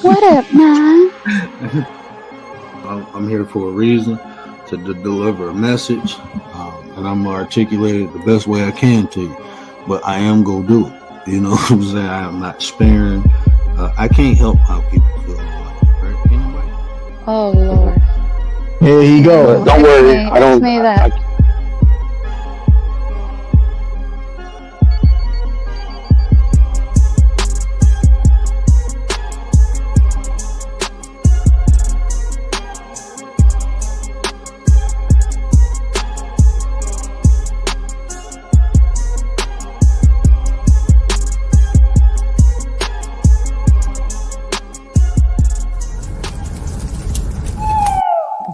What up, man? I'm here for a reason, to deliver a message, and I'm gonna articulate it the best way I can to you. But I am gonna do it. You know what I'm saying? I am not sparing. I can't help how people feel in life, right? Anybody? Oh Lord. Here you go. Don't worry. I don't. Say that.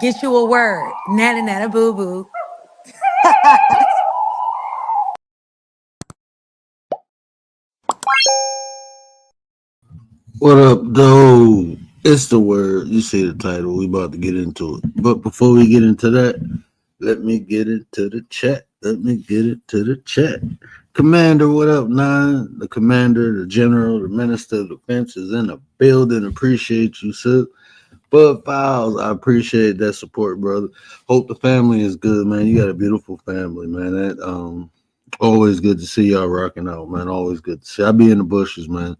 Get you a word. Nana nana boo boo. What up, though? It's the word. You see the title. We about to get into it. But before we get into that, let me get into the chat. Commander, what up, 9? The commander, the general, the minister of defense is in the building. Appreciate you, sir. Bud Files, I appreciate that support, brother. Hope the family is good, man. You got a beautiful family, man. That always good to see y'all rocking out, man. Always good to see. I be in the bushes, man.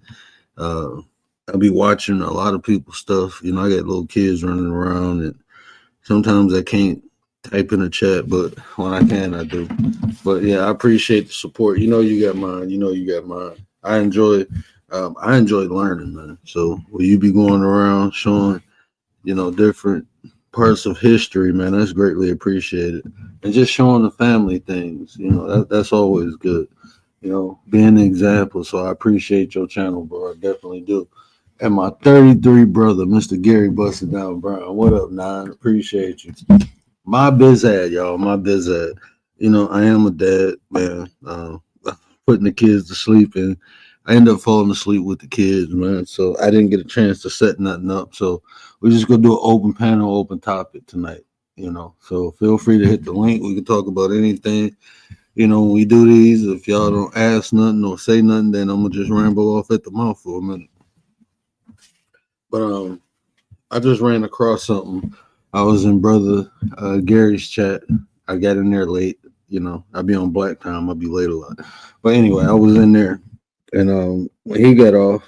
I be watching a lot of people's stuff. You know, I got little kids running around, and sometimes I can't type in the chat, but when I can, I do. But yeah, I appreciate the support. You know, you got mine. I enjoy learning, man. So will you be going around showing, you know, different parts of history, man? That's greatly appreciated. And just showing the family things, you know, that's always good. You know, being an example. So I appreciate your channel, bro. I definitely do. And my 33 brother, Mr. Gary Busted Down Brown. What up, 9? Appreciate you. My biz ad, y'all. My biz ad. You know, I am a dad, man. Putting the kids to sleep, and I end up falling asleep with the kids, man. So I didn't get a chance to set nothing up. So we're just gonna do an open panel, open topic tonight. So feel free to hit the link. We can talk about anything. When we do these, if y'all don't ask nothing or say nothing, then I'm gonna just ramble off at the mouth for a minute. But I just ran across something. I was in brother Gary's chat. I got in there late. I be on black time. I'll be late a lot. But anyway, I was in there, and when he got off,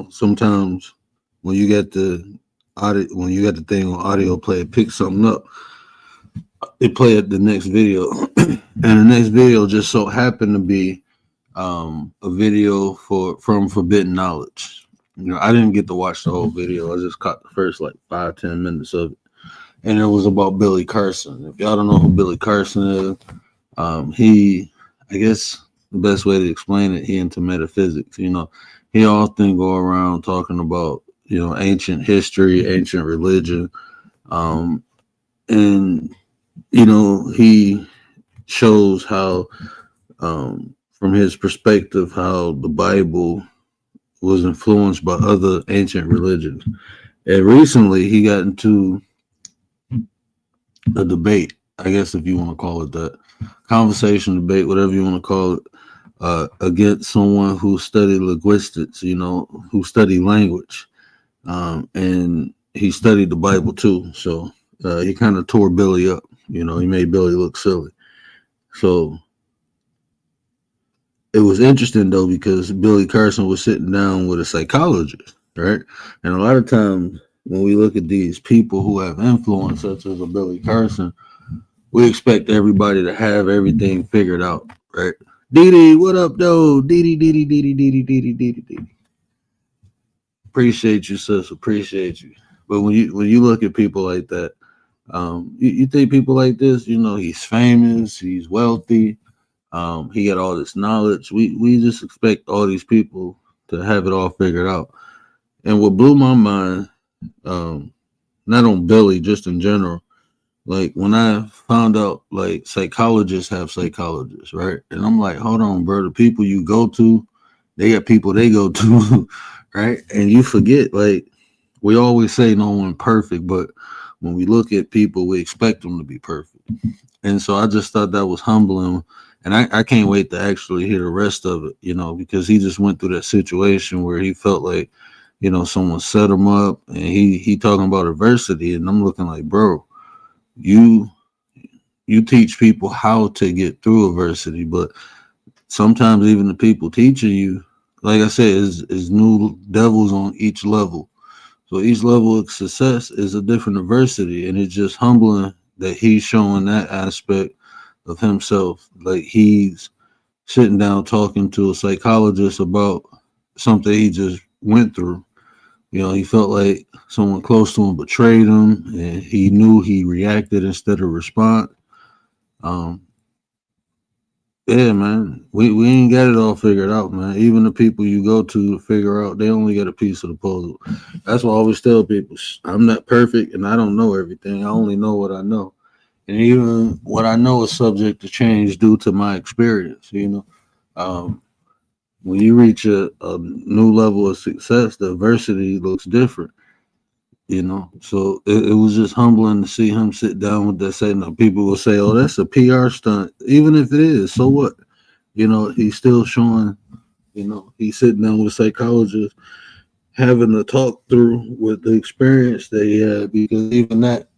sometimes when you get the the thing on audio play, it picks something up. It played the next video, and the next video just so happened to be a video from Forbidden Knowledge. I didn't get to watch the whole video. I just caught the first like 5-10 minutes of it, and it was about Billy Carson. If y'all don't know who Billy Carson is, I guess the best way to explain it, he into metaphysics. He often go around talking about ancient history, ancient religion, and he shows how, from his perspective, how the Bible was influenced by other ancient religions. And recently he got into a debate, I guess if you want to call it that, conversation, debate, whatever you want to call it, against someone who studied linguistics, who studied language. And he studied the Bible too. So he kind of tore Billy up. He made Billy look silly. So it was interesting though, because Billy Carson was sitting down with a psychologist, right? And a lot of times when we look at these people who have influence, such as a Billy Carson, we expect everybody to have everything figured out, right? Dee, what up, though? Dee. Appreciate you, sis. Appreciate you. But when you look at people like that, you think people like this, he's famous, he's wealthy, he got all this knowledge. We just expect all these people to have it all figured out. And what blew my mind, not on Billy, just in general, like when I found out like psychologists have psychologists, right? And I'm like, hold on, bro, the people you go to, they got people they go to, right? And you forget, like, we always say no one perfect, but when we look at people, we expect them to be perfect. And so I just thought that was humbling. And I can't wait to actually hear the rest of it, because he just went through that situation where he felt like, someone set him up, and he talking about adversity. And I'm looking like, bro, you teach people how to get through adversity, but sometimes even the people teaching you, like I said, is new devils on each level. So each level of success is a different adversity, and it's just humbling that he's showing that aspect of himself. Like he's sitting down talking to a psychologist about something he just went through. He felt like someone close to him betrayed him, and he knew he reacted instead of respond. Yeah, man, we ain't got it all figured out, man. Even the people you go to figure out, they only get a piece of the puzzle. That's why I always tell people, I'm not perfect and I don't know everything. I only know what I know. And even what I know is subject to change due to my experience, when you reach a new level of success, the adversity looks different, So it was just humbling to see him sit down with that. Say, now people will say, oh, that's a PR stunt. Even if it is, so what? He's still showing, he's sitting down with a psychologist, having a talk through with the experience that he had, because even that,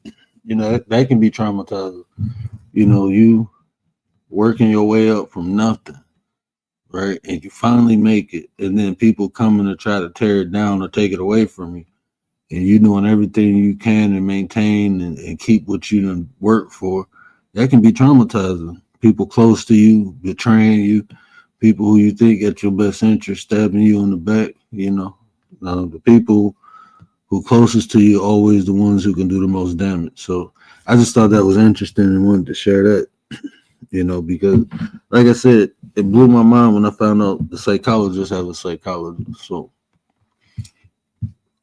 that can be traumatizing. You working your way up from nothing, right? And you finally make it, and then people coming to try to tear it down or take it away from you. And you doing everything you can to maintain and keep what you done work for, that can be traumatizing. People close to you betraying you, people who you think at your best interest stabbing you in the back. The people who closest to you are always the ones who can do the most damage. So I just thought that was interesting and wanted to share that, because like I said, it blew my mind when I found out the psychologists have a psychologist. So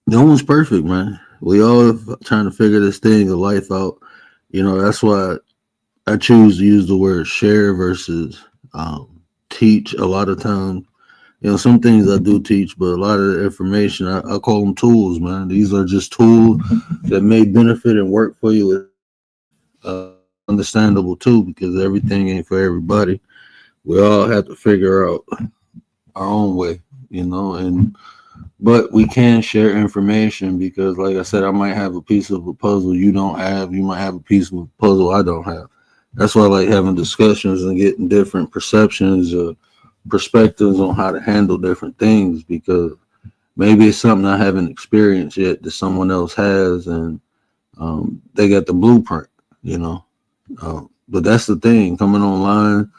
no one's perfect, man. We all trying to figure this thing of life out. That's why I choose to use the word share versus teach a lot of times. Some things I do teach, but a lot of the information, I call them tools, man. These are just tools that may benefit and work for you uh, understandable too, because everything ain't for everybody. We all have to figure out our own way, and but we can share information because, like I said, I might have a piece of a puzzle you don't have. You might have a piece of a puzzle I don't have. That's why I like having discussions and getting different perceptions, perspectives on how to handle different things, because maybe it's something I haven't experienced yet that someone else has, and they got the blueprint, you know. But that's the thing, coming online,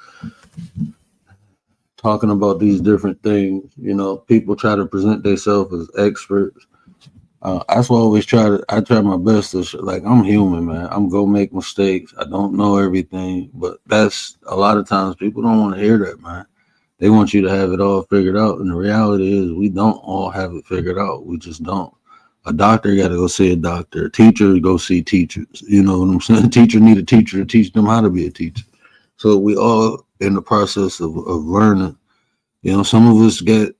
talking about these different things. People try to present themselves as experts. That's why I always I try my best to, like, I'm human, man. I'm going to make mistakes. I don't know everything, but that's a lot of times people don't want to hear that, man. They want you to have it all figured out. And the reality is we don't all have it figured out. We just don't. A doctor got to go see a doctor. A teacher go see teachers. You know what I'm saying? A teacher need a teacher to teach them how to be a teacher. So we all in the process of learning. Some of us get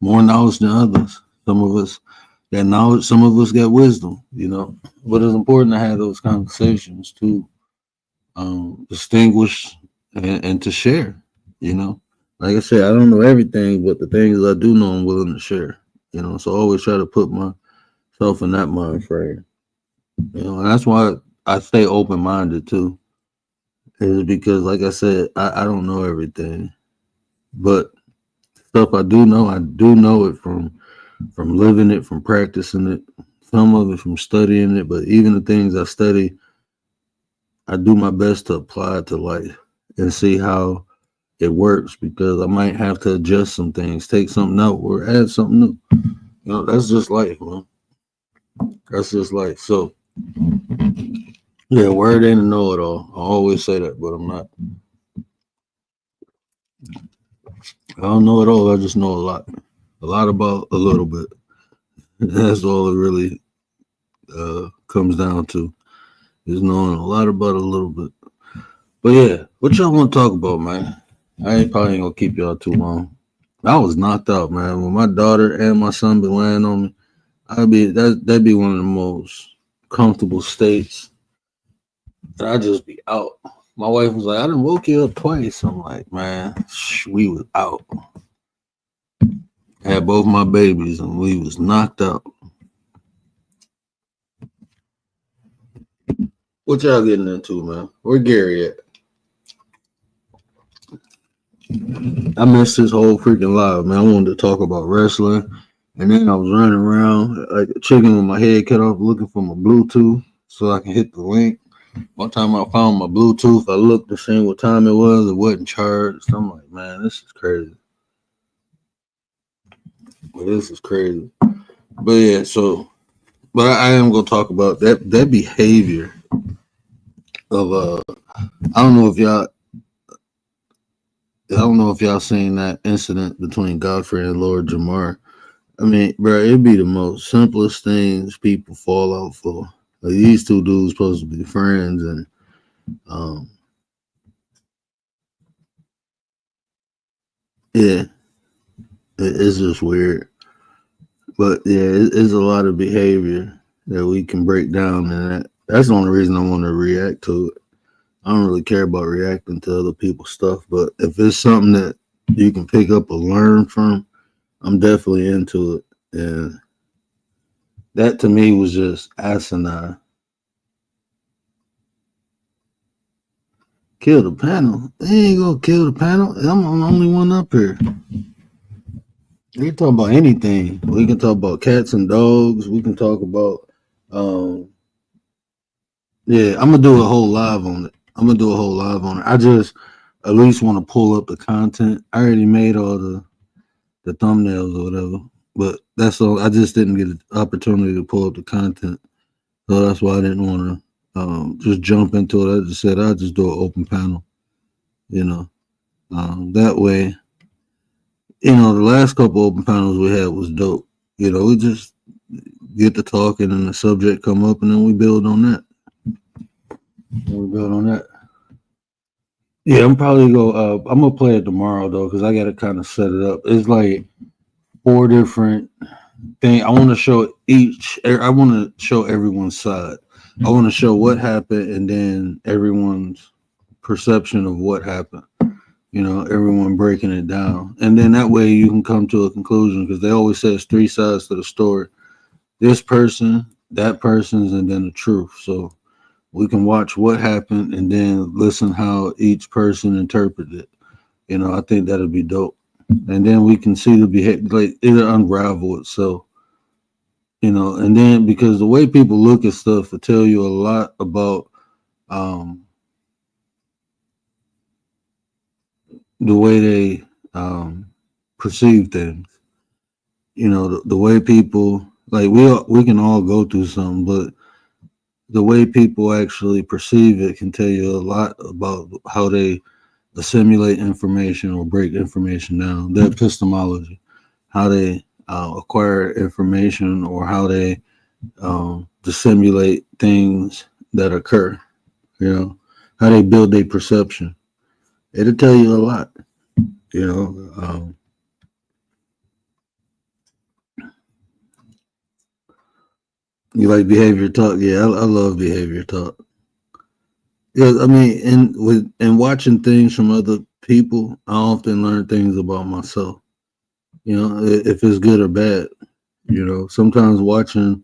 more knowledge than others. Some of us got knowledge. Some of us got wisdom. But it's important to have those conversations to distinguish and to share. Like I said, I don't know everything, but the things I do know, I'm willing to share. So I always try to put myself in that mind frame. And that's why I stay open minded too. Is because, like I said, I don't know everything, but stuff I do know it from living it, from practicing it. Some of it from studying it, but even the things I study, I do my best to apply it to life and see how it works, because I might have to adjust some things, take something out or add something new. That's just life, man. That's just life. So, yeah, word ain't a know-it-all. I always say that, but I'm not. I don't know it all. I just know a lot about a little bit. That's all it really comes down to, is knowing a lot about a little bit. But yeah, what y'all want to talk about, man? Probably ain't gonna keep y'all too long. I was knocked out, man. When my daughter and my son be laying on me, that'd be one of the most comfortable states. And I just be out. My wife was like, "I done woke you up twice." I'm like, "Man, we was out. Had both my babies and we was knocked out." What y'all getting into, man? Where Gary at? I missed this whole freaking live, man. I wanted to talk about wrestling, and then I was running around like a chicken with my head cut off looking for my Bluetooth so I can hit the link. One time I found my Bluetooth, I looked to see what time it was. It wasn't charged. I'm like, man, this is crazy. This is crazy. But yeah, but I am gonna talk about that behavior of I don't know if y'all seen that incident between Godfrey and Lord Jamar. I mean, bro, it'd be the most simplest things people fall out for. Like, these two dudes supposed to be friends, and yeah, it's just weird. But yeah, it's a lot of behavior that we can break down, and that's the only reason I want to react to it. I don't really care about reacting to other people's stuff, but if it's something that you can pick up or learn from, I'm definitely into it. And that to me was just asinine. Kill the panel? They ain't gonna kill the panel. I'm the only one up here. We can talk about anything. We can talk about cats and dogs. We can talk about, yeah, I'm gonna do a whole live on it. I just at least want to pull up the content. I already made all the thumbnails or whatever, but that's all. I just didn't get an opportunity to pull up the content, so that's why I didn't want to just jump into it. I just said I'll just do an open panel, that way. The last couple open panels we had was dope. We just get to talking and the subject come up, and then we build on that. Yeah, I'm probably I'm gonna play it tomorrow though, because I gotta kind of set it up. It's like 4 different things. I want to show everyone's side. I want to show what happened and then everyone's perception of what happened. Everyone breaking it down. And then that way you can come to a conclusion because they always say it's three sides to the story. This person, that person's, and then the truth. So we can watch what happened and then listen how each person interpreted it. I think that'd be dope. And then we can see the behavior, like it'll unravel itself. And then because the way people look at stuff will tell you a lot about the way they perceive things. The way people like we can all go through something, but the way people actually perceive it can tell you a lot about how they assimilate information or break information down. The epistemology, how they acquire information or how they dissimulate things that occur. How they build their perception. It'll tell you a lot. You like behavior talk? Yeah, I love behavior talk. Yeah, I mean, and watching things from other people, I often learn things about myself. If it's good or bad. Sometimes watching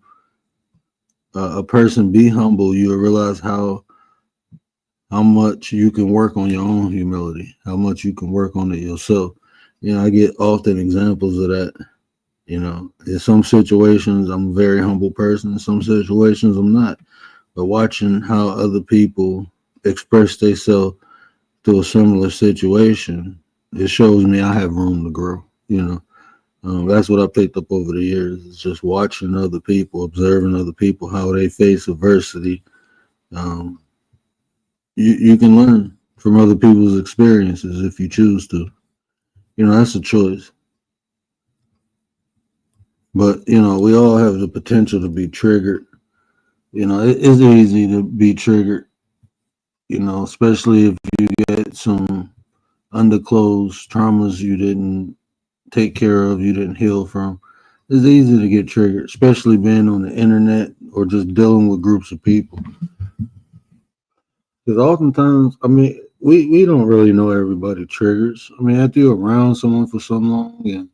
a person be humble, you'll realize how much you can work on your own humility, how much you can work on it yourself. I get often examples of that. In some situations, I'm a very humble person. In some situations, I'm not. But watching how other people express themselves to a similar situation, it shows me I have room to grow. That's what I picked up over the years. Is just watching other people, observing other people, how they face adversity. You can learn from other people's experiences if you choose to. That's a choice. But, we all have the potential to be triggered. It's easy to be triggered, especially if you get some underclosed traumas you didn't take care of, you didn't heal from. It's easy to get triggered, especially being on the internet or just dealing with groups of people. Because oftentimes, I mean, we don't really know everybody triggers. I mean, after you're around someone for so long and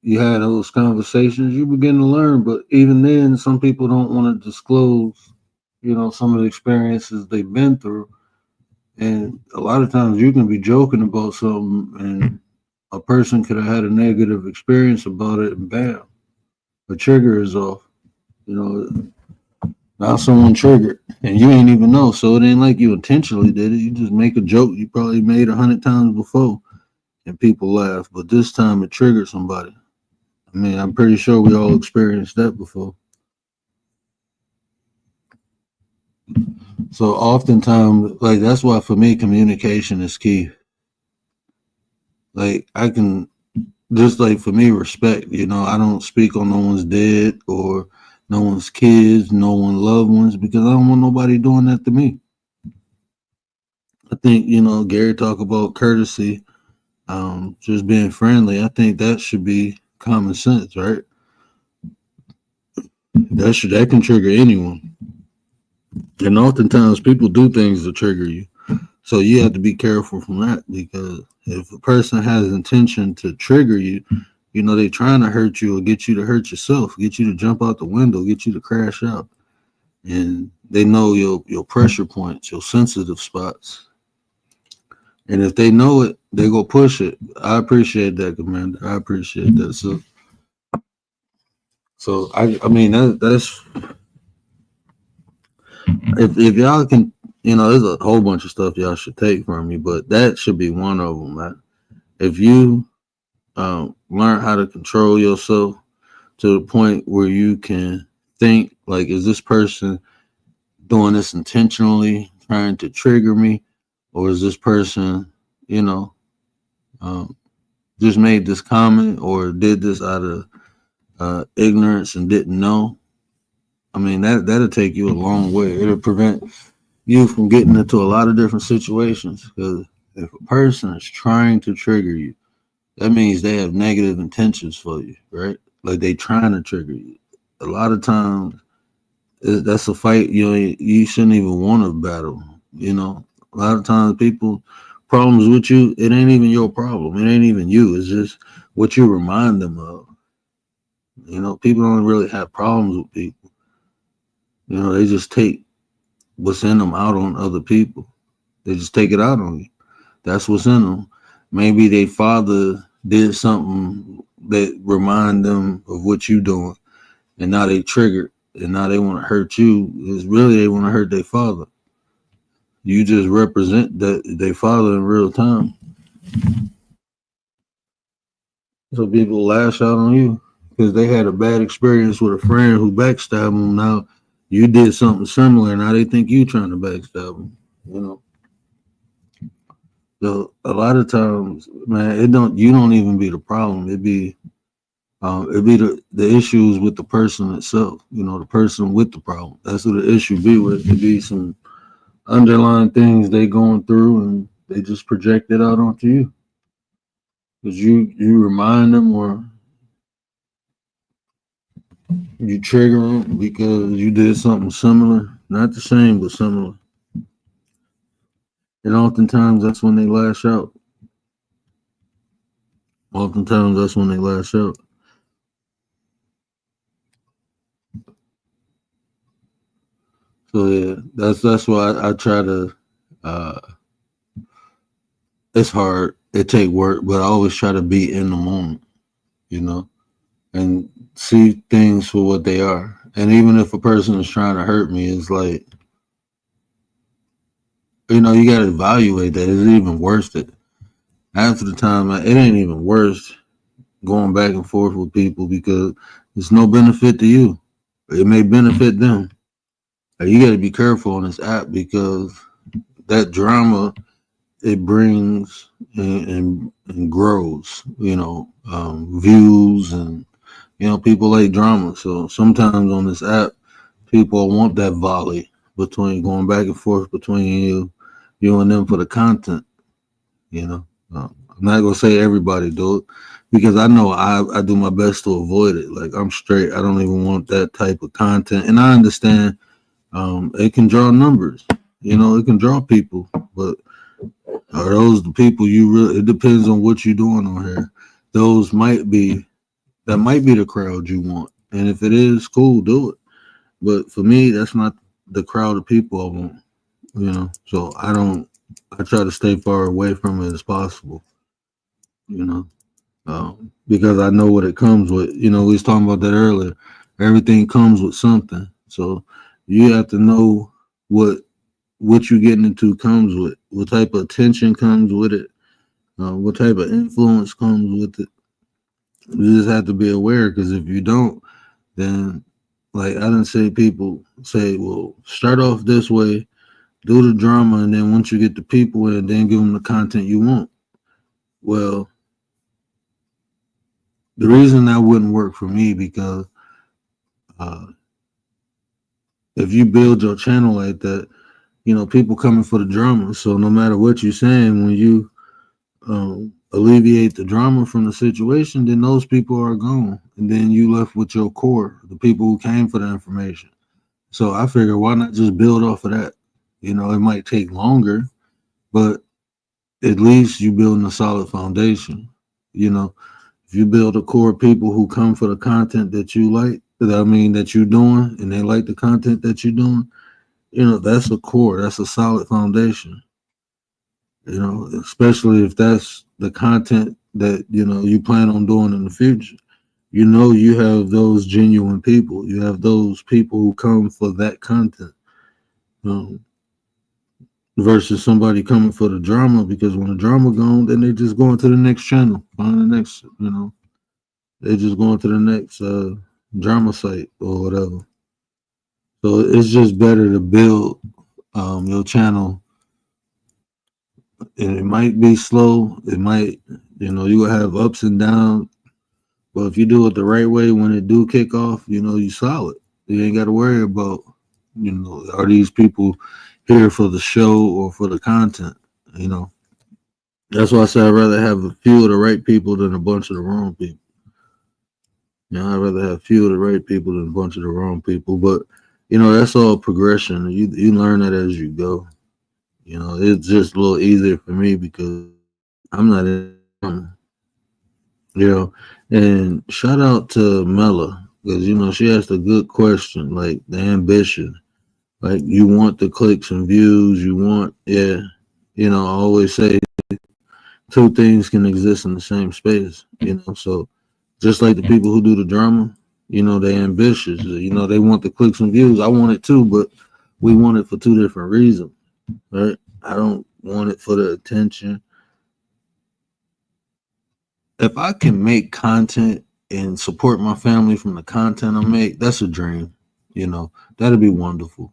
you had those conversations, you begin to learn. But even then, some people don't want to disclose, some of the experiences they've been through. And a lot of times you can be joking about something and a person could have had a negative experience about it and bam, the trigger is off. Now someone triggered and you ain't even know. So it ain't like you intentionally did it. You just make a joke you probably made 100 times before and people laugh. But this time it triggered somebody. I mean, I'm pretty sure we all experienced that before. So oftentimes, like that's why for me communication is key. Like I can just like for me respect, I don't speak on no one's dead or no one's kids, no one's loved ones because I don't want nobody doing that to me. I think, Gary talk about courtesy, just being friendly. I think that should be common sense, right? That can trigger anyone. And oftentimes people do things to trigger you. So you have to be careful from that because if a person has intention to trigger you, they trying to hurt you or get you to hurt yourself, get you to jump out the window, get you to crash out. And they know your pressure points, your sensitive spots. And if they know it, they go push it. I appreciate that, Commander. I appreciate that. So I mean that's if y'all can, there's a whole bunch of stuff y'all should take from me, but that should be one of them, man. If you learn how to control yourself to the point where you can think like, is this person doing this intentionally, trying to trigger me, or is this person, just made this comment or did this out of ignorance and didn't know? I mean, that'll take you a long way. It'll prevent you from getting into a lot of different situations because if a person is trying to trigger you, that means they have negative intentions for you, right? Like they trying to trigger you. A lot of times that's a fight you shouldn't even want to battle. You know, a lot of times people problems with you, it ain't even your problem. It ain't even you. It's just what you remind them of. You know, people don't really have problems with people. You know, they just take what's in them out on other people. They just take it out on you. That's what's in them. Maybe their father did something that remind them of what you doing, and now they triggered, and now they want to hurt you. It's really they want to hurt their father. You just represent that their father in real time. So people lash out on you because they had a bad experience with a friend who backstabbed them. Now you did something similar. Now they think you trying to backstab them. You know. So a lot of times, man, you don't even be the problem. It'd be the issues with the person itself. You know, the person with the problem. That's what the issue be with. It be some underlying things they going through, and they just project it out onto you because you remind them or you trigger them because you did something similar, not the same but similar. And oftentimes that's when they lash out. Oftentimes that's when they lash out. So yeah, that's why I try to. Uh, it's hard. It take work, but I always try to be in the moment, you know, and see things for what they are. And even if a person is trying to hurt me, it's like, you know, you got to evaluate that. Is it even worth it? Half of the time, it ain't even worth going back and forth with people because it's no benefit to you. It may benefit them. You got to be careful on this app because that drama it brings and grows, you know, views and you know people like drama. So sometimes on this app, people want that volley between going back and forth between you and them for the content. You know, I'm not gonna say everybody do it because I know I do my best to avoid it. Like I'm straight. I don't even want that type of content, and I understand it can draw numbers. You know, it can draw people, but are those the people you really? It depends on what you're doing on here. Those might be that might be the crowd you want, and if it is, cool, do it. But for me, that's not the crowd of people I want. You know, so I don't. I try to stay far away from it as possible. You know, because I know what it comes with. You know, we was talking about that earlier. Everything comes with something, so you have to know what you're getting into comes with, what type of attention comes with it, what type of influence comes with it. You just have to be aware because if you don't, then like I didn't say people say, well, start off this way, do the drama, and then once you get the people in, then give them the content you want. Well, the reason that wouldn't work for me because uh, if you build your channel like that, you know, people coming for the drama. So no matter what you're saying, when you alleviate the drama from the situation, then those people are gone. And then you left with your core, the people who came for the information. So I figure why not just build off of that? You know, it might take longer, but at least you building a solid foundation. You know, if you build a core of people who come for the content that you like, that you're doing, and they like the content that you're doing, you know, that's a core, that's a solid foundation. You know, especially if that's the content that, you know, you plan on doing in the future. You know, you have those genuine people. You have those people who come for that content. Um, versus somebody coming for the drama because when the drama gone, then they just going to the next channel, find the next, you know, they just going to the next drama site or whatever. So it's just better to build your channel. And it might be slow. It might, you know, you will have ups and downs. But if you do it the right way, when it do kick off, you know, you solid. You ain't got to worry about, you know, are these people here for the show or for the content, you know. That's why I say I'd rather have a few of the right people than a bunch of the wrong people. You know, I'd rather have few of the right people than a bunch of the wrong people. But that's all progression. You learn that as you go. It's just a little easier for me because I'm not in, you know. And shout out to Mella because she asked a good question, like the ambition. Like you want the clicks and views, you want, yeah. I always say two things can exist in the same space. So just like the people who do the drama, they ambitious. They want the clicks and views. I want it too, but we want it for two different reasons, right? I don't want it for the attention. If I can make content and support my family from the content I make, that's a dream. That'd be wonderful.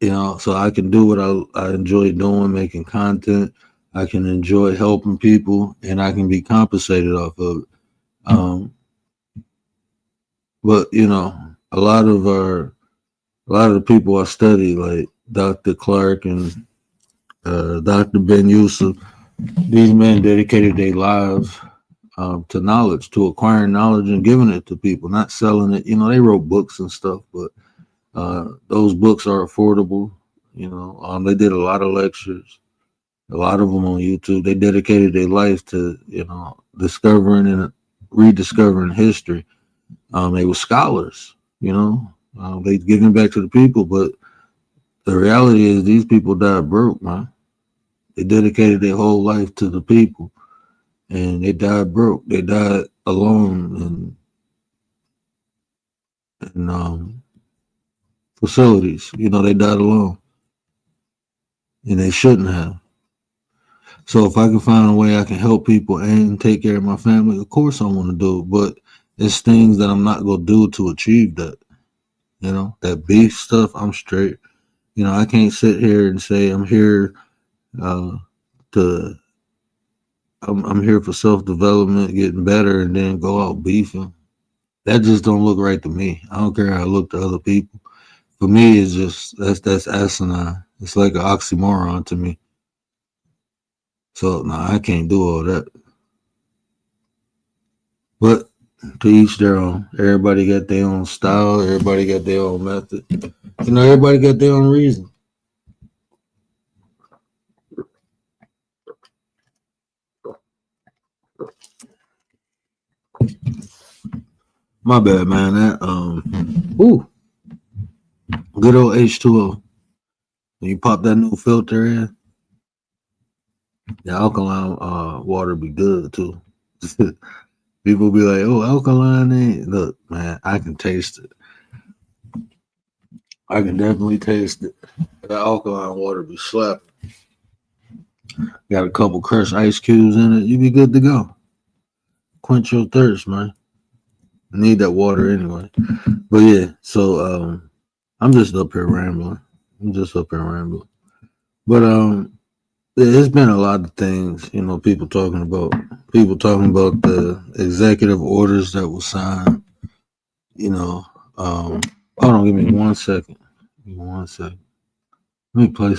So I can do what I enjoy doing, making content. I can enjoy helping people, and I can be compensated off of it. But a lot of the people I study, like Dr. Clark and Dr. Ben Yusuf, these men dedicated their lives to knowledge, to acquiring knowledge and giving it to people, not selling it. They wrote books and stuff, but those books are affordable. They did a lot of lectures, a lot of them on YouTube. They dedicated their life to, discovering and rediscovering history. They were scholars, they giving back to the people, but the reality is these people died broke, man. They dedicated their whole life to the people, and they died broke. They died alone in facilities. They died alone, and they shouldn't have. So if I can find a way I can help people and take care of my family, of course I want to do it. But it's things that I'm not gonna do to achieve that. That beef stuff, I'm straight. I can't sit here and say I'm here to I'm here for self-development, getting better, and then go out beefing. That just don't look right to me. I don't care how it look to other people. For me, it's just that's asinine. It's like an oxymoron to me. So I can't do all that. But to each their own. Everybody got their own style. Everybody got their own method. Everybody got their own reason. My bad, man. That good old H2O. When you pop that new filter in, the alkaline water be good too. People be like, "Oh, alkaline ain't." Look, man, I can taste it. I can definitely taste it. That alkaline water be slapping. Got a couple crushed ice cubes in it. You be good to go. Quench your thirst, man. Need that water anyway. But yeah, so I'm just up here rambling. But there's been a lot of things, people talking about the executive orders that were signed. Hold on, give me 1 second. Let me play.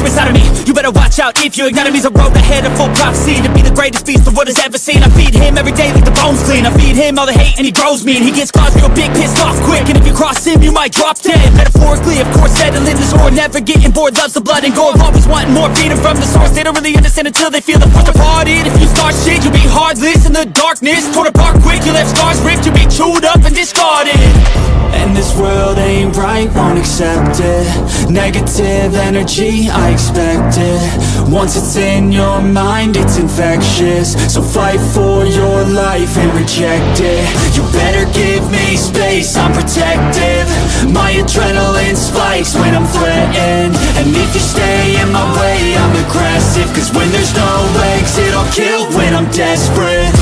Inside of me, you better watch out if you ignite me. A road ahead of full prophecy to be the greatest beast the world has ever seen. I feed him every day like the bones clean. I feed him all the hate and he grows me, and he gets claws real big, pissed off quick. And if you cross him, you might drop dead. Metaphorically, of course, settling the score, never getting bored, loves the blood and gore, always wanting more, feeding from the source. They don't really understand until they feel the force departed. If you start shit, you'll be heartless in the darkness, torn apart quick. You left scars ripped, you'll be chewed up and discarded. And this world ain't right, won't accept it. Negative energy, I expect it. Once it's in your mind, it's infectious. So fight for your life and reject it. You better give me space, I'm protective. My adrenaline spikes when I'm threatened. And if you stay in my way, I'm aggressive. Cause when there's no exit, I'll kill when I'm desperate.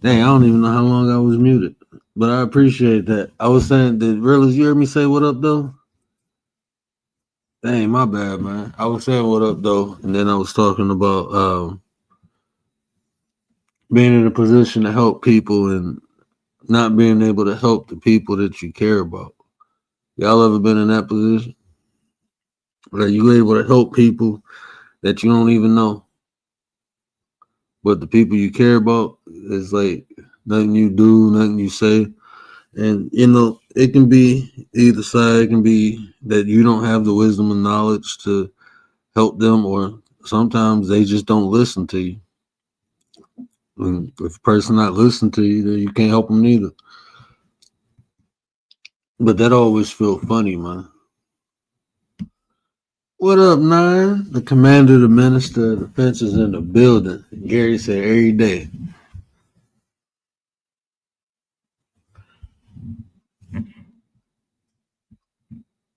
Dang, I don't even know how long I was muted, but I appreciate that. I was saying, did Realist, you hear me say what up though? Dang, my bad, man. I was saying what up though, and then I was talking about being in a position to help people and not being able to help the people that you care about. Y'all ever been in that position? Like you able to help people that you don't even know, but the people you care about is like nothing you do, nothing you say. And you know, it can be either side. It can be that you don't have the wisdom and knowledge to help them, or sometimes they just don't listen to you. And if a person not listening to you, then you can't help them neither. But that always feel funny, man. What up, Nine? The commander, the minister of defense is in the building. Gary said every day.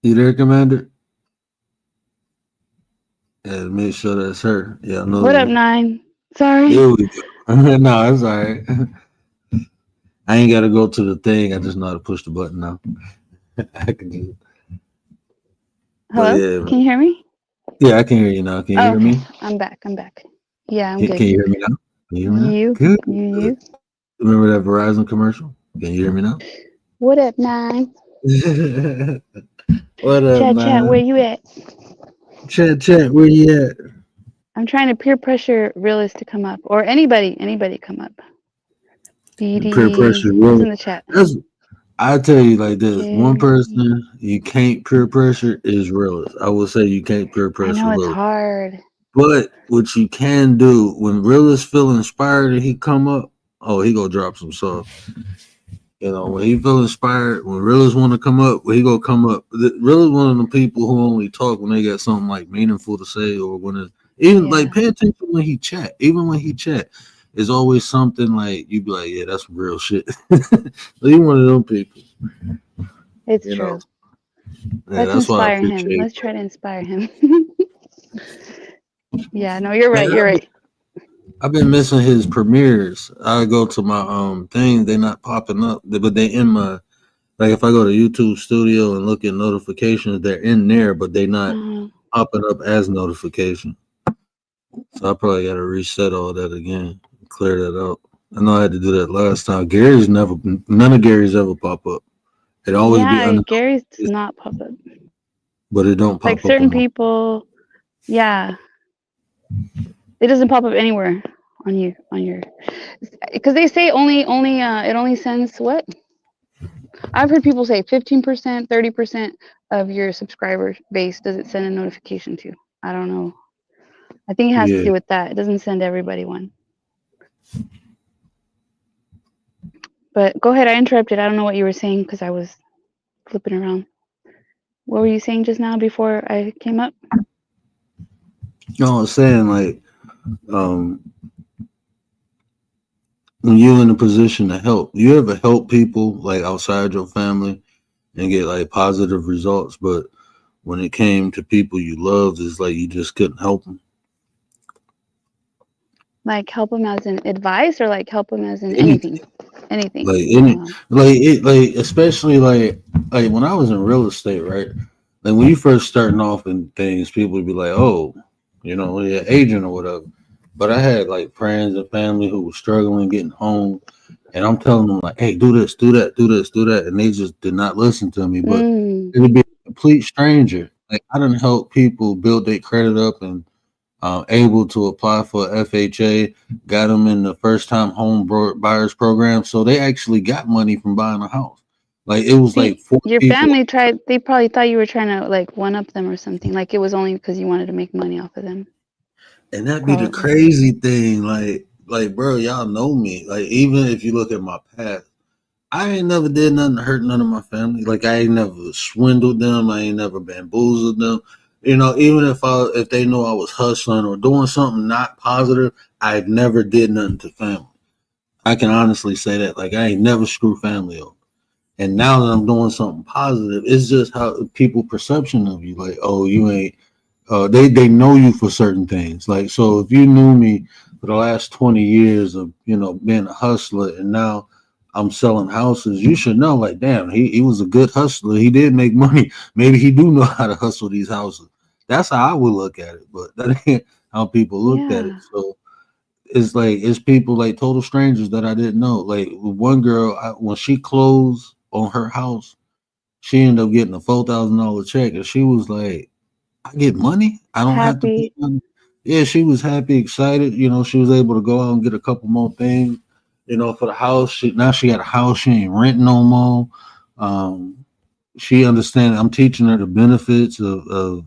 You there, Commander? Yeah, make sure that's her. Yeah, I know. What up, 9? Sorry. There we go. No, it's all right. I ain't got to go to the thing. I just know how to push the button now. I can just. Hello? Yeah, Can you hear me? yeah, I can hear you now. Can you Oh, hear okay. me? I'm back. Yeah, I'm Can good. you hear me now? Can you hear me now? You. Good. You. Remember that Verizon commercial? Can you hear me now? What up, 9? What up, Chat, where man? you at? Chat, where you at? I'm trying to peer pressure Realist to come up. Or anybody come up. Peer BD. pressure, Who's really. in the chat? I tell you like this: one Jerry. person you can't peer pressure is realist. I will say you can't peer I pressure know it's realist. hard. But what you can do when realist feel inspired and he come up, oh, he gonna drop some stuff. You know, when he feel inspired, when realist want to come up, he gonna come up. Realist one of the people who only talk when they got something like meaningful to say, or when it's even Yeah. like pay attention when he chat. Even when he chat, it's always something like you be like, yeah, that's some real shit. So he one of them people. It's You true. know, yeah, Let's that's why I inspire him. appreciate. Let's try to inspire him. Yeah, no, you're right. Man, You're right. I've been missing his premieres. I go to my thing, they not popping up, but they in my like if I go to YouTube Studio and look at notifications, they're in there, but they not popping up as notification. So I probably got to reset all that again, clear that out. I know I had to do that last time. None of Gary's ever pop up. It always be Yeah, under, Gary's does not pop up. but it don't Like pop up certain on my. people, yeah, it doesn't pop up anywhere on your, because they say it only sends what? I've heard people say 15%, 30% of your subscriber base does it send a notification to. I don't know. I think it has to Yeah, do with that. It doesn't send everybody one. But go ahead. I interrupted. I don't know what you were saying because I was flipping around. What were you saying just now before I came up? you know what I'm saying? Like, um, when you're in a position to help, you ever help people like outside your family and get like positive results, but when it came to people you loved, it's like you just couldn't help them. Like help them as in advice or like help them as in Anything, anything? like any, like especially like when I was in real estate, right? Like when you first starting off in things, people would be like, "Oh, you know, yeah, agent or whatever." But I had like friends and family who were struggling getting home, and I'm telling them like, "Hey, do this, do that, do this, do that," and they just did not listen to me. But Mm. it would be a complete stranger. Like I didn't help people build their credit up and able to apply for FHA, got them in the first time home buyers program. So they actually got money from buying a house. Like it was like See, four your people. family tried, they probably thought you were trying to like one up them or something. Like it was only because you wanted to make money off of them. And that'd be the Probably. crazy thing. Like, bro, y'all know me. Like, even if you look at my past, I ain't never did nothing to hurt none of my family. Like, I ain't never swindled them. I ain't never bamboozled them. You know, even if they know I was hustling or doing something not positive, I never did nothing to family. I can honestly say that. Like, I ain't never screw family over. And now that I'm doing something positive, it's just how people perception of you. Like, oh, you ain't. They know you for certain things. Like, so if you knew me for the last 20 years of, being a hustler, and now I'm selling houses. You should know, like, damn, he was a good hustler. He did make money. Maybe he do know how to hustle these houses. That's how I would look at it, but that ain't how people looked at it. Yeah. So it's people like total strangers that I didn't know. Like one girl, when she closed on her house, she ended up getting a $4,000 check, and she was like, "I get money. I don't have to pay Happy. money." Yeah, she was happy, excited. She was able to go out and get a couple more things. For the house. She got a house. She ain't renting no more. Um, she understands. I'm teaching her the benefits of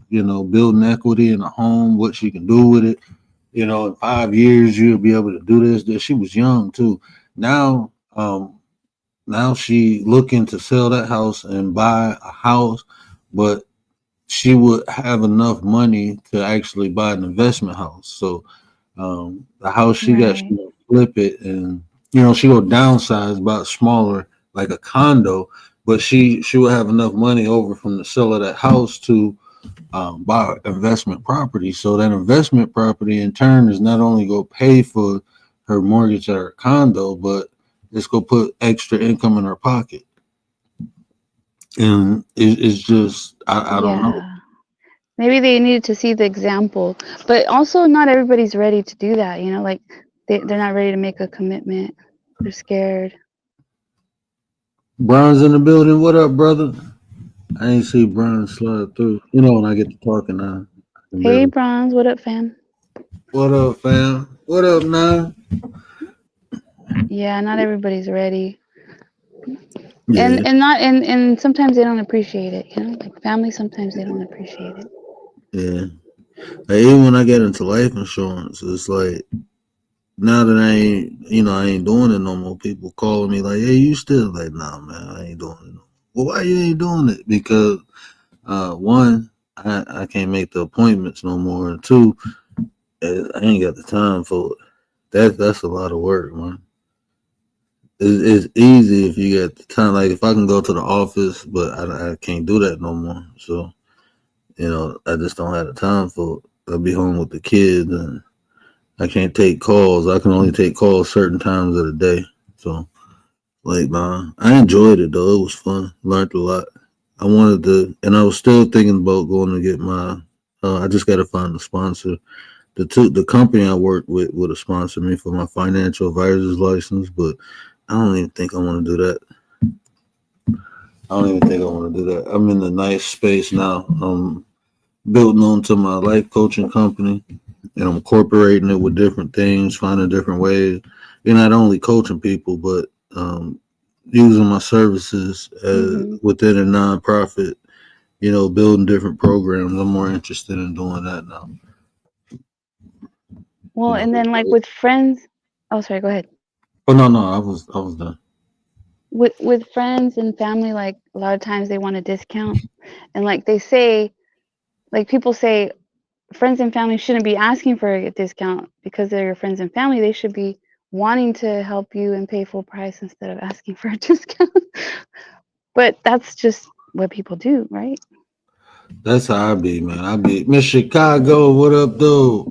building equity in a home, what she can do with it. In 5 years you'll be able to do this. She was young too. Now, now she looking to sell that house and buy a house, but she would have enough money to actually buy an investment house. So the house she got, she Right. gonna flip it, and she go downsize, about smaller, like a condo, but she will have enough money over from the sale of that house to buy investment property. So that investment property in turn is not only go pay for her mortgage or her condo, but it's gonna put extra income in her pocket. And it's just I don't know. Yeah. Maybe they needed to see the example, but also not everybody's ready to do that. Like they're not ready to make a commitment. They're scared. Brian's in the building. What up, brother? I ain't see Brian slide through. When I get to talking now, I can Hey, barely. Bronze, what up, fam? What up, fam? What up, now? Yeah, not everybody's ready. Yeah, And not and sometimes they don't appreciate it, like family, sometimes they don't appreciate it. yeah. Like, even when I get into life insurance, it's like now that I ain't doing it no more. People calling me like, "Hey, you still?" Like, nah, man, I ain't doing it. No more. Well, why you ain't doing it? Because one, I can't make the appointments no more, and two, I ain't got the time for it. That's a lot of work, man. It's easy if you get the time. Like if I can go to the office, but I can't do that no more. So I just don't have the time for it. I'll be home with the kids, and I can't take calls. I can only take calls certain times of the day. So like, man, I enjoyed it though. It was fun. Learned a lot. I wanted to, and I was still thinking about going to get my. I just got to find a sponsor. The company I worked with would have sponsored me for my financial advisor's license, but I don't even think I want to do that. I don't even think I want to do that. I'm in a nice space now. I'm building onto my life coaching company, and I'm incorporating it with different things, finding different ways. You're not only coaching people, but using my services Hmm. within a nonprofit. Building different programs. I'm more interested in doing that now. Well, and then like Like, with friends. Oh, sorry, go ahead. oh no, I was done. With friends and family, like a lot of times they want a discount, and like they say, like people say, friends and family shouldn't be asking for a discount because they're your friends and family. They should be wanting to help you and pay full price instead of asking for a discount. But that's just what people do, right? That's how I be, man. I be Miss Chicago. What up, dude?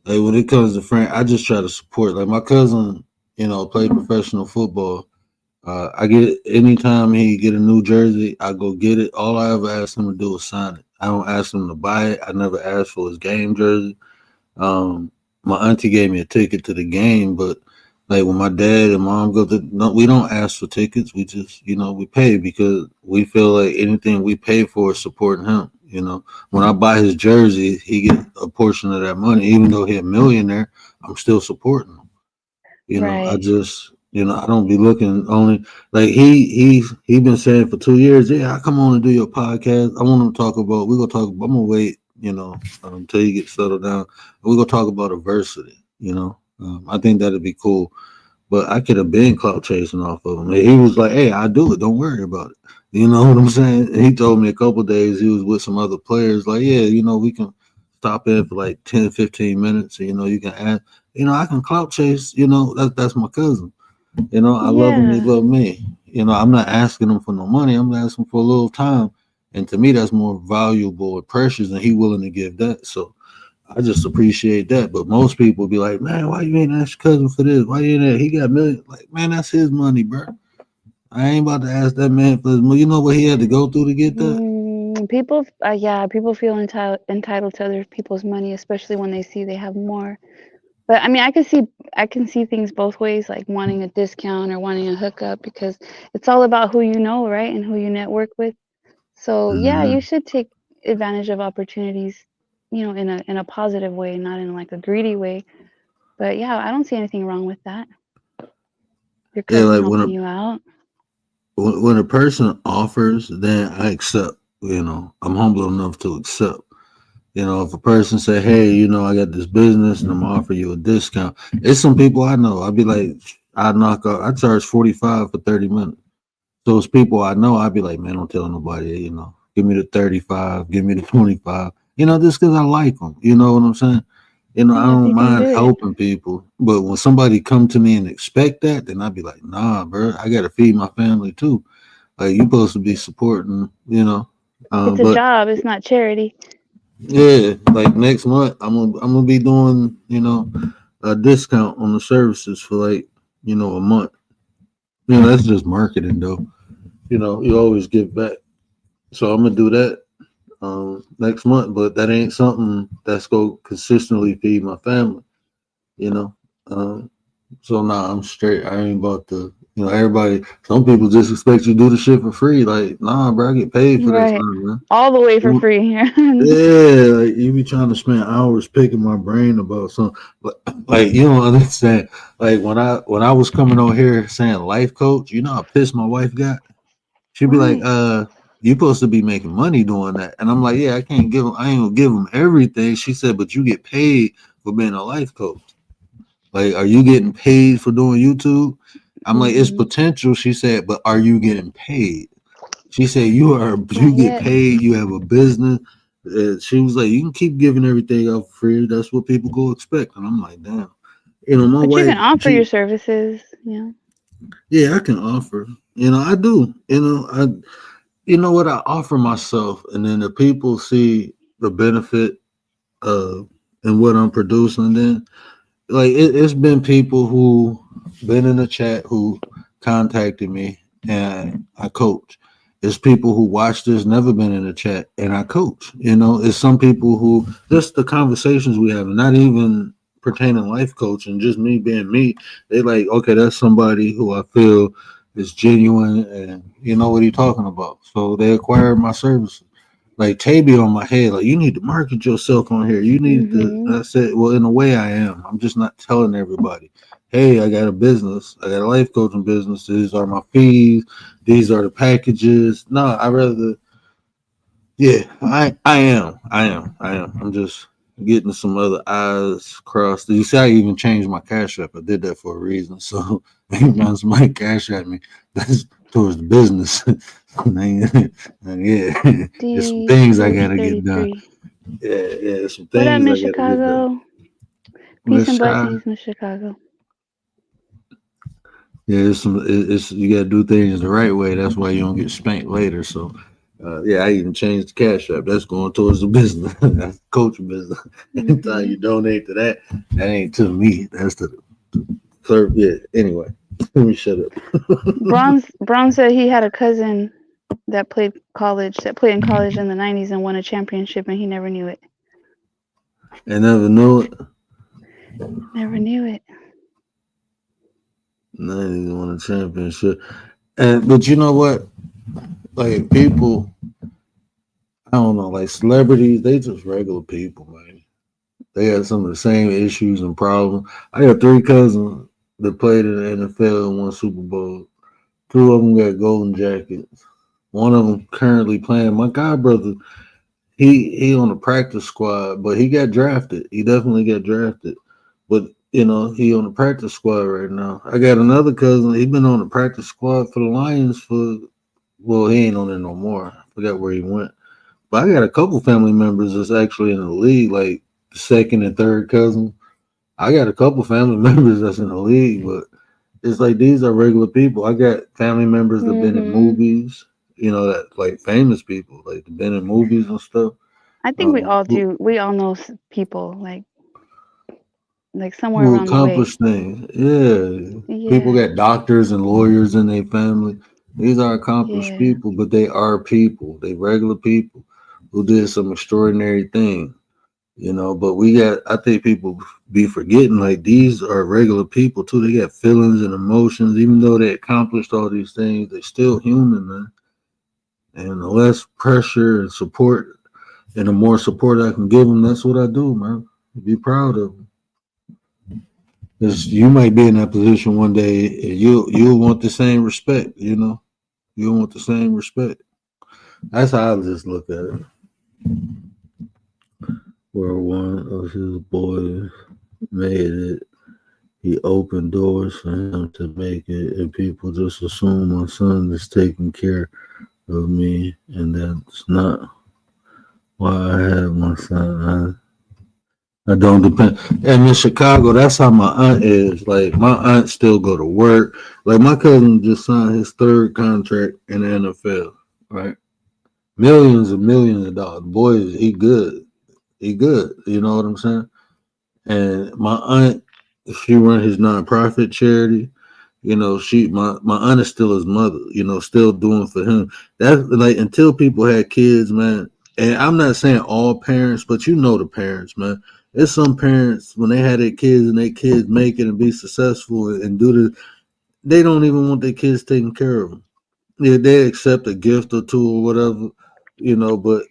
Like when it comes to friends, I just try to support. Like my cousin, played professional football. I get anytime he get a new jersey, I go get it. All I ever ask him to do is sign it. I don't ask him to buy it. I never ask for his game jersey. My auntie gave me a ticket to the game, but like when my dad and mom go to, no, we don't ask for tickets. We just, we pay because we feel like anything we pay for is supporting him. When I buy his jersey, he get a portion of that money, even though he's a millionaire. I'm still supporting him. I Right. just, I don't be looking only like he been saying for 2 years. Yeah, I come on and do your podcast. I want him to talk about. We gonna talk. I'm gonna wait. Until you get settled down. We gonna talk about adversity. I think that'd be cool. But I could have been clout chasing off of him. He was like, "Hey, I do it. Don't worry about it." You know what I'm saying? And he told me a couple of days he was with some other players. Like, yeah, we can stop in for like 10, 15 minutes. You can add. I can clout chase. That's my cousin. I love him. He Yeah. love me. I'm not asking him for no money. I'm asking for a little time. And to me, that's more valuable and precious, and he willing to give that. So, I just appreciate that. But most people be like, man, why you ain't ask your cousin for this? Why you ain't? He got millions. Like, man, that's his money, bro. I ain't about to ask that man for his money. You know what he had to go through to get that? People, yeah, people feel entitled to other people's money, especially when they see they have more. But I mean, I can see things both ways, like wanting a discount or wanting a hookup, because it's all about who you know, right, and who you network with. So yeah, you Mm-hmm. should take advantage of opportunities, in a positive way, not in like a greedy way. But yeah, I don't see anything wrong with that. Your Yeah, cousin like helping you out. when a person offers, then I accept. I'm humble enough to accept. If a person say, "Hey, I got this business and I'm gonna offer you a discount," it's some people I know. I'd be like, I knock out. I charge 45 for 30 minutes. So it's people I know. I'd be like, man, don't tell nobody. Give me the 35. Give me the 25. Just because I like them. You know what I'm saying? I Yeah, if don't you can do mind it. helping people, but when somebody come to me and expect that, then I'd be like, nah, bro, I gotta feed my family too. Like you supposed to be supporting. It's a But job. It's not charity. yeah, like next month, I'm gonna be doing a discount on the services for like a month. That's just marketing though. You always give back. So I'm gonna do that next month, but that ain't something that's go consistently feed my family. You know, um, so nah, I'm straight. I ain't about to. Everybody. Some people just expect you to do the shit for free. Like, nah, bro, I get paid for this, Right. man. All the way for free here. Yeah, like you be trying to spend hours picking my brain about something. Like you don't understand. Like when I was coming on here saying life coach, you know how pissed my wife got. She'd be like, Why? you supposed to be making money doing that. And I'm like, yeah, I ain't gonna give them everything. She said, but you get paid for being a life coach. Like, are you getting paid for doing YouTube? I'm like, it's Hmm. potential. She said, but are you getting paid? She said, Not you get yet. paid. You have a business. She was like, you can keep giving everything out for free. That's what people go expect. And I'm like, damn. My But you wife, can offer your services. Yeah. yeah, I can offer. I do. What I offer myself, and then the people see the benefit of and what I'm producing. Then, like, it's been people who been in the chat who contacted me, and I coach. It's people who watch this, never been in the chat, and I coach. It's some people who just the conversations we have, and not even pertaining life coaching, just me being me. They like, okay, that's somebody who I feel is genuine, and you know what he's talking about. So they acquired my services. Like Taby on my head, like you need to market yourself on here. You need to. Hmm. I said, well, in a way, I am. I'm just not telling everybody. Hey, I got a business. I got a life coaching business. These are my fees. These are the packages. No, I rather. Yeah, I am. I'm just getting some other I's crossed. You see, I even changed my cash app. I did that for a reason. So anytime somebody cash at me, that's towards the business. Man, yeah, there's some things I gotta get done. D4033. Yeah, some What up, things I Miss gotta get done. Chicago? Peace Miss and Sky, blessings, Miss Chicago. yeah, it's you gotta do things the right way. That's why you don't get spanked later. So, yeah, I even changed the cash app. That's going towards the business. That's the coaching business. Anytime Hmm. you donate to that, that ain't to me. That's to the third. Yeah. Anyway, let me shut up. Bronze said he had a cousin that played in college in the 90s and won a championship, and he never knew it. I never know it. Never knew it. Not even won a championship. But you know what? Like people, I don't know. Like celebrities, they just regular people, man. They had some of the same issues and problems. I got three cousins that played in the NFL and won Super Bowl. Two of them got golden jackets. One of them currently playing. My god brother, he on the practice squad, but he got drafted. He definitely got drafted. But he on the practice squad right now. I got another cousin. He been on the practice squad for the Lions for. Well, he ain't on it no more. I forgot where he went. But I got a couple family members that's actually in the league, like second and third cousin. I got a couple family members that's in the league, but it's like these are regular people. I got family members that been in Hmm. movies, that like famous people, like been in movies and stuff. I think we all who, do. We all know people like somewhere who around the way. accomplish things. Yeah, people Yeah, got doctors and lawyers in their family. These are accomplished yeah. people, but they are people. They regular people who did some extraordinary things. But I think people be forgetting like these are regular people too. They got feelings and emotions, even though they accomplished all these things, they're still human, man. And the less pressure and support and the more support I can give them, that's what I do, man. Be proud of them. Because you might be in that position one day and you'll want the same respect. You'll want the same respect. That's how I just look at it. Where one of his boys made it, he opened doors for him to make it, and people just assume my son is taking care of me, and that's not why I have my son. I don't depend. And in Chicago, that's how my aunt is. Like my aunt still go to work. Like my cousin just signed his third contract in the NFL. Right, millions and millions of dollars. Boy, he good. He good. You know what I'm saying? And my aunt, she run his nonprofit charity. My aunt is still his mother. Still doing for him. That's like until people had kids, man. And I'm not saying all parents, but the parents, man. There's some parents when they had their kids and their kids make it and be successful and do this, they don't even want their kids taking care of them. Yeah, they accept a gift or two or whatever, but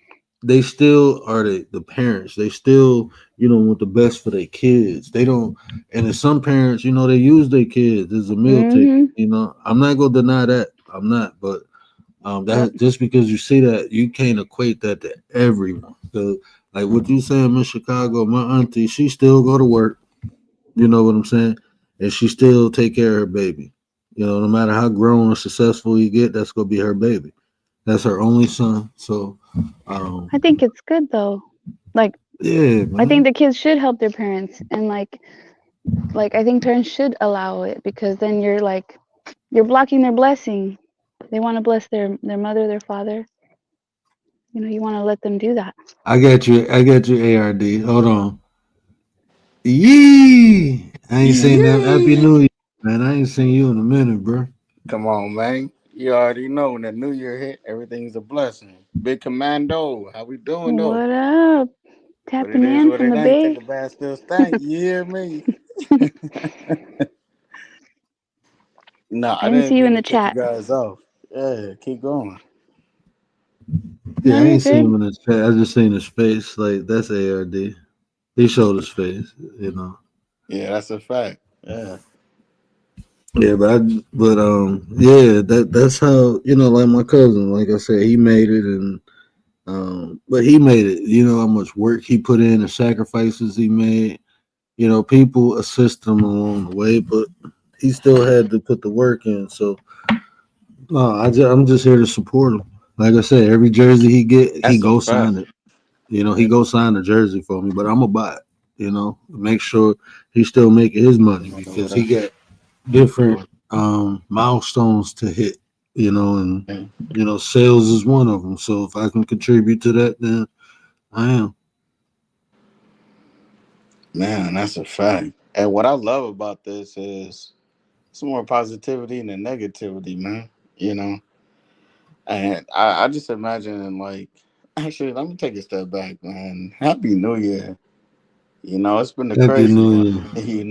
they still are the parents. They still, want the best for their kids. They don't, and there's some parents, they use their kids as a meal ticket. Mhm. I'm not gonna deny that. I'm not, but Yep. that just because you see that, you can't equate that to everyone. So, like what you saying in Chicago, my auntie, she still go to work. You know what I'm saying? And she still take care of her baby. No matter how grown or successful you get, that's gonna be her baby. That's her only son. So, I think it's good though. Like yeah, I think man. the kids should help their parents, and I think parents should allow it, because then you're blocking their blessing. They want to bless their mother, their father. You want to let them do that. I got you. I got you, ARD. Hold on. Yee! I ain't seen that. Happy Yeah. New Year, man. I ain't seen you in a minute, bro. Come on, man. You already know when the new year hit, everything's a blessing. Big Commando, how we doing though? What up? But it Tapping is in what from it the ain't. Take Bay. a bad still stank. You hear me? No, I I didn't see didn't you in mean the to cut you chat. guys off. Yeah, keep going. No, Yeah, I you're ain't seen good. him in his face. I just seen his face. Like that's ARD. He showed his face. Yeah, that's a fact. Yeah. Yeah, yeah, that's how like my cousin. Like I said, he made it, and but he made it. You know how much work he put in, the sacrifices he made. People assist him along the way, but he still had to put the work in. So no, I'm just here to support him. Like I said, every jersey he get, he That's a go fact. sign it. He go sign the jersey for me, but I'm gonna buy it. Make sure he still making his money because he got different milestones to hit. And sales is one of them. So if I can contribute to that, then I am. Man, that's a fact. And what I love about this is it's more positivity than negativity, man. You know, and I just imagine like, actually, let me take a step back, man. Happy New Year. It's been a Happy crazy New one. Year.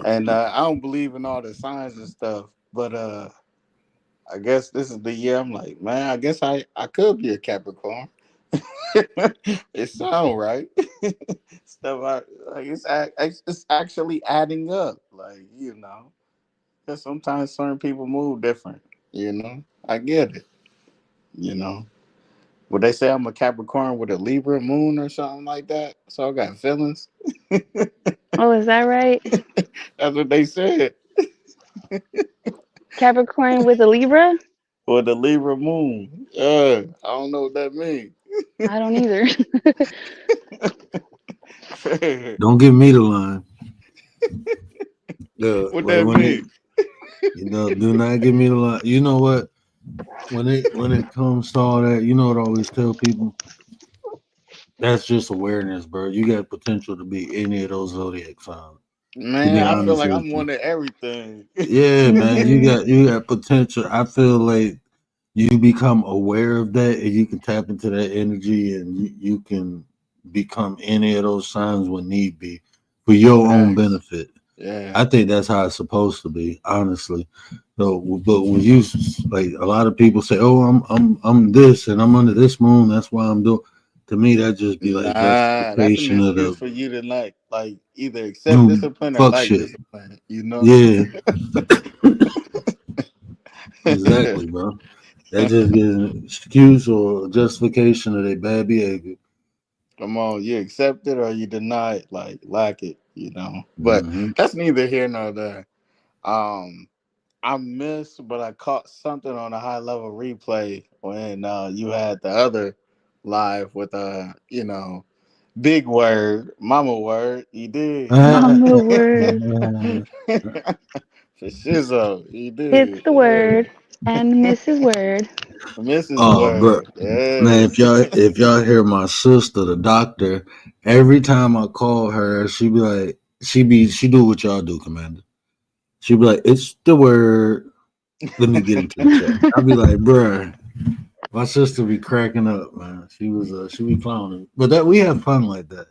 And I don't believe in all the signs and stuff, but I guess this is the year I'm like, man, I guess I could be a Capricorn. It sound right. Stuff like it's actually adding up. Like, because sometimes certain people move different. I get it. You know, would they say I'm a Capricorn with a Libra moon or something like that? So I got feelings. Oh, is that right? That's what they said. Capricorn with a Libra? Or the Libra moon. I don't know what that means. I don't either. Don't give me the line. Yeah, What like that when mean? do not give me the line. You know what? When it comes to all that, I always tell people that's just awareness, bro. You got potential to be any of those zodiac signs. To Man, be I feel honest like with I'm you, one of everything. yeah, man, Mhm. you got potential. I feel like you become aware of that, and you can tap into that energy, and you can become any of those signs when need be for your own Facts. benefit. Yeah. I think that's how it's supposed to be, honestly. So, but when you like a lot of people say, "Oh, I'm this and I'm under this moon," that's why I'm doing. To me, that just be like Nah, that's an justification of excuse the for you to like either accept no discipline or fuck like shit. discipline, you know? Yeah, exactly, bro. That just gives an excuse or justification of their bad behavior. Come on, you accept it or you deny it, like lack it, you know. But Hmm. that's neither here nor there. Um, I missed, but I caught something on a high level replay when you had the other live with big word, mama word. You did. Mama word. For shizzo, you It's did. the word and Mrs. Word. Mrs. Oh, bro, Word, man, yeah. if y'all hear my sister, the doctor, every time I call her, she be like, she do what y'all do, Commander. She be like, it's the word. Let me get into the chat. I'll be like, bruh, my sister be cracking up, man. She be clowning, but that we have fun like that.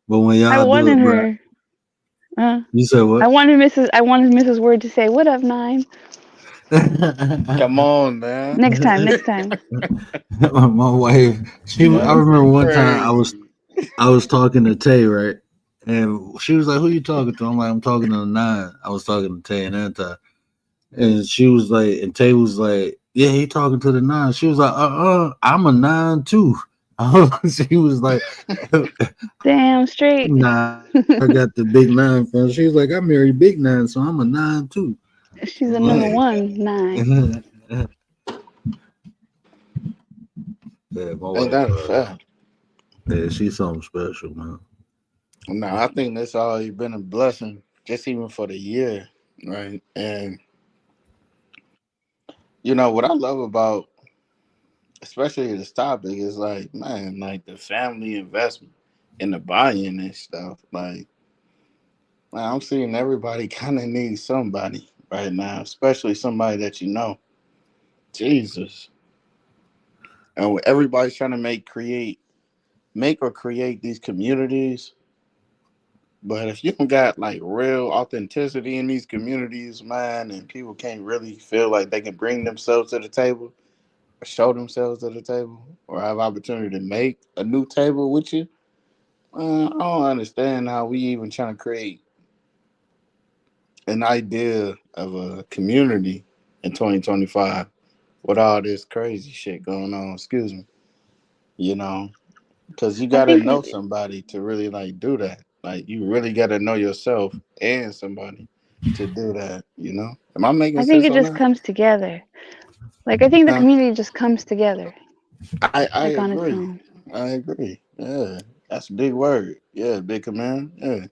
But when I y'all do wanted it, bruh, her. Uh, you say I what? wanted Mrs. Word to say, "What up, nine?" Come on, man. Next time. Next time. My wife, I That's remember one time crazy. I was talking to Tay, right? And she was like, "Who you talking to?" I'm like, "I'm talking to the nine." I was talking to Tay and Anti, and she was like, and Tay was like, "Yeah, he talking to the nine." She was like, I'm a nine too." She was like, Damn straight. "Nah, I got the big nine from." She was like, "I married big nine, so I'm a nine too." She's the I'm number like, one nine. yeah, my Ain't wife, that a fact? yeah, she's something special, man. No, I think that's always been a blessing, just even for the year, right? And what I love about, especially this topic, is like, man, like the family investment and the buy-in and stuff. Like, man, I'm seeing everybody kind of needs somebody right now, especially somebody that you know. Jesus, and everybody's trying to make or create these communities. But if you don't got like real authenticity in these communities, man, and people can't really feel like they can bring themselves to the table, or show themselves to the table, or have opportunity to make a new table with you, I don't understand how we even trying to create an idea of a community in 2025 with all this crazy shit going on. Excuse me, you know. Because you I gotta think know somebody to really like do that. Like you really gotta know yourself and somebody to do that. Am I making I think sense it on just that? comes together. Like I think the Huh? community just comes together, I like on its agree. own. I agree. Yeah, that's a big word. Yeah, big command. Yeah.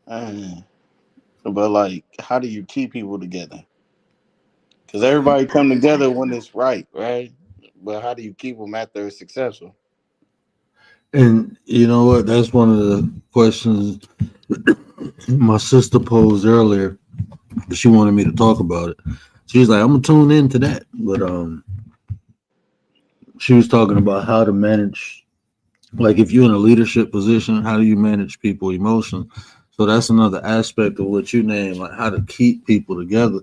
Uh, but like, how do you keep people together? Because everybody come together when it's right, right? But how do you keep them after it's successful? And you know what? That's one of the questions my sister posed earlier. She wanted me to talk about it. She was like, "I'm gonna tune into that," but she was talking about how to manage, like if you're in a leadership position, how do you manage people emotions? So that's another aspect of what you name, like how to keep people together.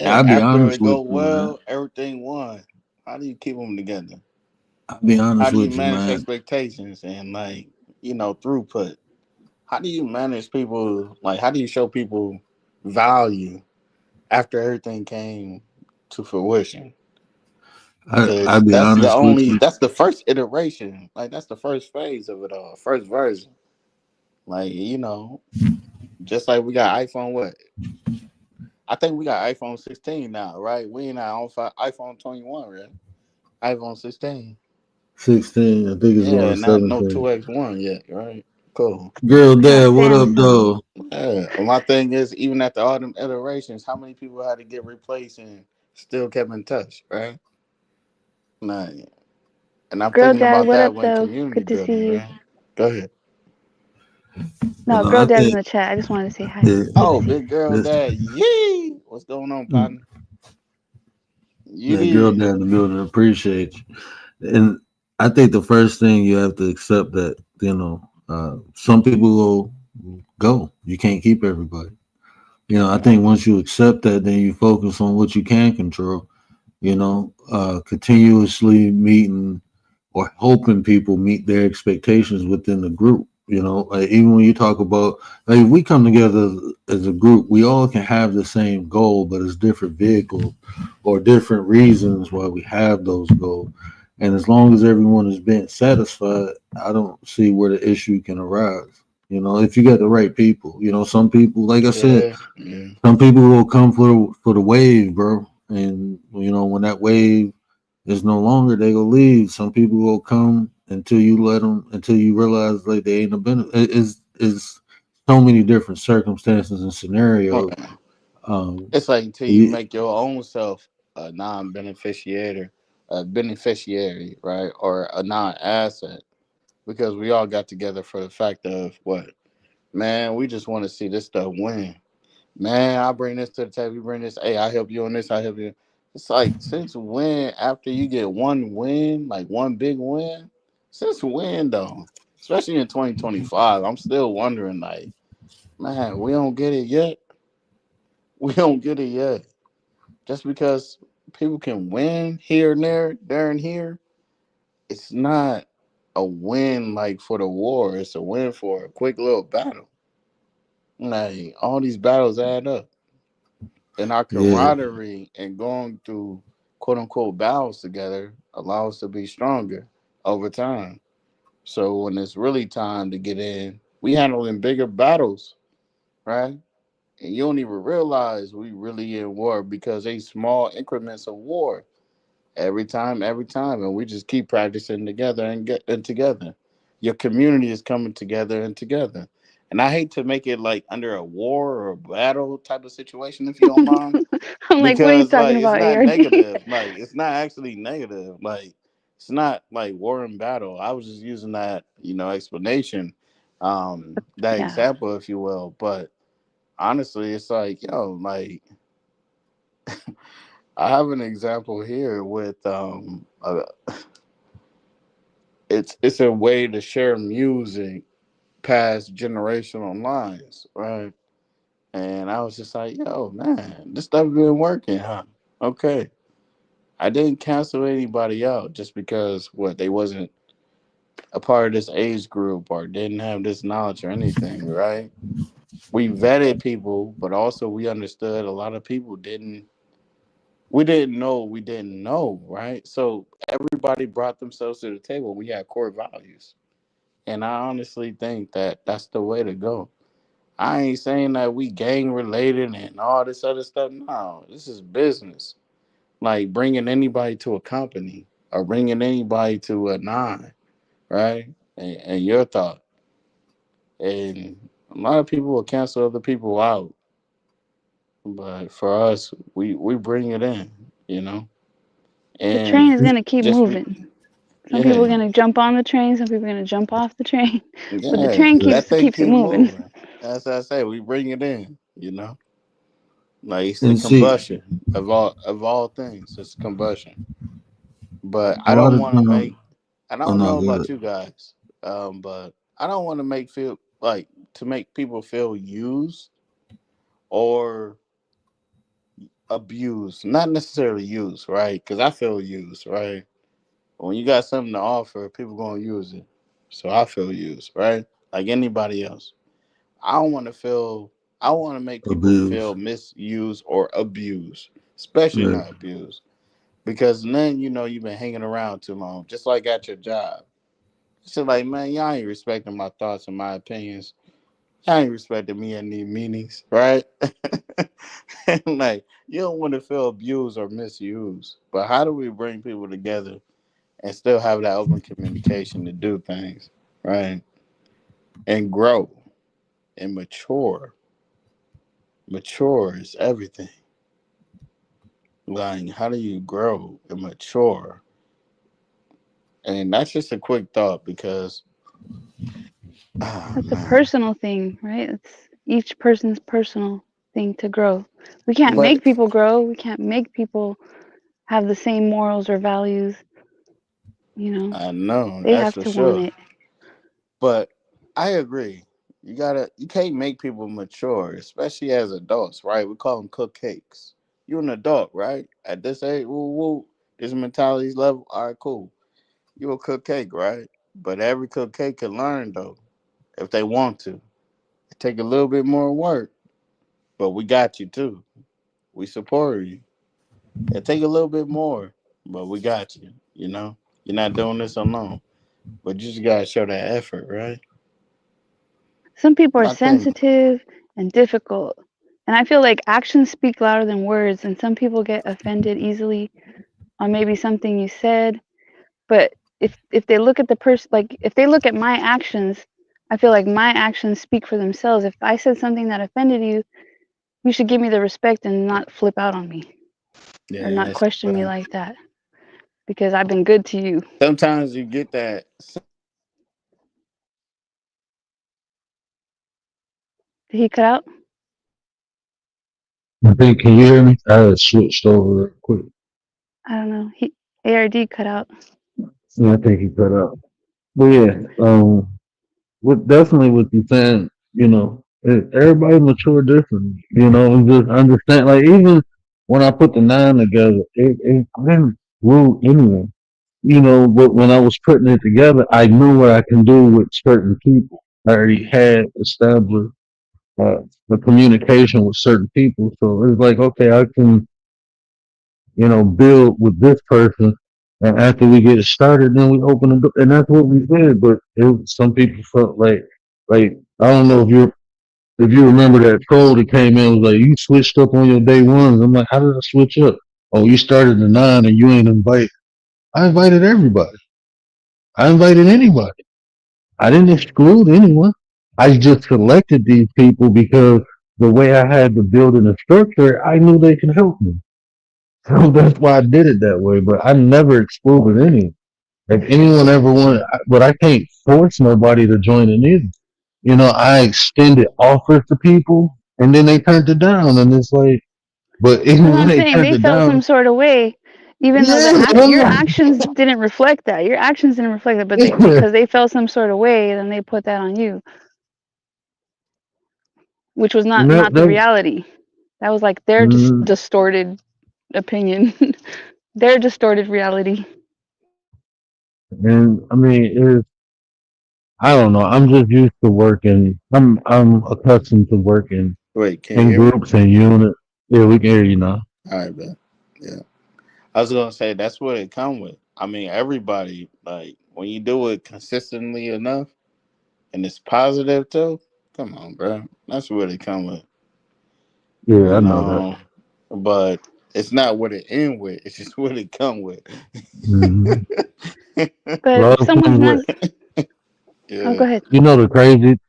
And Yeah, I'll be after honest it go with you, man. well, everything won. How do you keep them together? I'll be How honest do you with you, manage man. expectations and like throughput? How do you manage people? Like, how do you show people value after everything came to fruition? I'll Because be honest with you. that's the first iteration. Like, that's the first phase of it all, first version. Like, just like we got iPhone, what? I think we got iPhone 16 now, right? We ain't on iPhone 21, right? iPhone 16. 16, I think it's going Yeah, to not no 17. 2X1 yet, right? Cool. Girl, That dad, what up, Samsung. though? Yeah. My thing is, even after all them iterations, how many people had to get replaced and still kept in touch, right? Nah. And I'm Girl thinking Dad, about what that up, when though? community Good to see building, you. man. Go ahead. No, I Girl Dad's in think the chat. I just wanted to say hi. yeah, Good to Oh, see you. big girl dad. Yee! What's going on, partner? You that girl did. down in the building appreciate you. And I think the first thing you have to accept that, some people will go. You can't keep everybody. I think once you accept that, then you focus on what you can control. Continuously meeting or helping people meet their expectations within the group. Like even when you talk about, like, if we come together as a group, we all can have the same goal, but it's different vehicles or different reasons why we have those goals. And as long as everyone is being satisfied, I don't see where the issue can arise. If you got the right people, some people, like I said, Yeah, yeah. some people will come for the wave, bro. And when that wave is no longer, they will leave. Some people will come until you let them, until you realize like they ain't a benefit. It's so many different circumstances and scenarios. Well, Um, it's like until you yeah, make your own self a beneficiary, right? Or a non-asset. Because we all got together for the fact of what? Man, we just want to see this stuff win. Man, I bring this to the table. You bring this. Hey, I help you on this. I help you. It's like, since when? After you get one win, like one big win, since when though? Especially in 2025, I'm still wondering. Like, man, we don't get it yet. We don't get it yet. Just because people can win here and there and here, it's not a win like for the war. It's a win for a quick little battle. Like, all these battles add up. And our yeah, camaraderie and going through quote unquote battles together allow us to be stronger over time. So when it's really time to get in, we handling bigger battles, right? And you don't even realize we really in war because they small increments of war every time, and we just keep practicing together and get and together. Your community is coming together and together. And I hate to make it like under a war or a battle type of situation, if you don't mind, I'm like, what are you because talking like it's about, not ARD? negative, like it's not actually negative, like it's not like war and battle. I was just using that explanation, that Yeah. example, if you will. But honestly, it's like, like, I have an example here with it's a way to share music past generational lines, right? And I was just like, yo, man, this stuff been working, huh? Okay. I didn't cancel anybody out just because what they wasn't a part of this age group or didn't have this knowledge or anything, right? We vetted people, but also we understood a lot of people didn't. We didn't know we didn't know, right? So everybody brought themselves to the table. We had core values, and I honestly think that that's the way to go. I ain't saying that we gang related and all this other stuff. No, this is business. Like bringing anybody to a company or bringing anybody to a nine, right? And your thought. And a lot of people will cancel other people out, but for us, we bring it in, you know. The train And is going to keep just be, moving. Some people are yeah, going to jump on the train. Some people are going to jump off the train. But the yeah. train That thing keeps it keep moving. moving. As I say, we bring it in, you know. Like it's the and see, combustion of all things. It's combustion. But a I lot don't of want to times, make. I oh don't no, know good. about you guys, but I don't want to make feel like to make people feel used or abused. Not necessarily used, right? Because I feel used, right? When you got something to offer, people gonna use it. So I feel used, right? Like anybody else. I don't want to feel. I want to make people Abuse. feel misused or abused, especially Yeah. not abused, because then you've been hanging around too long, just like at your job. It's just like, man, y'all ain't respecting my thoughts and my opinions. Y'all ain't respecting me and these meetings, right? And like, you don't want to feel abused or misused. But how do we bring people together and still have that open communication to do things, right? And grow and mature. Mature is everything. Like, how do you grow and mature And that's just a quick thought because, oh That's a man, personal thing, right? It's each person's personal thing to grow. We can't but make people grow. We can't make people have the same morals or values. You know, I know they that's have for to want sure. it. But I agree. You can't make people mature, especially as adults, right? We call them cupcakes. You're an adult, right? At this age, woo woo, this mentality's level, all right, cool. You a cupcake, right? But every cupcake can learn though, if they want to. It take a little bit more work, but we got you too. We support you. It take a little bit more, but we got you. You know, you're not doing this alone, but you just gotta show that effort, right? Some people are I think, sensitive and difficult. And I feel like actions speak louder than words. And some people get offended easily on maybe something you said. But if they look at the person, like if they look at my actions, I feel like my actions speak for themselves. If I said something that offended you, you should give me the respect and not flip out on me or yeah, not that's question me right. like that because I've been good to you. Sometimes you get that. Did he cut out? I think, can you hear me? I had switched over real quick. I don't know. He ARD cut out. Yeah, I think he cut out. But yeah, with definitely what you're saying, everybody mature differently, and just understand. Like even when I put the nine together, it didn't rule anyone. But when I was putting it together, I knew what I can do with certain people. I already had established uh, the communication with certain people, so it's like, okay, I can, build with this person. And after we get it started, then we open the door, and that's what we did. But some people felt like I don't know if you remember that troll that came in was like, you switched up on your day ones. I'm like, how did I switch up? Oh, you started the nine and you ain't invite. I invited everybody. I invited anybody. I didn't exclude anyone. I just selected these people because the way I had to build in a structure, I knew they could help me. So that's why I did it that way. But I never excluded anyone. If anyone ever wanted, but I can't force nobody to join in either. I extended offers to people, and then they turned it down, and it's like, but That's even what when I'm they saying. turned They it felt down, some sort of way, even though yeah, your actions didn't reflect that. Your actions didn't reflect that, but because they felt some sort of way, then they put that on you, which was no, not the no, reality. That was like their just mm, distorted opinion, their distorted reality. and I mean, I don't know. I'm just used to working. I'm accustomed to working Wait, can you in hear me? groups and units. Yeah, we can hear you now. All right, man. Yeah, I was gonna say that's what it come with. I mean, everybody like when you do it consistently enough and it's positive too. Come on, bro. That's what it come with. Yeah, You I know that. know, but it's not what it end with. It's just what it come with. Hmm. But Love if someone's comes not, with. oh, go Yeah. ahead.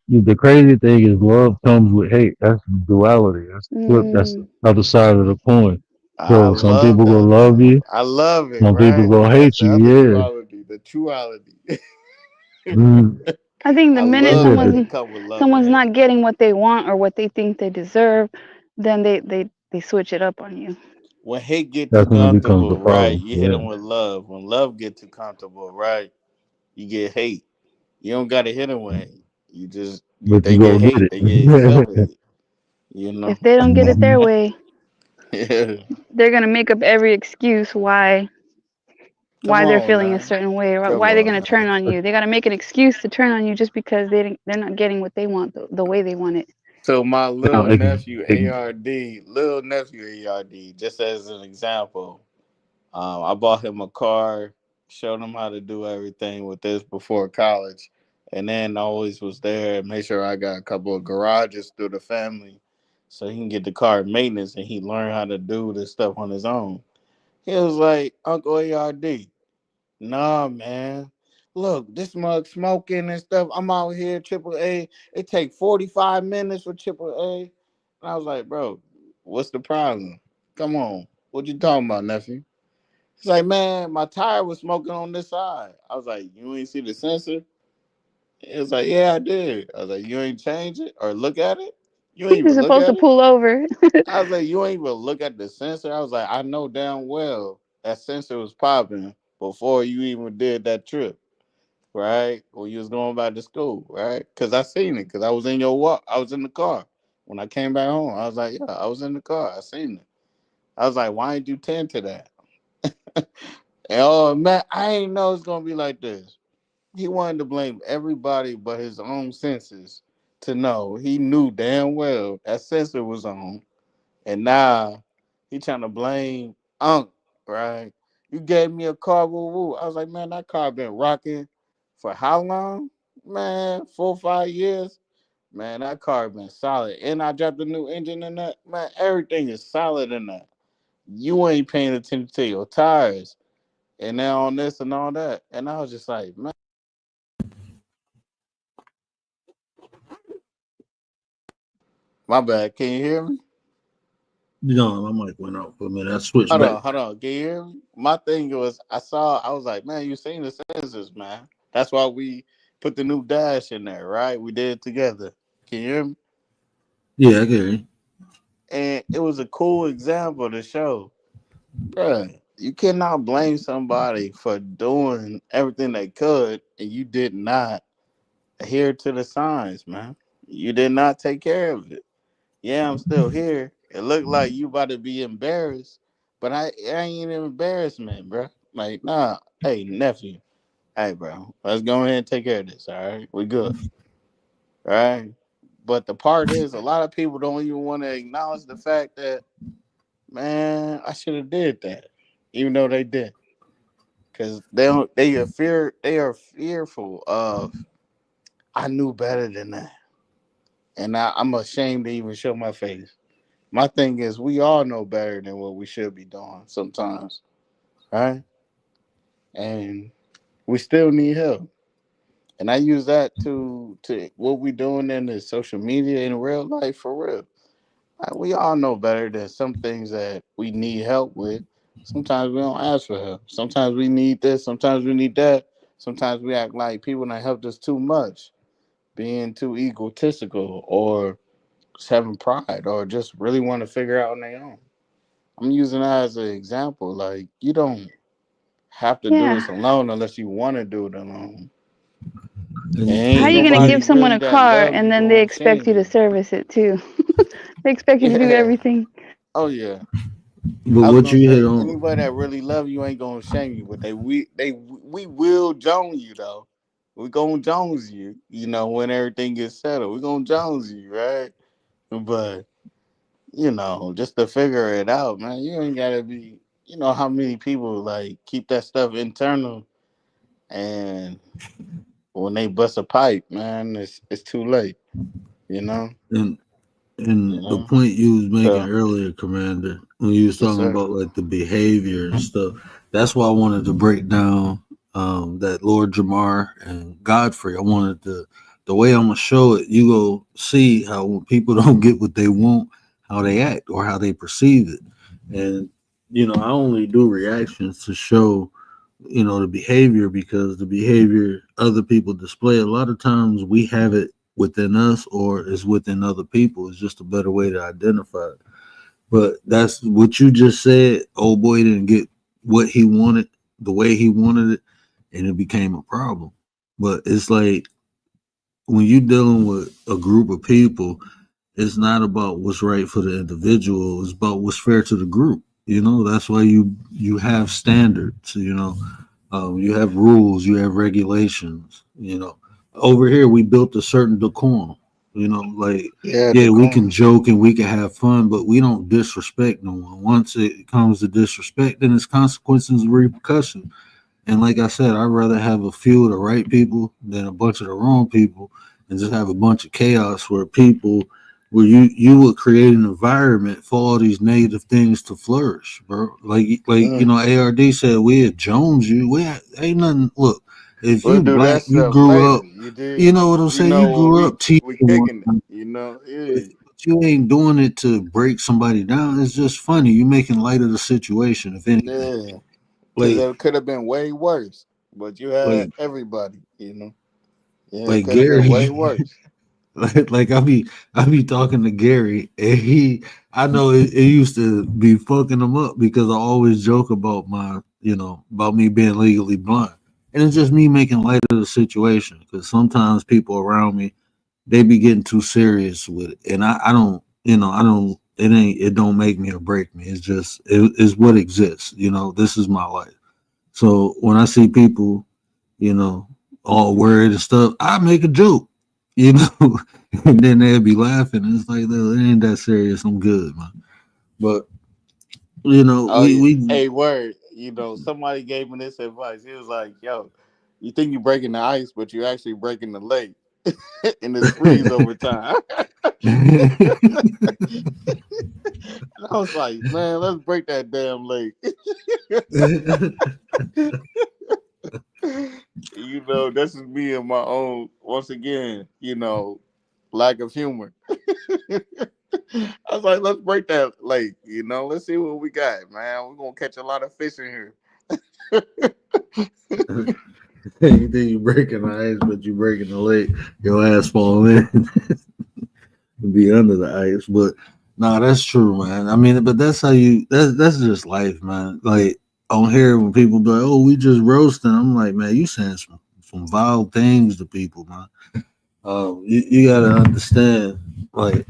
The crazy thing is love comes with hate. That's duality. That's the flip. That's Mm, the other side of the coin. I So some love people gonna that love though. you, I love it, some people right? gonna That's hate the you. other Yeah. duality, the truality. Mm, I think the I minute love yeah. when it comes with love and someone's hate. not getting what they want or what they think they deserve, then they switch it up on you. When hate get too That's when it becomes a comfortable, right? problem. You hit Yeah. them with love. When love get too comfortable, right? You get hate. You don't gotta hit them with hate. But They you get go get hate. it. They get self hate. You know. If they don't get it their Mhm. way, Yeah. they're gonna make up every excuse Come why they're on feeling a now. certain way or Come why they're on gonna now. turn on you. They gotta make an excuse to turn on you just because they're not getting what they want the way they want it. So my Now, little nephew ARD, little nephew ARD, just as an example, I bought him a car, showed him how to do everything with this before college, and then always was there, made sure I got a couple of garages through the family, so he can get the car maintenance and he learned how to do this stuff on his own. He was like, Uncle ARD, nah, man. Look, this mug smoking and stuff. I'm out here, triple A. It take 45 minutes for triple A. And I was like, bro, what's the problem? Come on. What you talking about, nephew? He's like, man, my tire was smoking on this side. I was like, you ain't see the sensor? He was like, yeah, I did. I was like, you ain't change it or look at it? You ain't You're even look supposed to at it? pull over. I was like, you ain't even look at the sensor. I was like, I know damn well that sensor was popping before you even did that trip, right? When you was going back to school, right? Because I seen it. Because I was in your walk. I was in the car when I came back home. I was like, yeah, I was in the car. I seen it. I was like, why didn't you tend to that? And oh man, I ain't know it's gonna be like this. He wanted to blame everybody but his own senses to know. He knew damn well that sensor was on. And now he trying to blame Unc, right? You gave me a car, woo woo. I was like, man, that car been rocking for how long? Man, 4 or 5 years. Man, that car been solid. And I dropped a new engine in that. Man, everything is solid in that. You ain't paying attention to your tires. And now on this and all that. And I was just like, man, my bad. Can you hear me? No, my mic went out for a minute. I switched back. Hold on. Can you hear me? My thing was, I was like, man, you seen the sensors, man. That's why we put the new dash in there, right? We did it together. Can you hear me? Yeah, I get it. And it was a cool example to show, bruh, you cannot blame somebody for doing everything they could and you did not adhere to the signs, man. You did not take care of it. Yeah, I'm still here. It looked like you about to be embarrassed, but I ain't an embarrassment, bro. Like, nah, hey, nephew, hey, bro, let's go ahead and take care of this, all right? We good, all right? But the part is, a lot of people don't even want to acknowledge the fact that, man, I should have did that, even though they did, because they are fearful of, I knew better than that, and I'm ashamed to even show my face. My thing is, we all know better than what we should be doing sometimes, right? And we still need help. And I use that to what we doing in the social media in real life for real. Like, we all know better than some things that we need help with. Sometimes we don't ask for help. Sometimes we need this. Sometimes we need that. Sometimes we act like people that helped us too much, being too egotistical or just having pride or just really want to figure out on their own. I'm using that as an example. Like, you don't have to do Yeah. this alone unless you want to do it alone. And How are Ain't you gonna nobody give someone really a that car love and you then they gonna expect change you to you. service it too? They expect you to do Yeah. everything. Oh yeah. but I was what gonna you hit say on, anybody that really love you ain't gonna shame you, but we will Jones you though. We gonna Jones you, when everything gets settled. We gonna Jones you, right? But just to figure it out, man, you ain't gotta be. You know how many people like keep that stuff internal, and when they bust a pipe, man, it's too late. You know. and You and the know. point you was making So earlier, Commander, when you was yes, talking sir. about like the behavior and stuff. That's why I wanted to break down that Lord Jamar and Godfrey. I wanted to the way I'm gonna show it. You go see how when people don't get what they want, how they act or how they perceive it, and I only do reactions to show the behavior because the behavior other people display a lot of times we have it within us or is within other people. It's just a better way to identify it. But that's what you just said. Old boy didn't get what he wanted the way he wanted it, and it became a problem. But it's like when you're dealing with a group of people, it's not about what's right for the individual, it's about what's fair to the group. That's why you have standards. You have rules, you have regulations. Over here we built a certain decorum. Like, Yeah, yeah, we can decorum. joke and we can have fun, but we don't disrespect no one. Once it comes to disrespect, then it's consequences and repercussions. And like I said, I'd rather have a few of the right people than a bunch of the wrong people, and just have a bunch of chaos where you would create an environment for all these negative things to flourish, bro. Mm. ARD said, we had Jones you. Ain't nothing. Look, if We'll you do black, that you stuff grew up. later. You did. You know what I'm You saying? You know when grew up teaching we one, kicking it. Yeah. but you ain't doing it to break somebody down. It's just funny. You making light of the situation, if anything. Yeah. Because like it could have been way worse, but you had like everybody, you know. Yeah, it like could have been way Gary. worse. Like I be talking to Gary, and I know it used to be fucking him up because I always joke about about me being legally blind, and it's just me making light of the situation because sometimes people around me they be getting too serious with it, and I don't, I don't. It don't make me or break me. It's just it's what exists. This is my life. So when I see people, you know, all worried and stuff, I make a joke, you know, and then they'll be laughing. It's like, "Look, it ain't that serious. I'm good, man." But Oh we yeah. we Hey, word. You know, somebody gave me this advice. He was like, "Yo, you think you're breaking the ice, but you're actually breaking the lake, and it's freeze over time." And I was like, "Man, let's break that damn lake." This is me and my own, once again, lack of humor. I was like, let's break that lake, let's see what we got, man. We're gonna catch a lot of fish in here. you think you're breaking the ice, but you breaking the lake. Your ass fall in and be under the ice. But no, that's true, man. I mean, but that's how that's just life, man. Like on here when people be like, "Oh, we just roasting," I'm like, man, you saying some vile things to people, man. You gotta understand, like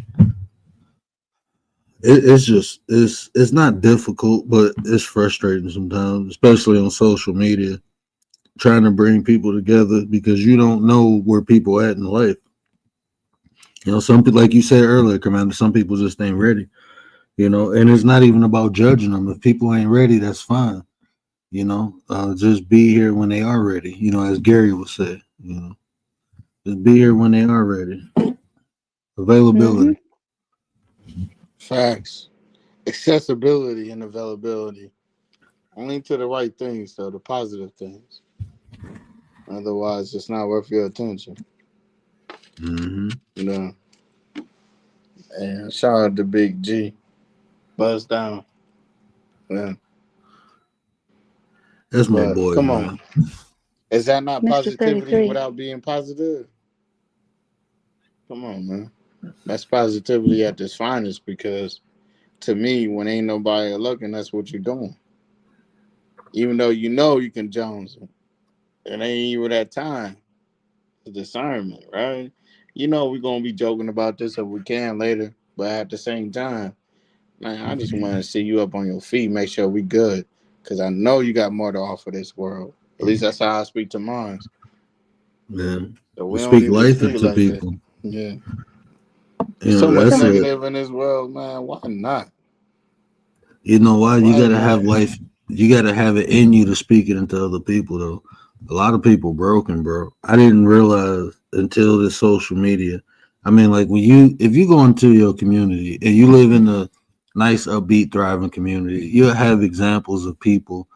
it's just it's not difficult, but it's frustrating sometimes, especially on social media, trying to bring people together because you don't know where people at in life. Some people, like you said earlier, Commander, some people just ain't ready. And it's not even about judging them. If people ain't ready, that's fine. Just be here when they are ready. As Gary would say, just be here when they are ready. Mm-hmm. Availability. Facts. Accessibility and availability. Only to the right things, though, the positive things. Otherwise, it's not worth your attention. Hmm. You know. And shout out to Big G. Buzz down. Yeah. That's my But boy, come man. on. Is that not Mr. positivity 33. without being positive? Come on, man. That's positivity at its finest because to me, when ain't nobody looking, that's what you're doing. Even though you can Jones it. It ain't even that time. It's discernment, right? We're gonna be joking about this if we can later, but at the same time, man, I just want to see you up on your feet, make sure we good, because I know you got more to offer this world. At least that's how I speak to mine. Man, So we we don't speak need to life speak into like that. people. Yeah. So much That's Come on. a negative in this world, man. Why not? You know why? You Why gotta have not? life. You gotta have it in you to speak it into other people. Though a lot of people broken, bro. I didn't realize until this social media. I mean, like if you go into your community and you live in a nice, upbeat, thriving community, you'll have examples of people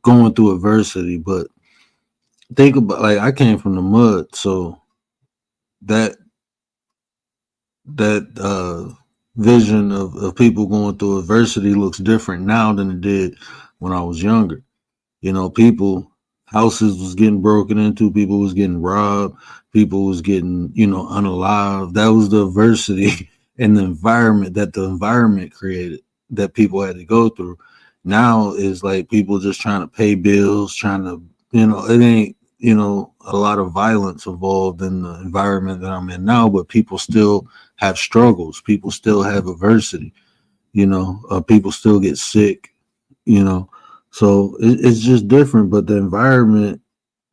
going through adversity. But think about, like, I came from the mud, so that that vision of people going through adversity looks different now than it did when I was younger. People houses was getting broken into, people was getting robbed, people was getting, unalive. That was the adversity and the environment that the environment created that people had to go through. Now is like people just trying to pay bills, trying to, it ain't, a lot of violence involved in the environment that I'm in now, but people still have struggles. People still have adversity. People still get sick, you know. So it's just different, but the environment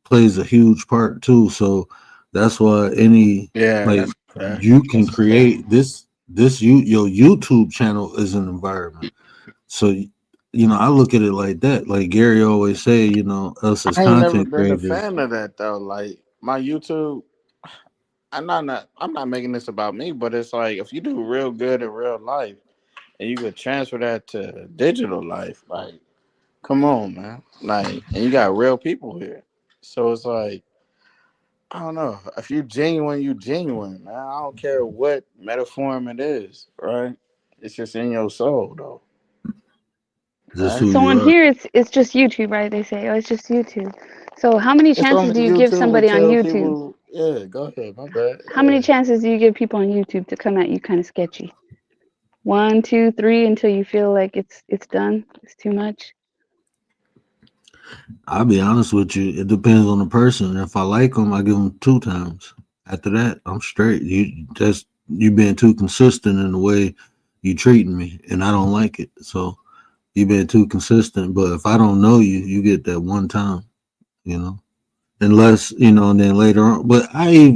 plays a huge part too. So that's why Yeah, like that's a fact. you can That's a fact. create your YouTube channel is an environment. So I look at it like that. Like Gary always say, us as I ain't never content been a creators. fan of that though. Like my YouTube, I'm not making this about me, but it's like if you do real good in real life and you could transfer that to digital life, like come on, man. Like and you got real people here. So it's like, I don't know. If you genuine, man. I don't care what metaphor it is, right? It's just in your soul though. Just Right? who So you on are. here, it's just YouTube, right? They say, oh, it's just YouTube. So how many It's chances only do you give YouTube would somebody on tell YouTube? people, yeah, go ahead, my bad. How many Yeah. chances do you give people on YouTube to come at you kind of sketchy? 1, 2, 3 until you feel like it's done. It's too much. I'll be honest with you. It depends on the person. If I like them, I give them 2 times. After that, I'm straight. You being too consistent in the way you treating me, and I don't like it. So you been too consistent. But if I don't know you, you get that one time. You know, unless and then later on. But I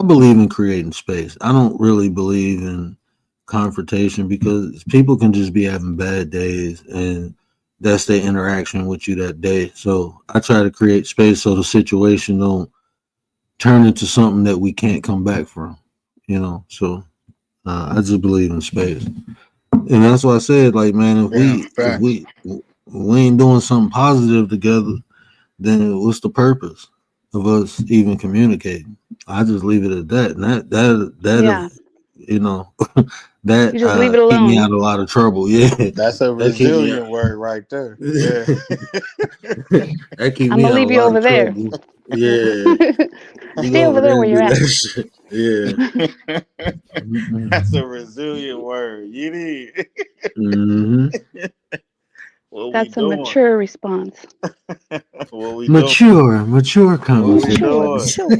believe in creating space. I don't really believe in confrontation because people can just be having bad days and that's their interaction with you that day. So I try to create space so the situation don't turn into something that we can't come back from. So I just believe in space, and that's why I said, like, man, if Yeah, we if facts. we ain't doing something positive together, then what's the purpose of us even communicating? I just leave it at that, and that have Yeah. you know that You just leave it keep me alone. out of a lot of trouble. Yeah, That's a that keep me out. resilient word right there. Yeah. That keep I'm me gonna out of leave a you lot of over there. trouble. Yeah, you Stay go over over there there where and you're do at. that shit. Yeah. That's a resilient word. You need. Mm-hmm. What we That's a doing? mature response. What we doing? Mature What we conversation. Mature, doing? mature.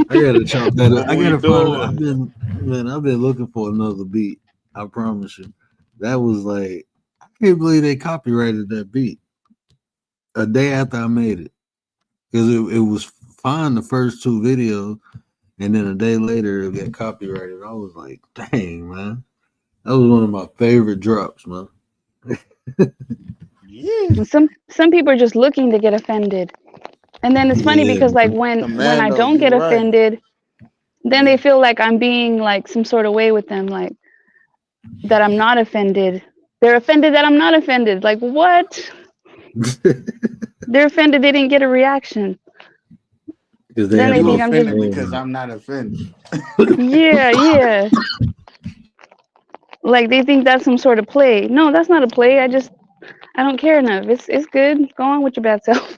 I gotta chop that up. What I we gotta find. I've doing? been man. I've been looking for another beat. I promise you. That was like I can't believe they copyrighted that beat a day after I made it because it was fine the first 2 videos, and then a day later it got copyrighted. I was like, dang man, that was one of my favorite drops, man. Yeah. And some people are just looking to get offended. And then it's funny Yeah, because like man. when I Commando, don't you get right. offended, then Yeah. they feel like I'm being like some sort of way with them, like that I'm not offended. They're offended that I'm not offended. Like what? They're offended they didn't get a reaction. Because they Then they haven't You think I'm just offended overcame because I'm not offended. yeah, yeah. Like they think that's some sort of play. No, that's not a play. I don't care enough. It's good. Go on with your bad self.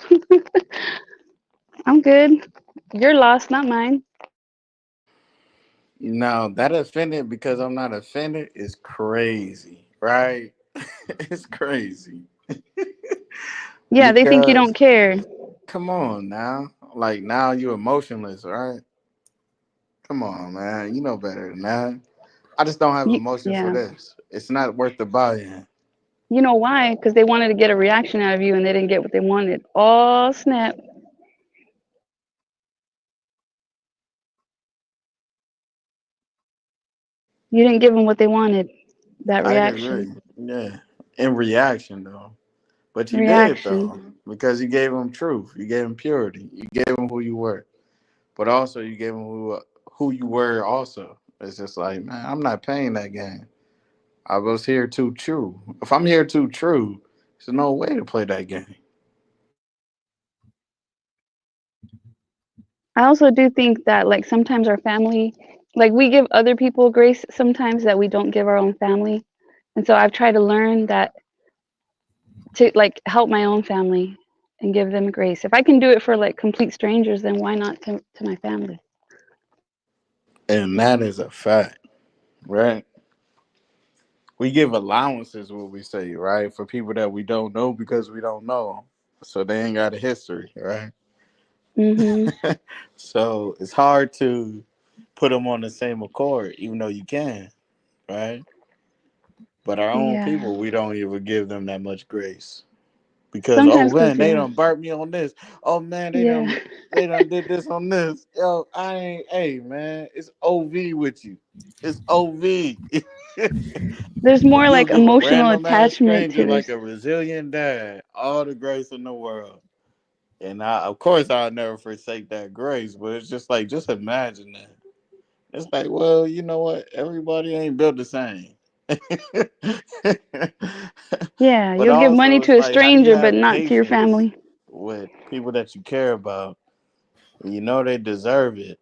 I'm good. You're lost, not mine. Now that offended because I'm not offended is crazy, right? It's crazy Yeah, they think you don't because care. come on now, like now you emotionless, right? Come on, man, you know better than that. I just don't have emotion for Yeah. this. It's not worth the buy-in. You know why? Because they wanted to get a reaction out of you and they didn't get what they wanted. Oh, snap. You didn't give them what they wanted. That I can reaction. agree. Yeah, in reaction though, but you did Reaction. though because you gave them truth, you gave them purity, you gave them who you were, but also you gave them who you were. Also, it's just like, man, I'm not paying that game. I was here too true. If I'm here too true, there's no way to play that game. I also do think that, like, sometimes our family, like, we give other people grace sometimes that we don't give our own family. And so I've tried to learn that to, like, help my own family and give them grace. If I can do it for, like, complete strangers, then why not to my family? And that is a fact, right? We give allowances, what we say, right, for people that we don't know because we don't know them, so they ain't got a history, right? Mm-hmm. So it's hard to put them on the same accord, even though you can, right? But our own Yeah. people, we don't even give them that much grace because oh Sometimes because, man, they yeah. done burnt me on this. Oh man, Yeah. they done did this on this. Yo, I ain't. Hey man, it's OV with you. It's OV. There's more You'll like give a emotional random ass attachment stranger to like this. a resilient dad all the grace in the world. And of course, I'll never forsake that grace. But it's just like, just imagine that. It's like, well, you know what? Everybody ain't built the same. Yeah, But you'll give money also, it's to a like, how do you stranger, but have not to your patience family. with people that you care about? You know they deserve it,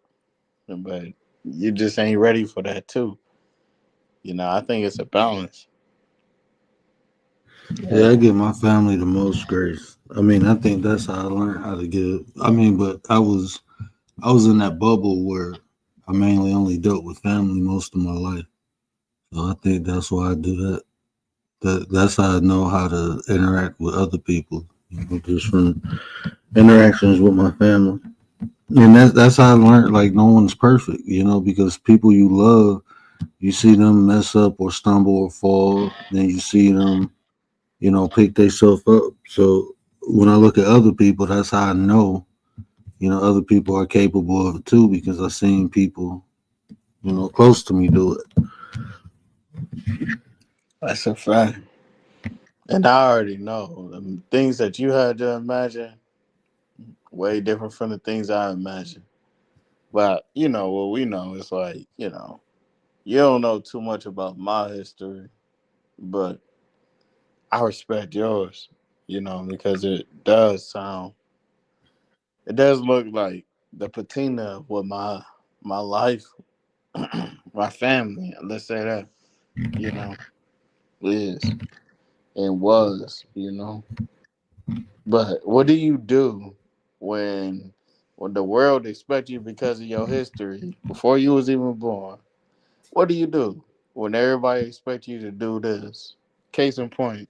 but you just ain't ready for that too. I think it's a balance. Yeah, I give my family the most grace. I mean, I think that's how I learned how to give. I mean, but I was in that bubble where I mainly only dealt with family most of my life. So I think that's why I do that. That's how I know how to interact with other people. Just from interactions with my family. And that's how I learned like no one's perfect, because people you love, you see them mess up or stumble or fall, then you see them, pick themselves up. So when I look at other people, that's how I know, other people are capable of it too, because I've seen people, close to me do it. That's a fact. And I already know the things that you had to imagine way different from the things I imagine. But what we know is like you don't know too much about my history, but I respect yours. Because it does look like the patina of what my life, my family, let's say that, you know, is and was. But what do you do when when the world expects you because of your history before you was even born? What do you do when everybody expects you to do this? Case in point,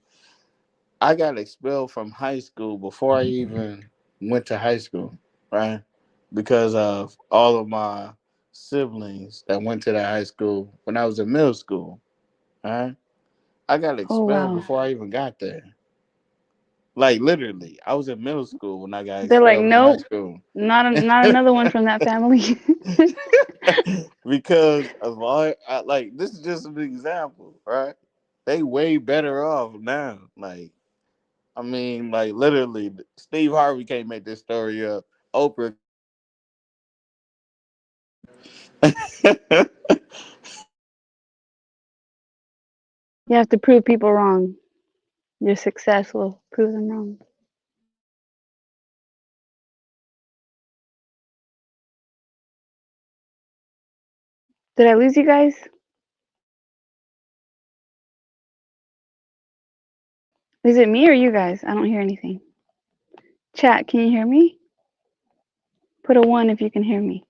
I got expelled from high school before I even went to high school, right? Because of all of my siblings that went to that high school when I was in middle school, right? I got Oh expelled wow. before I even got there. Like literally, I was in middle school when I got They're like, expelled from high nope, school. not another one from that family. Because of all, like this is just an example, right? They way better off now. Like I mean, like literally, Steve Harvey can't make this story up. Oprah. You have to prove people wrong. Your success will prove them wrong. Did I lose you guys? Is it me or you guys? I don't hear anything. Chat, can you hear me? Put a 1 if you can hear me.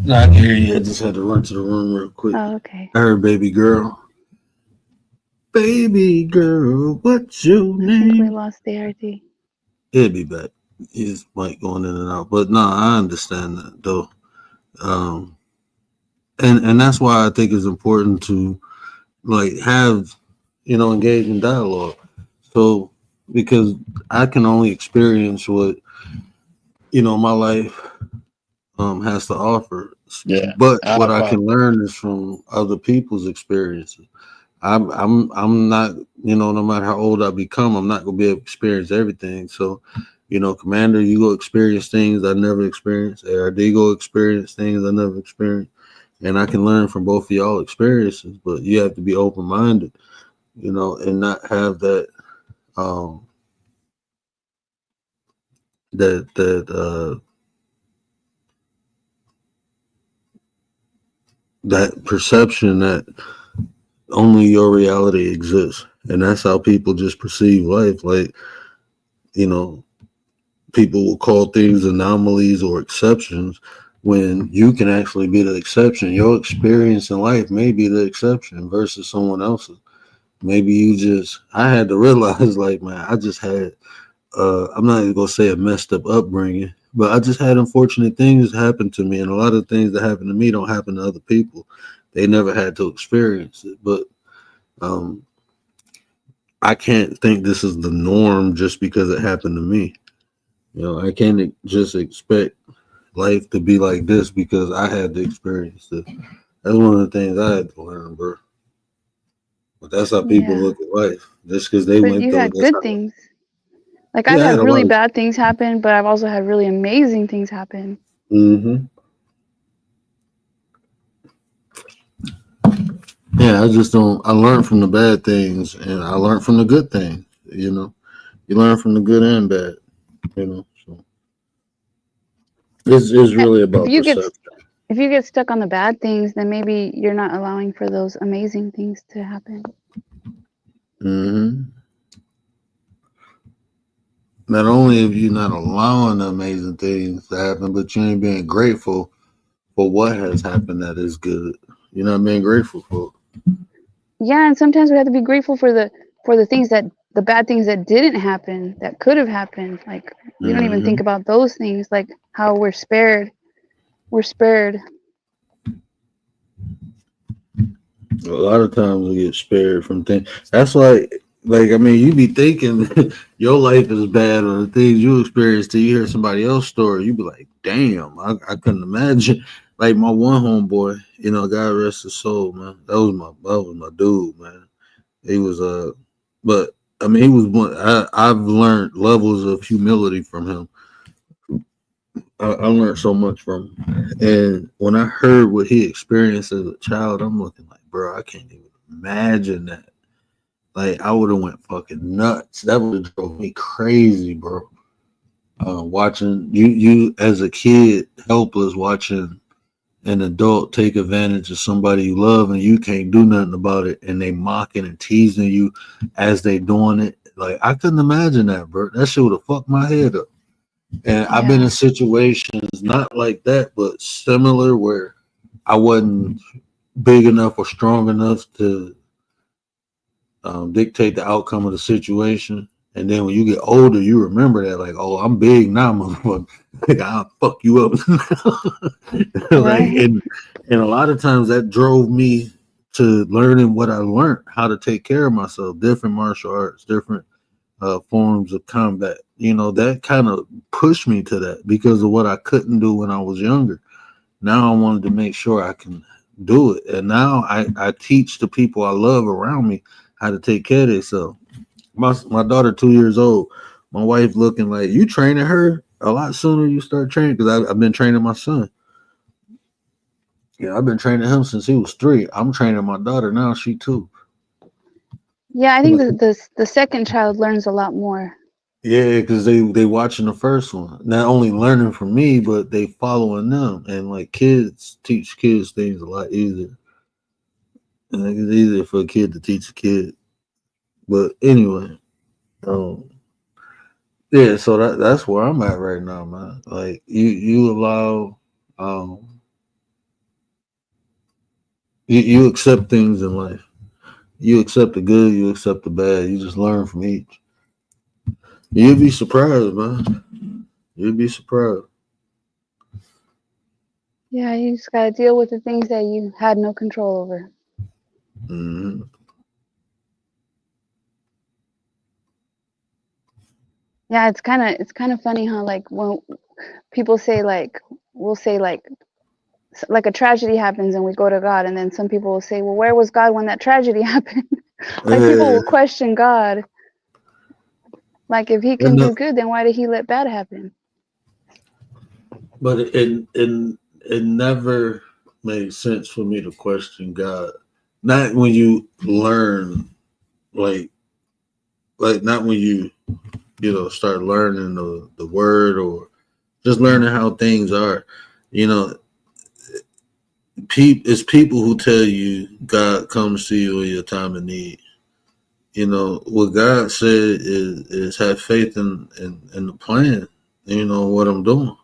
No, I can hear you. I just had to run to the room real quick. Oh, okay. I heard baby girl. Baby girl, what's your I think we name? lost the RD. He'll be back. His mic going in and out. But no, I understand that though. Um, and that's why I think it's important to like have engage in dialogue. So because I can only experience what my life has to offer, Yeah, but I what I can apologize. learn is from other people's experiences. I'm not, no matter how old I become, I'm not gonna be able to experience everything. So, Commander, you go experience things I never experienced. ARD go experience things I never experienced. And I can learn from both of y'all experiences, but you have to be open minded, and not have that um that perception that only your reality exists. And that's how people just perceive life. Like, you know, people will call things anomalies or exceptions when you can actually be the exception. Your experience in life may be the exception versus someone else's. Maybe I had to realize, like, man, I just had, I'm not even gonna say a messed up upbringing, but I just had unfortunate things happen to me. And a lot of things that happen to me don't happen to other people. They never had to experience it. But um, I can't think this is the norm just because it happened to me. I can't just expect life to be like this because I had to experience this. That's one of the things I had to learn, bro. But that's how people Yeah. look at life. Just because they But went you through it, had that's good how. things. Like I've Yeah, I had had a really lot of. bad things happen, but I've also had really amazing things happen. Mm-hmm. Yeah, I just don't. I learned from the bad things, and I learned from the good things. You learn from the good and bad. So it's Yeah, really If about you get perception. if you get stuck on the bad things, then maybe you're not allowing for those amazing things to happen. Mm-hmm. Not only have you not allowing the amazing things to happen, but you ain't being grateful for what has happened that is good. You're not being grateful for. Yeah, and sometimes we have to be grateful for the things that the bad things that didn't happen that could have happened. Like we don't even Mm-hmm. think about those things, like how we're spared. We're spared. A lot of times we get spared from things. That's like I mean, you be thinking your life is bad or the things you experience till you hear somebody else's story. You be like, damn, I couldn't imagine. Like my one homeboy, God rest his soul, man. That was my dude, man. He was but I mean, he was one. I've learned levels of humility from him. I learned so much from him. And when I heard what he experienced as a child, I'm looking like, bro, I can't even imagine that. Like, I would have went fucking nuts. That would have drove me crazy, bro. Watching you as a kid, helpless, watching an adult take advantage of somebody you love and you can't do nothing about it, and they mocking and teasing you as they doing it. Like, I couldn't imagine that, bro. That shit would have fucked my head up. And I've been Yeah. in situations not like that, but similar where I wasn't big enough or strong enough to dictate the outcome of the situation. And then when you get older, you remember that, like, oh, I'm big now, motherfucker. Like, I'll fuck you up. Like, Right. and a lot of times that drove me to learning what I learned, how to take care of myself, different martial arts, different forms of combat. That kind of pushed me to that because of what I couldn't do when I was younger. Now I wanted to make sure I can do it. And now I teach the people I love around me how to take care of themselves. My daughter, 2 years old, my wife looking like, you training her a lot sooner you start training, because I've been training my son. Yeah, I've been training him since he was 3. I'm training my daughter now, she 2. Yeah, I think the second child learns a lot more. Yeah, because they watching the first one, not only learning from me, but they following them. And like kids teach kids things a lot easier. And like, it's easier for a kid to teach a kid. But anyway, um, yeah. So that's where I'm at right now, man. Like you allow, um, you accept things in life. You accept the good, you accept the bad. You just learn from each. You'd be surprised, man. You'd be surprised. Yeah, you just gotta deal with the things that you had no control over. Mm-hmm. Yeah, it's kind of funny how like when people say like we'll say like a tragedy happens and we go to God, and then some people will say, well, where was God when that tragedy happened? Like people will question God. Like if he can And do good, then why did he let bad happen? but it never made sense for me to question God. Not when you learn, like not when you start learning the word, or just learning how things are. You know, it's people who tell you God comes to you in your time of need. What God said is have faith in the plan. What I'm doing.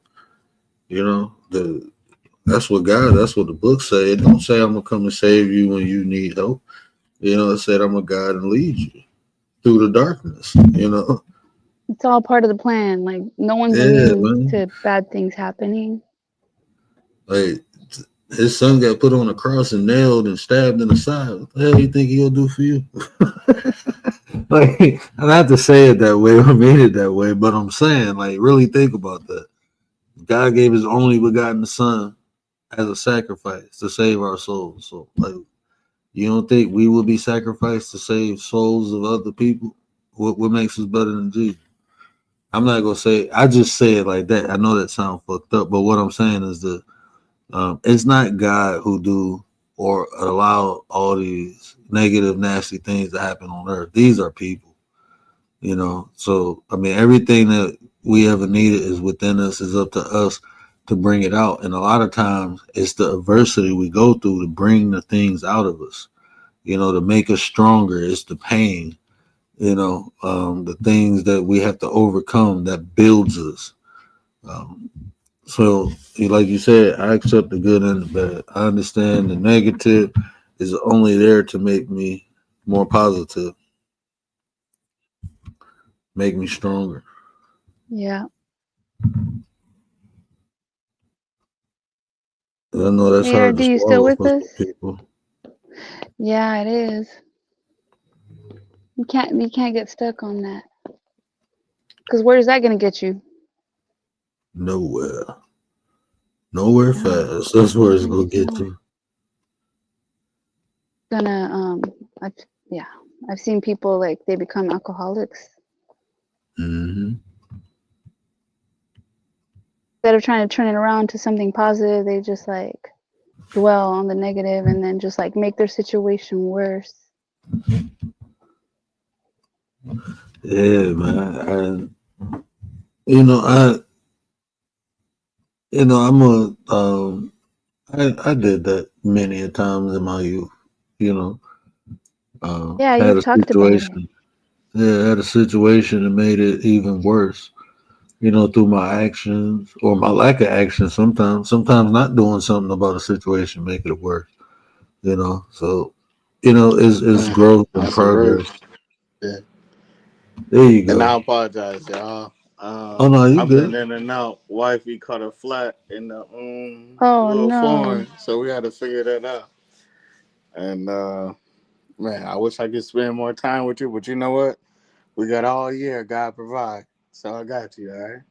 The that's what the book said. It don't say I'm gonna come and save you when you need help. It said I'm a guide and lead you through the darkness. It's all part of the plan. Like no one's Yeah, immune man. to bad things happening. Like his son got put on a cross and nailed and stabbed in the side. What the hell you think he'll do for you? Like, I don't have to say it that way or mean it that way, but I'm saying, like, really think about that. God gave his only begotten son as a sacrifice to save our souls. So, like, you don't think we will be sacrificed to save souls of other people? What makes us better than Jesus? I'm not gonna say. I just say it like that. I know that sounds fucked up, but what I'm saying is that it's not God who do or allow all these negative, nasty things to happen on earth. These are people. So I mean, everything that we ever needed is within us. Is up to us to bring it out. And a lot of times it's the adversity we go through to bring the things out of us, to make us stronger. It's the pain. the things that we have to overcome that builds us. Um, so, like you said, I accept the good and the bad. I understand the negative is only there to make me more positive, make me stronger. Yeah. I know that's Hey, hard to RD, you still swallow with for us? some people. Yeah, it is. You can't get stuck on that. Because where is that gonna get you? Nowhere. Nowhere No, fast. That's where it's gonna it's get not you. gonna. I've, yeah, I've seen people like they become alcoholics Hmm. instead of trying to turn it around to something positive. They just like dwell on the negative and then just like make their situation worse. Yeah, man. And you know, I I'm I did that many a times in my youth. You know, Yeah, had you've a talked about it. situation. Yeah, had a situation that made it even worse. Through my actions or my lack of action. Sometimes not doing something about a situation make it worse. So it's Man, growth and that's a real. progress. Yeah. There you And I go. apologize, y'all. Oh no, you I've been good. in and out. Wifey caught a flat in the Oh little no. foreign, so we had to figure that out. And man, I wish I could spend more time with you, but you know what? We got all year. God provide, so I got you. All right.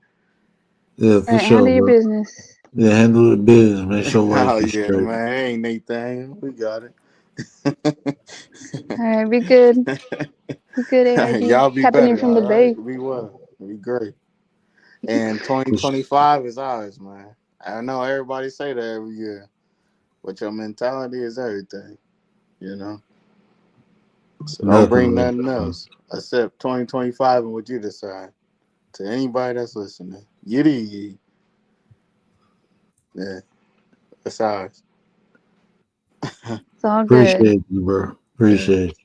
Yeah, All for right, sure, handle your bro. business. Yeah, handle the business. Make sure wife Oh is yeah, straight. man. Ain't anything. We got All right, be good. it. Be good, AID. Y'all be Tapping in better. from the All right. Bay. Be well. Be great. And For sure. 2025 is ours, man. I know everybody say that every year, but your mentality is everything, you know? So don't bring Definitely. nothing else except 2025 and what you decide. To anybody that's listening, yiddy. Yeah, that's ours. It's all good. Appreciate you, bro. Yeah, Appreciate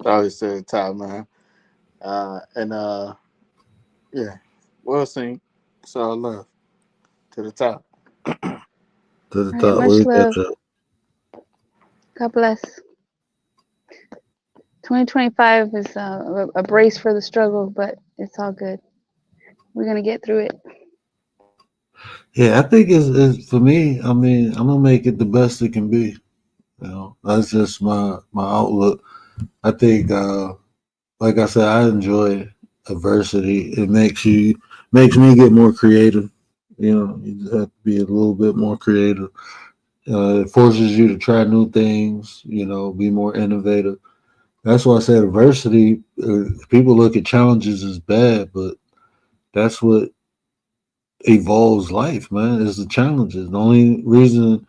always to the top, man. And yeah, we'll sing. So love to the top. you. To the All right, top. much We'll love. catch up. God bless. 2025 is a brace for the struggle, but it's all good. We're gonna get through it. Yeah, I think it's for me. I mean, I'm gonna make it the best it can be. That's just my outlook. I think, like I said, I enjoy adversity. It makes me get more creative. You just have to be a little bit more creative. It forces you to try new things. Be more innovative. That's why I said adversity. People look at challenges as bad, but that's what evolves life, man. Is the challenges. The only reason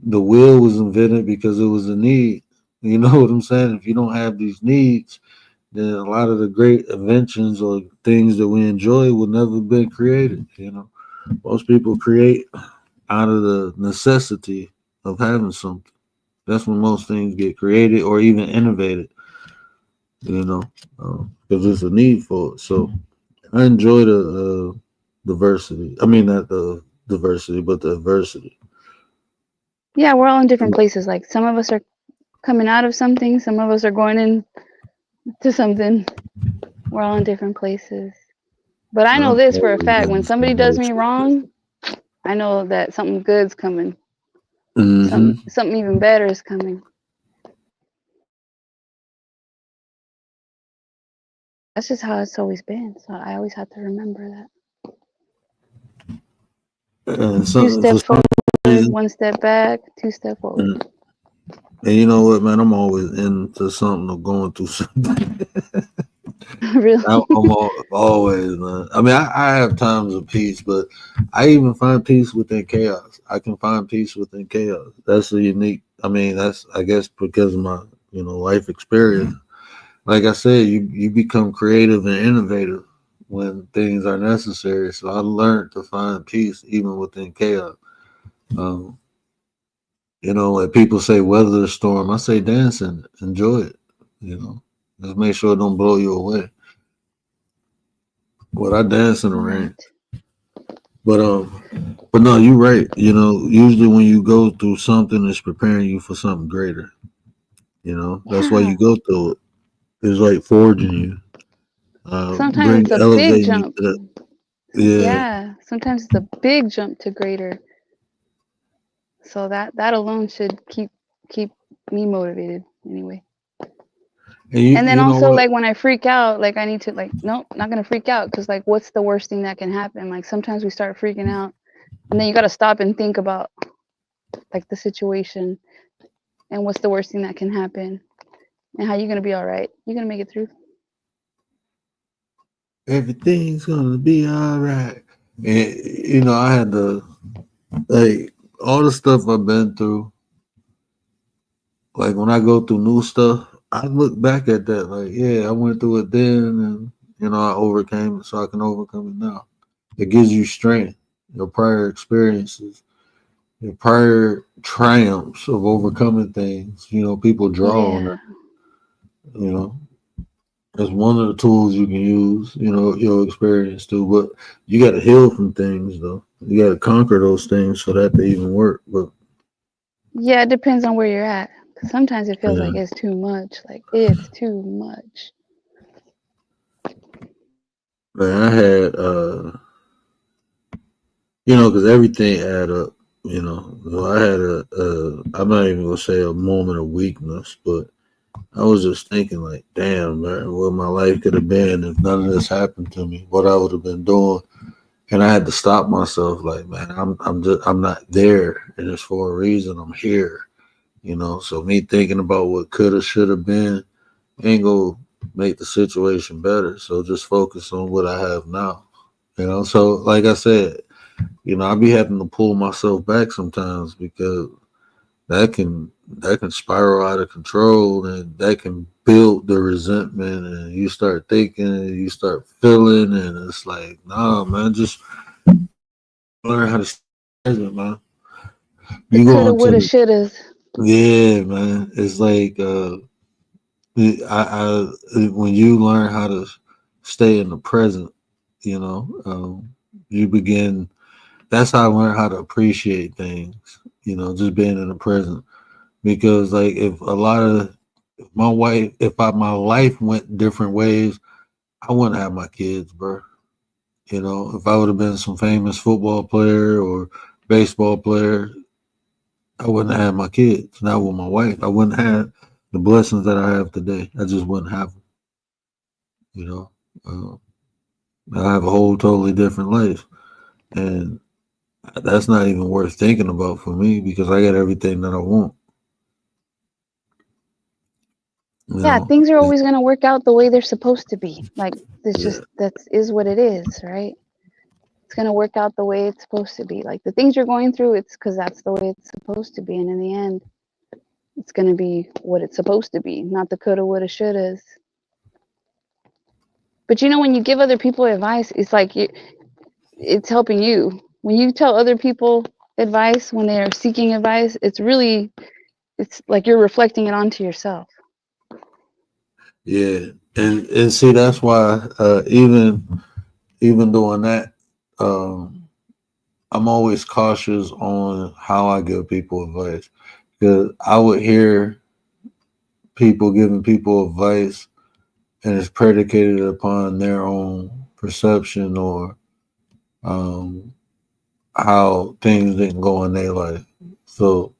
the wheel was invented because it was a need. You know what I'm saying? If you don't have these needs, then a lot of the great inventions or things that we enjoy would never have been created. Most people create out of the necessity of having something. That's when most things get created or even innovated. You know, because there's a need for it. So I enjoy the diversity. I mean, not the diversity, but the adversity. Yeah, we're all in different places. Like some of us are coming out of something, some of us are going into something. We're all in different places. But I know I'm this for a always fact. in When the somebody same does me place. wrong, I know that something good's coming. Mm-hmm. Something even better is coming. That's just how it's always been. So I always have to remember that. And Two some, for step some forward, reason, one step back, two step forward. and, and you know what, man, I'm always into something or going through something. Really? Always, man. I mean, I have times of peace, but I even find peace within chaos. I can find peace within chaos. That's a unique. I mean, that's I guess because of my life experience. Like I said, you become creative and innovative when things are necessary. So I learned to find peace even within chaos. Um, when people say weather the storm, I say dance and enjoy it. You know. Just make sure it don't blow you away. But I dance in the rain. But no, you're right. You know, usually when you go through something, it's preparing you for something greater. You know, that's why Yeah. you go through it. It's like forging you, Sometimes bring it's a big elevating you jump. to that. Yeah, Yeah. Sometimes it's a big jump to greater. So that alone should keep me motivated anyway. and And then you know also what? like when I freak out, like I need to like nope, not gonna freak out because like what's the worst thing that can happen? Like sometimes we start freaking out, and then you got to stop and think about like the situation and what's the worst thing that can happen and how you're gonna be all right. You're gonna make it through. Everything's gonna be all right. And you know, I had to like all the stuff I've been through. Like when I go through new stuff, I look back at that like, yeah, I went through it then, and you know, I overcame it, so I can overcome it now. It gives you strength. Your prior experiences, your prior triumphs of overcoming things. You know, people draw on that. Yeah. You know, that's one of the tools you can use. You know, your experience too, but you got to heal from things though. You got to conquer those things for that to even work. But Yeah, it depends on where you're at. 'Cause sometimes it feels yeah, like it's too much. Like it's too much. man, I had you know, because everything add up. You know, so I had I'm not even gonna say a moment of weakness, but I was just thinking, like, damn, man, what my life could have been if none of this happened to me, what I would have been doing. And I had to stop myself, like, man, I'm not there, and it's for a reason. I'm here, you know. So me thinking about what could have, should have been, ain't gonna make the situation better. So just focus on what I have now, you know. So like I said, you know, I be having to pull myself back sometimes because that can spiral out of control and that can build the resentment and you start thinking and you start feeling and it's like, nah, man, just learn how to stay present, man. The You coulda, going to woulda, shouldas. yeah, man. It's like when you learn how to stay in the present, you know, you begin. That's how I learned how to appreciate things. You know, just being in the present. Because like if a lot of if my wife, my life went different ways, I wouldn't have my kids, bro. You know, if I would have been some famous football player or baseball player, I wouldn't have my kids. Not with my wife. I wouldn't have the blessings that I have today. I just wouldn't have them. You know, I have a whole totally different life, and that's not even worth thinking about for me because I got everything that I want. You Yeah, know, things are always gonna work out the way they're supposed to be. Like it's yeah, just that's is what it is, right? It's gonna work out the way it's supposed to be. Like the things you're going through, it's because that's the way it's supposed to be, and in the end, it's gonna be what it's supposed to be, not the coulda, woulda, shouldas. But you know, when you give other people advice, it's like it's helping you. When you tell other people advice when they are seeking advice, it's like you're reflecting it onto yourself. yeah, and see that's why even doing that, um, I'm always cautious on how I give people advice because I would hear people giving people advice and it's predicated upon their own perception or um, how things didn't go in their life. So,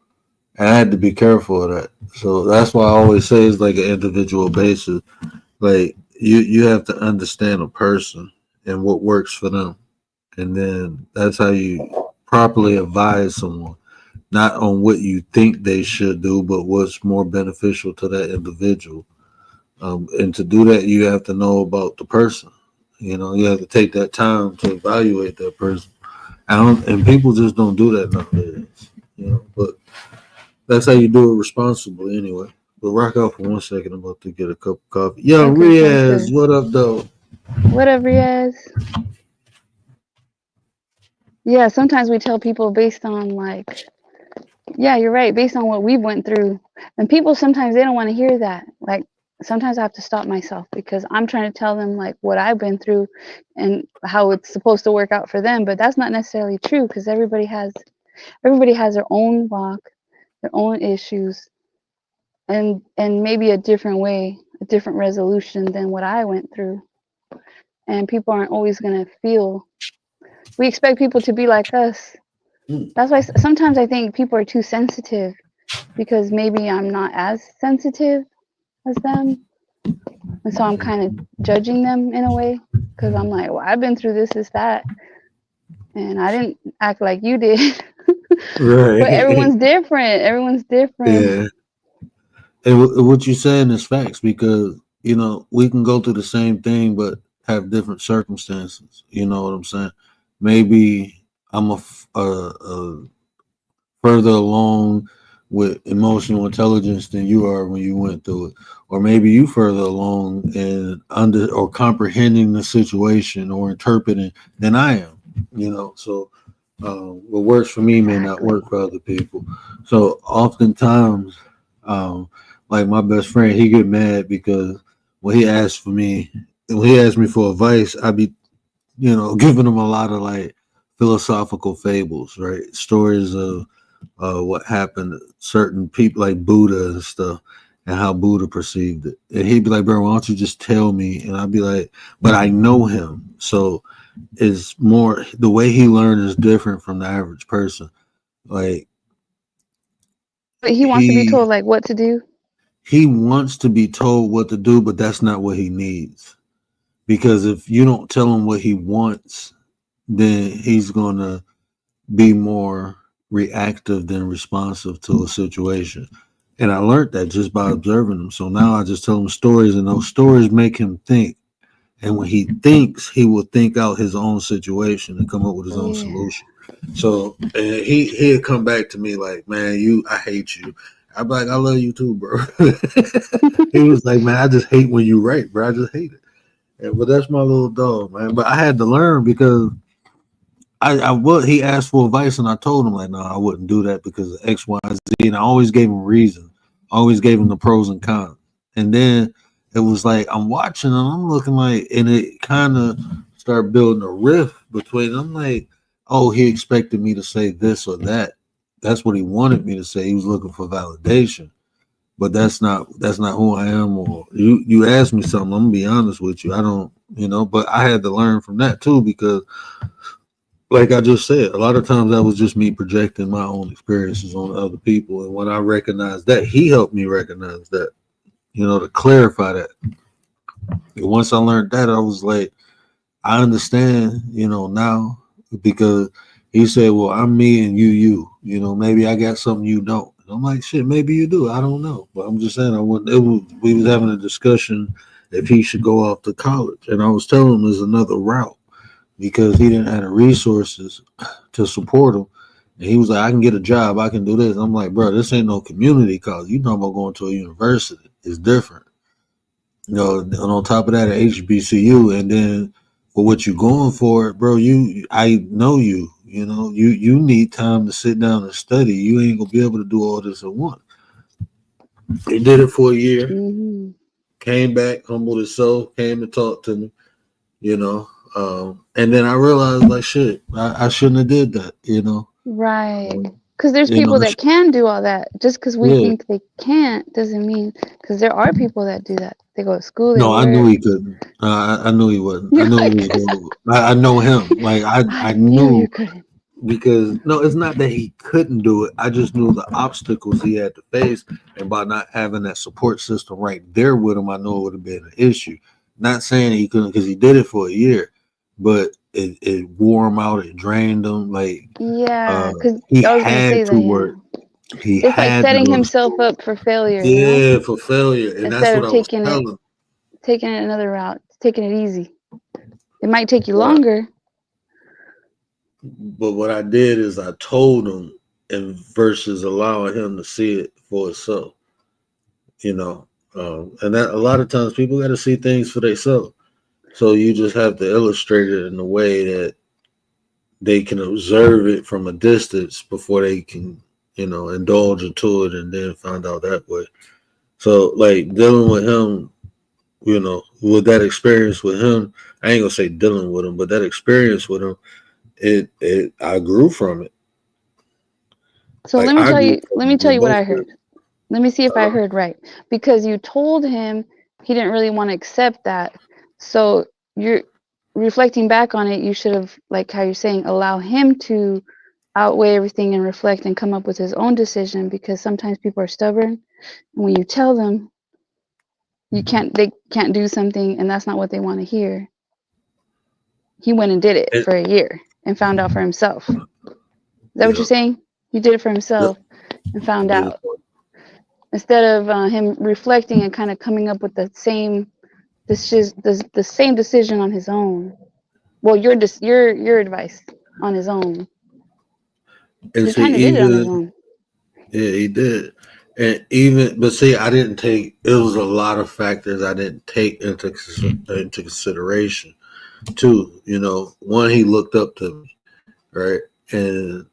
and I had to be careful of that. So that's why I always say it's like an individual basis. Like you have to understand a person and what works for them, and then that's how you properly advise someone, not on what you think they should do, but what's more beneficial to that individual. And to do that, you have to know about the person. You know, you have to take that time to evaluate that person. And people just don't do that nowadays. You know, but that's how you do it responsibly, anyway. But rock out for 1 second. I'm about to get a cup of coffee. Yo, Okay, sounds Riaz, good. what up, though? Whatever, yes. Yeah, sometimes we tell people based on like, yeah, you're right, based on what we went through. And people sometimes they don't want to hear that. Like sometimes I have to stop myself because I'm trying to tell them like what I've been through and how it's supposed to work out for them, but that's not necessarily true because everybody has their own walk, their own issues, and maybe a different way, a different resolution than what I went through. And people aren't always going to feel. We expect people to be like us. That's why sometimes I think people are too sensitive because maybe I'm not as sensitive as them. And so I'm kind of judging them in a way because I'm like, well, I've been through this, that, and I didn't act like you did. Right. But everyone's different. Everyone's different. Yeah. And what you're saying is facts because, you know, we can go through the same thing but have different circumstances. You know what I'm saying? Maybe I'm a further along with emotional intelligence than you are when you went through it, or maybe you further along in under or comprehending the situation or interpreting than I am. You know, so what works for me may not work for other people. So oftentimes, like my best friend, he get mad because when he asked for me, when he asked me for advice, I'd be, you know, giving him a lot of like philosophical fables, right? Stories of what happened to certain people like Buddha and stuff and how Buddha perceived it. And he'd be like, bro, why don't you just tell me? And I'd be like, but I know him. So it's more the way he learned is different from the average person. Like But he wants to be told like what to do. he wants to be told what to do, but that's not what he needs. Because if you don't tell him what he wants, then he's gonna be more reactive than responsive to a situation. And I learned that just by observing him. So now I just tell him stories, and those stories make him think. And when he thinks, he will think out his own situation and come up with his own solution. So he'd come back to me like, man, I hate you. I'd be like, I love you too, bro. He was like, man, I just hate when you write, bro. I just hate it. And, but that's my little dog, man. But I had to learn because he asked for advice and I told him like, no, I wouldn't do that because of X, Y, Z. And I always gave him reason. Always gave him the pros and cons. And then it was like I'm watching and I'm looking like, and it kind of started building a rift between them. I'm like, oh, he expected me to say this or that. That's what he wanted me to say. He was looking for validation. But that's not who I am. Or you asked me something, I'm gonna be honest with you. I don't, you know, but I had to learn from that too because like I just said, a lot of times that was just me projecting my own experiences on other people. And when I recognized that, he helped me recognize that, you know, to clarify that. And once I learned that, I was like, I understand, you know, now because he said, well, I'm me and you, you know, maybe I got something you don't. And I'm like, shit, maybe you do. I don't know. But I'm just saying, we was having a discussion if he should go off to college. And I was telling him there's another route because he didn't have the resources to support him. And he was like, I can get a job. I can do this. I'm like, bro, this ain't no community college. You talking about going to a university. It's different. You know, and on top of that, at HBCU, and then for what you're going for, bro, I know you know, you need time to sit down and study. You ain't gonna be able to do all this at once. He did it for a year, came back, humbled himself, came to talk to me, you know. And then I realized, like, shit, I shouldn't have did that, you know. Right. Because there's people that can do all that. Just because we think they can't doesn't mean, because there are people that do that. They go to school. No, I knew he couldn't. I knew he wasn't. I knew he was doing it. I know him. Like I knew you couldn't. because no, it's not that he couldn't do it. I just knew the obstacles he had to face, and by not having that support system right there with him, I know it would have been an issue. Not saying he couldn't because he did it for a year, but it wore him out. It drained him. Like Because he I was gonna say had to that. work. It's like setting himself up for failure. Yeah, for failure, and instead that's of what I was telling him. Taking it another route, taking it easy. It might take you longer. But what I did is I told him, and versus allowing him to see it for himself, you know. And that a lot of times people got to see things for themselves. So you just have to illustrate it in a way that they can observe it from a distance before they can, you know, indulge into it and then find out that way. So like dealing with him, you know, with that experience with him, I ain't gonna say dealing with him, but that experience with him, I grew from it. So Like let me I tell grew you. Let from me it. tell We you what both I grew. heard. Let me see if I heard right. Because you told him he didn't really want to accept that. So you're reflecting back on it. You should have, like how you're saying, allow him to outweigh everything and reflect and come up with his own decision. Because sometimes people are stubborn, and when you tell them they can't do something, and that's not what they want to hear. He went and did it And, for a year and found out for himself. Is that what yeah, you're saying? He did it for yep, himself and found did it. out. Instead of him reflecting and kind of coming up with the same decision on his own. Well, your advice on his own. And He see, kind of did it on his even own. yeah, he did. And even, but see, I didn't take. It was a lot of factors I didn't take into consideration too. You know, one, he looked up to me, right, and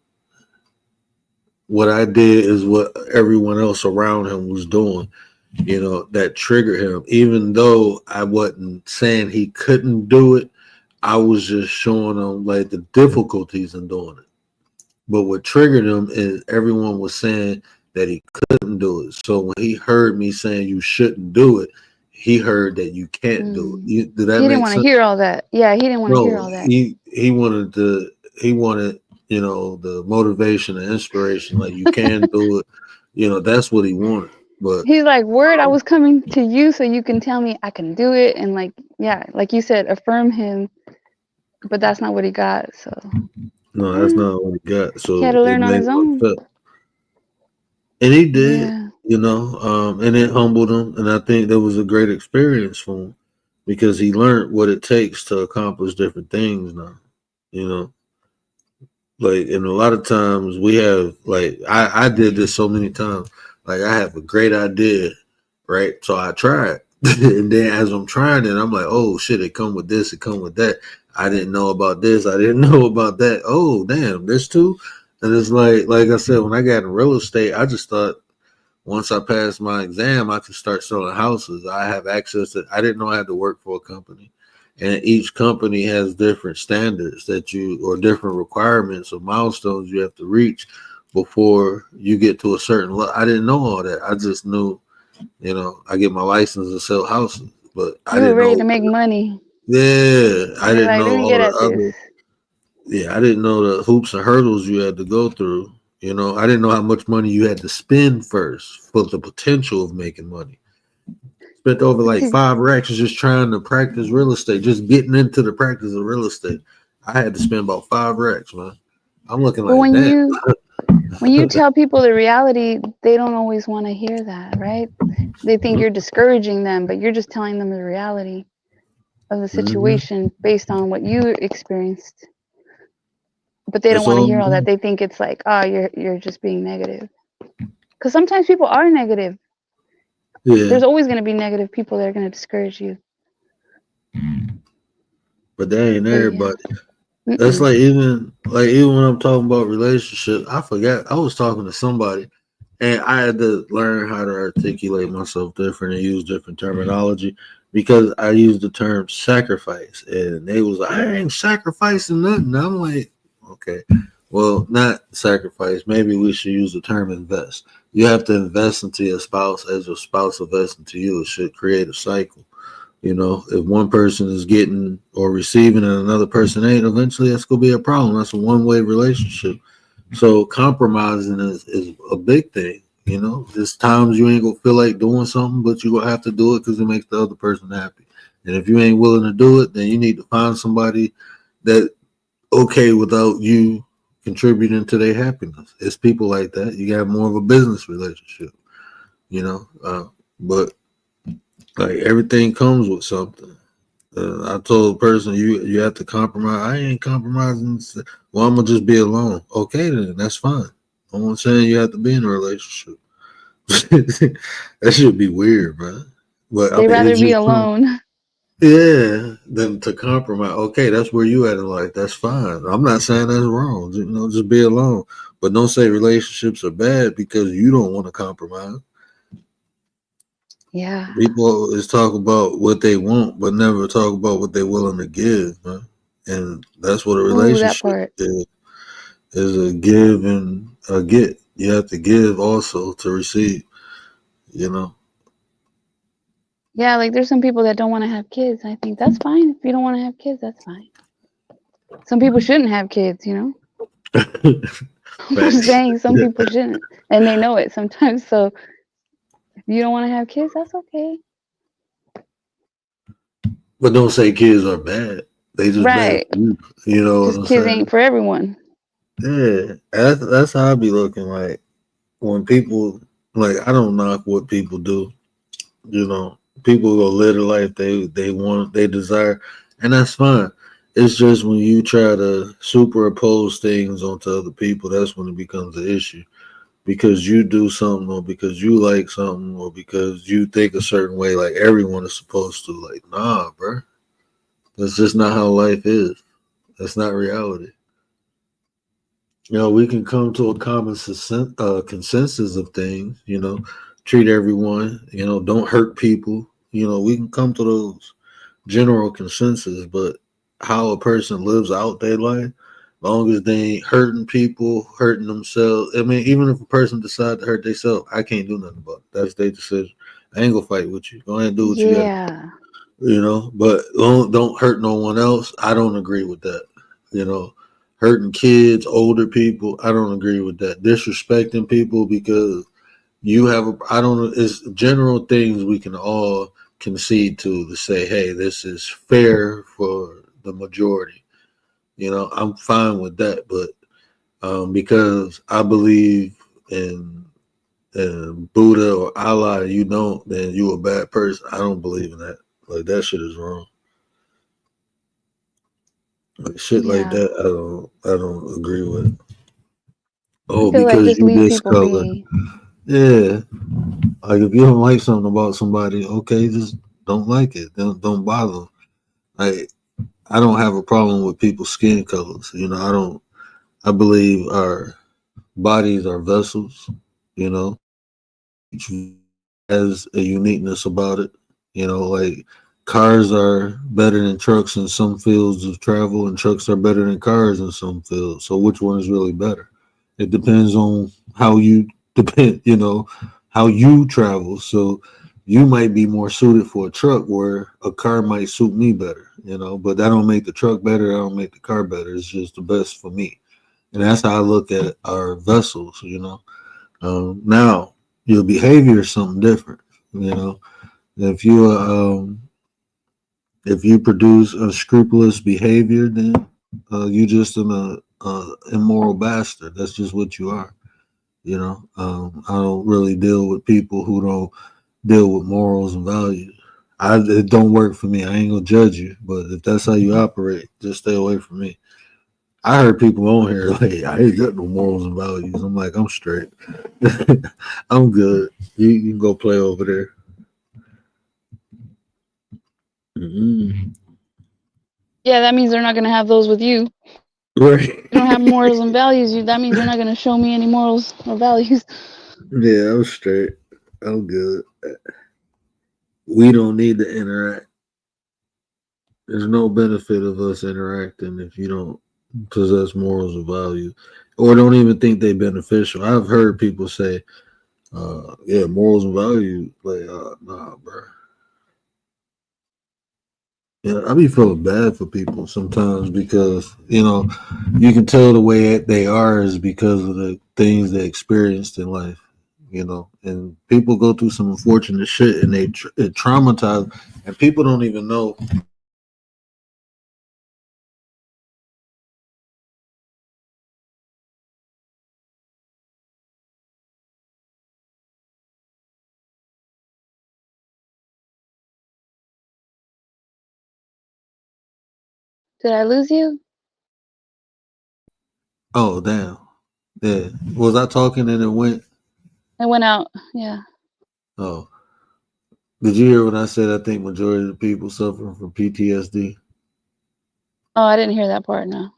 what I did is what everyone else around him was doing. You know, that triggered him. Even though I wasn't saying he couldn't do it, I was just showing him like the difficulties in doing it. But what triggered him is everyone was saying that he couldn't do it. So when he heard me saying you shouldn't do it, he heard that you can't do it. Mm. Did that He didn't make want to sense? hear all that. Yeah, he didn't want to hear No, all that. he wanted, you know, the motivation and inspiration, like you can do it. You know, that's what he wanted. But He's like, word, I was coming to you so you can tell me I can do it. And like, yeah, like you said, affirm him. But that's not what he got. So no, that's yeah, not what he got. he had So to it learn on made his him own. upset. And he did, Yeah. you know, and it humbled him. And I think that was a great experience for him because he learned what it takes to accomplish different things now, you know. Like, and a lot of times we have, like, I did this so many times. Like, I have a great idea, right? So I tried. And then as I'm trying it, I'm like, oh shit, it come with this, it come with that. I didn't know about this, I didn't know about that. Oh, damn, this too. And it's like I said, when I got in real estate, I just thought, once I passed my exam, I could start selling houses. I have access to, I didn't know I had to work for a company. And each company has different standards or different requirements or milestones you have to reach before you get to a certain level. I didn't know all that. I just knew, you know, I get my license to sell houses, but I You were didn't ready to know. make money. Yeah, I You're didn't like, let know me all get the at this. other. Yeah, I didn't know the hoops and hurdles you had to go through. You know, I didn't know how much money you had to spend first for the potential of making money. Spent over like See, 5 racks just trying to practice real estate, just getting into the practice of real estate. I had to spend about 5 racks, man. I'm looking but like that. when you tell people the reality, they don't always want to hear that, right? They think you're discouraging them, but you're just telling them the reality of the Mm-hmm. situation based on what you experienced. But they don't That's want to all hear I'm all that. doing. They think it's like, oh, you're just being negative. Because sometimes people are negative. Yeah, There's always going to be negative people that are going to discourage you. but that ain't But yeah, everybody. That's mm-mm. like even when I'm talking about relationships, I forgot I was talking to somebody and I had to learn how to articulate myself different and use different terminology because I used the term sacrifice and they was like, I ain't sacrificing nothing. I'm like, okay, well, not sacrifice. Maybe we should use the term invest. You have to invest into your spouse as your spouse invests into you. It should create a cycle. You know, if one person is getting or receiving and another person ain't, eventually that's gonna be a problem. That's a one-way relationship. So compromising is a big thing. You know, there's times you ain't gonna feel like doing something, but you gonna have to do it because it makes the other person happy. And if you ain't willing to do it, then you need to find somebody that okay without you contributing to their happiness. It's people like that. You got more of a business relationship. You know, but like everything comes with something. I told the person you have to compromise. I ain't compromising. Well, I'm gonna just be alone. Okay, then that's fine. I'm not saying you have to be in a relationship. That should be weird, man. But I They mean, rather it's be just alone. yeah. Than to compromise. Okay, that's where you at in life. That's fine. I'm not saying that's wrong. You know, just be alone. But don't say relationships are bad because you don't want to compromise. Yeah. People always talk about what they want, but never talk about what they're willing to give, man. And that's what a Ooh, that relationship part. is a give and a get. You have to give also to receive, you know. Yeah, like there's some people that don't want to have kids. I think that's fine. If you don't want to have kids, that's fine. Some people shouldn't have kids, you know? I'm just Facts. saying some people shouldn't. And they know it sometimes. So if you don't want to have kids, that's okay. But don't say kids are bad. They just bad Right. for you. You know what Just I'm kids saying? ain't for everyone. Yeah. That's how I be looking like when people like I don't knock what people do. You know, people go live the life they want, they desire, and that's fine. It's just when you try to superimpose things onto other people, that's when it becomes an issue. Because you do something, or because you like something, or because you think a certain way, like everyone is supposed to. Like, nah, bro, that's just not how life is. That's not reality. You know, we can come to a common consensus of things. You know, treat everyone. You know, don't hurt people. You know, we can come to those general consensus, but how a person lives out their life, long as they ain't hurting people, hurting themselves. I mean, even if a person decide to hurt themselves, I can't do nothing about it. That's their decision. I ain't gonna fight with you. Go ahead and do what you got. Yeah. You know, but don't hurt no one else. I don't agree with that. You know, hurting kids, older people, I don't agree with that. Disrespecting people because you have a I don't know, it's general things we can all concede to say, hey, this is fair for the majority. You know, I'm fine with that, but because I believe in Buddha or Allah, you don't, then you a bad person. I don't believe in that. Like that shit is wrong. Like shit like Yeah. that, I don't agree with. I Oh, feel like because just you leave this people color. be. Yeah. Like if you don't like something about somebody, okay, just don't like it. Don't bother them. Like I don't have a problem with people's skin colors. You know, I don't. I believe our bodies are vessels. You know, each has a uniqueness about it. You know, like cars are better than trucks in some fields of travel, and trucks are better than cars in some fields. So which one is really better? It depends on how you depend. You know, how you travel. So you might be more suited for a truck, where a car might suit me better. You know, but that don't make the truck better. I don't make the car better. It's just the best for me, and that's how I look at our vessels. You know. Now, your behavior is something different. You know, if you if you produce unscrupulous behavior, then you just an immoral bastard. That's just what you are. You know, I don't really deal with people who don't deal with morals and values. It don't work for me. I ain't gonna judge you, but if that's how you operate, just stay away from me. I heard people on here like I ain't got no morals and values. I'm like, I'm straight. I'm good. You can go play over there. Mm-mm. Yeah, that means they're not gonna have those with you. Right. You don't have morals and values. That means you're not gonna show me any morals or values. Yeah, I'm straight. I'm good. We don't need to interact. There's no benefit of us interacting if you don't possess morals or values, or don't even think they beneficial. I've heard people say, "Yeah, morals and values." Like, nah, bro. Yeah, I be feeling bad for people sometimes because you can tell the way that they are is because of the things they experienced in life. And people go through some unfortunate shit and it traumatized, and people don't even know. Did I lose you? Oh, damn. Yeah. Was I talking and it went? I went out. Yeah. Oh, did you hear when I said I think majority of the people suffering from PTSD? Oh, I didn't hear that part. No.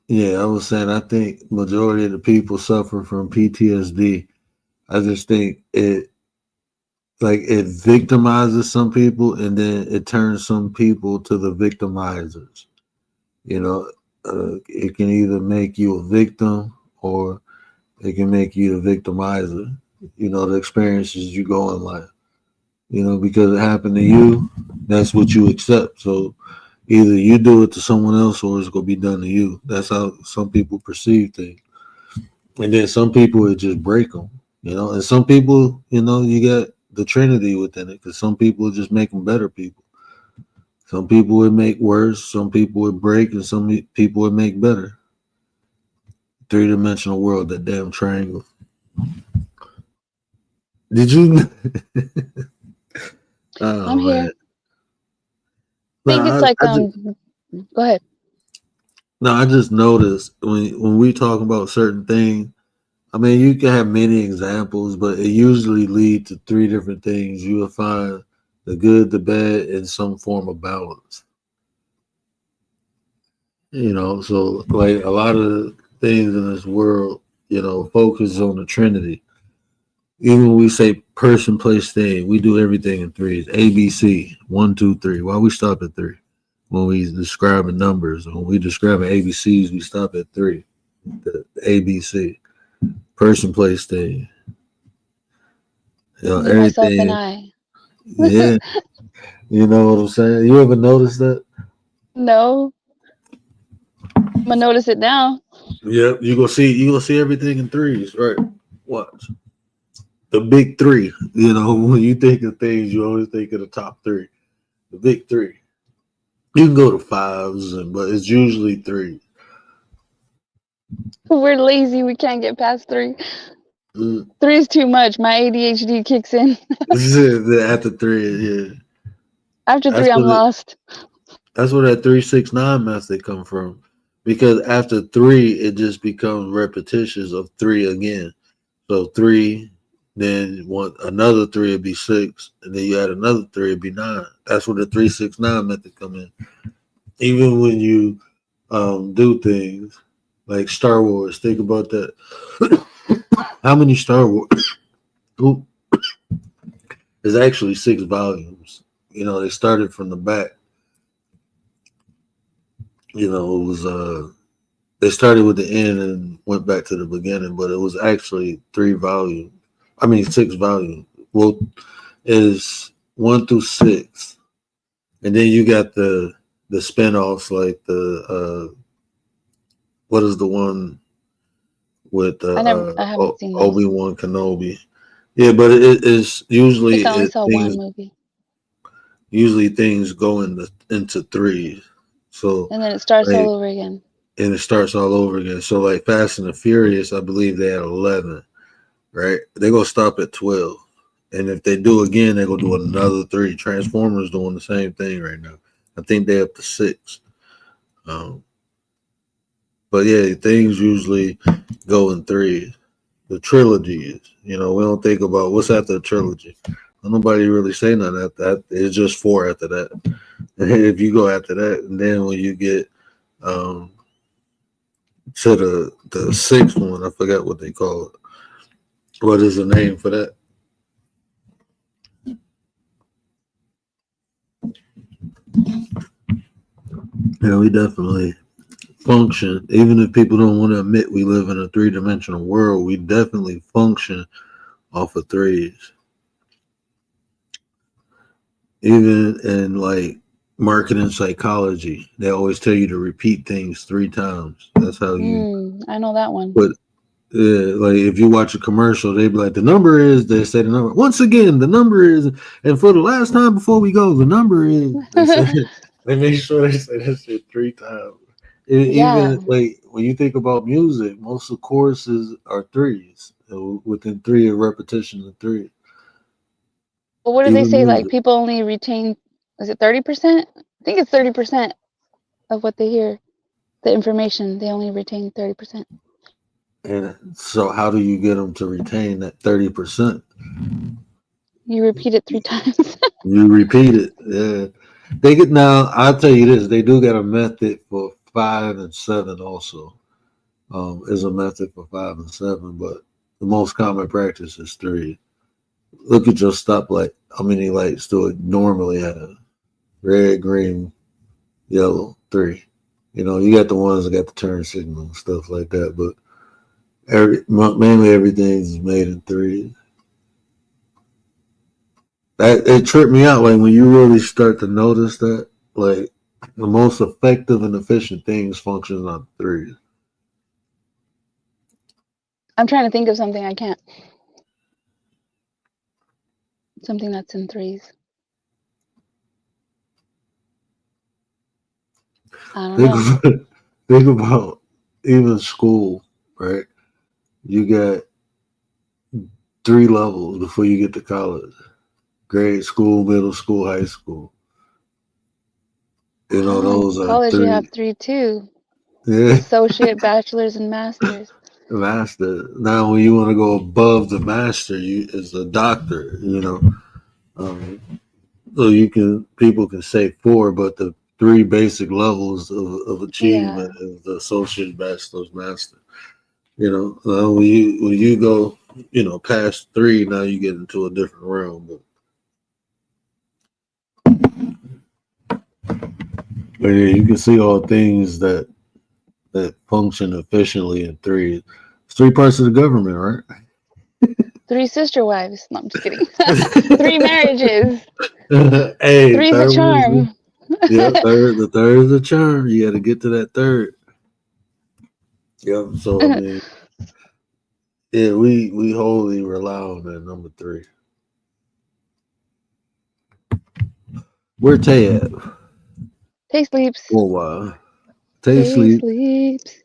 Yeah, I was saying I think majority of the people suffer from PTSD. I just think like it victimizes some people, and then it turns some people to the victimizers. You know, it can either make you a victim or it can make you the victimizer. You know, the experiences you go in life. You know, because it happened to you, that's what you accept. So either you do it to someone else or it's gonna be done to you. That's how some people perceive things. And then some people it just break them. You know, and some people, you know, you got the Trinity within it because some people just make them better people. Some people would make worse, some people would break, and some people would make better. Three-dimensional world, that damn triangle. Did you? Oh I'm here. man. I think it's No, like go ahead. no, I just noticed when we talk about certain things. I mean, you can have many examples, but it usually leads to three different things. You will find the good, the bad, and some form of balance. You know, so like a lot of things in this world, you know, focus on the Trinity. Even when we say person, place, thing, we do everything in threes. ABC, 1, 2, 3. Why we stop at three? When we describing numbers, when we describing ABCs, we stop at three. The ABC, person, place, thing. You know, Me, myself, and everything. I. Yeah, you know what I'm saying. You ever notice that? No, I'm gonna notice it now. Yep, you gonna see everything in threes, right? Watch the big three. You know, when you think of things, you always think of the top three. The big three. You can go to fives, but it's usually three. We're lazy. We can't get past three. Mm. Three is too much. My ADHD kicks in. After three, yeah. After That's three, I'm what it. lost. That's where that 369 method come from, because after three, it just becomes repetitions of three again. So three, then one another three would be six, and then you add another three, it'd be nine. That's where the 369 method come in. Even when you do things like Star Wars, think about that. How many Star Wars? Ooh, there's actually 6 volumes. You know, they started from the back. You know, it was they started with the end and went back to the beginning, but it was actually 3 volumes. I mean 6 volumes. Well, is 1 through 6, and then you got the spinoffs like the what is the one with I haven't seen those. Obi-Wan Kenobi? Yeah, but it is I usually think I only saw one movie, things go into threes. So and then it starts all like, over again. and it starts all over again. So like Fast and the Furious, I believe they had 11, right? They're gonna stop at 12. And if they do again, they're gonna do another three. Transformers doing the same thing right now. I think they're up to 6. Um, but yeah, things usually go in threes. The trilogy is, you know, we don't think about what's after the trilogy. Nobody really say nothing after that. It's just 4 after that. And if you go after that, and then when you get um, to the sixth one, I forgot what they call it. What is the name for that? Yeah, we definitely function. Even if people don't want to admit we live in a three-dimensional world, we definitely function off of threes. Even in like marketing psychology, they always tell you to repeat things 3 times. That's how you. I know that one. But like if you watch a commercial, they be like, the number is. They say the number once again. The number is, and for the last time before we go, the number is. They say they make sure they say that shit 3 times. Yeah. Even like when you think about music, most of the choruses are threes. Within three of repetition of three. But what do they Even say? Like music. people only retain, is it 30%? I think it's 30% of what they hear. The information they only retain 30%. And so, how do you get them to retain that 30%? You repeat it 3 times. You repeat it. Yeah, they get now. I'll tell you this: they do got a method for 5 and 7 also. Is a method for 5 and 7, but the most common practice is 3. Look at your stoplight. How many lights do it normally have? Red, green, yellow, 3. You know, you got the ones that got the turn signal and stuff like that, but mainly everything's made in 3. That it tripped me out. Like when you really start to notice that, like the most effective and efficient things function on 3. I'm trying to think of something. I can't. Something that's in 3s. I don't know. Think about even school, right? You got 3 levels before you get to college: grade school, middle school, high school. You know, those are College, you 3. have 3 too. Yeah, Associate, bachelor's, and master's. master. Now, when you want to go above the master, you is a doctor. You know, um, so people can say 4, but the 3 basic levels of Yeah. achievement is the associate, bachelor's, master. You know, when you go, you know, past 3, now you get into a different realm. But yeah, you can see all things that function efficiently in 3. It's 3 parts of the government, right? 3 sister wives. No, I'm just kidding. 3 marriages. Hey, 3's a third one is charm. yeah, third. The third is the charm. You got to get to that third. Yep. So I mean, yeah, we wholly rely on that number 3. Where Tay at? Tay sleeps. For a while. Tay Tay sleep. sleeps.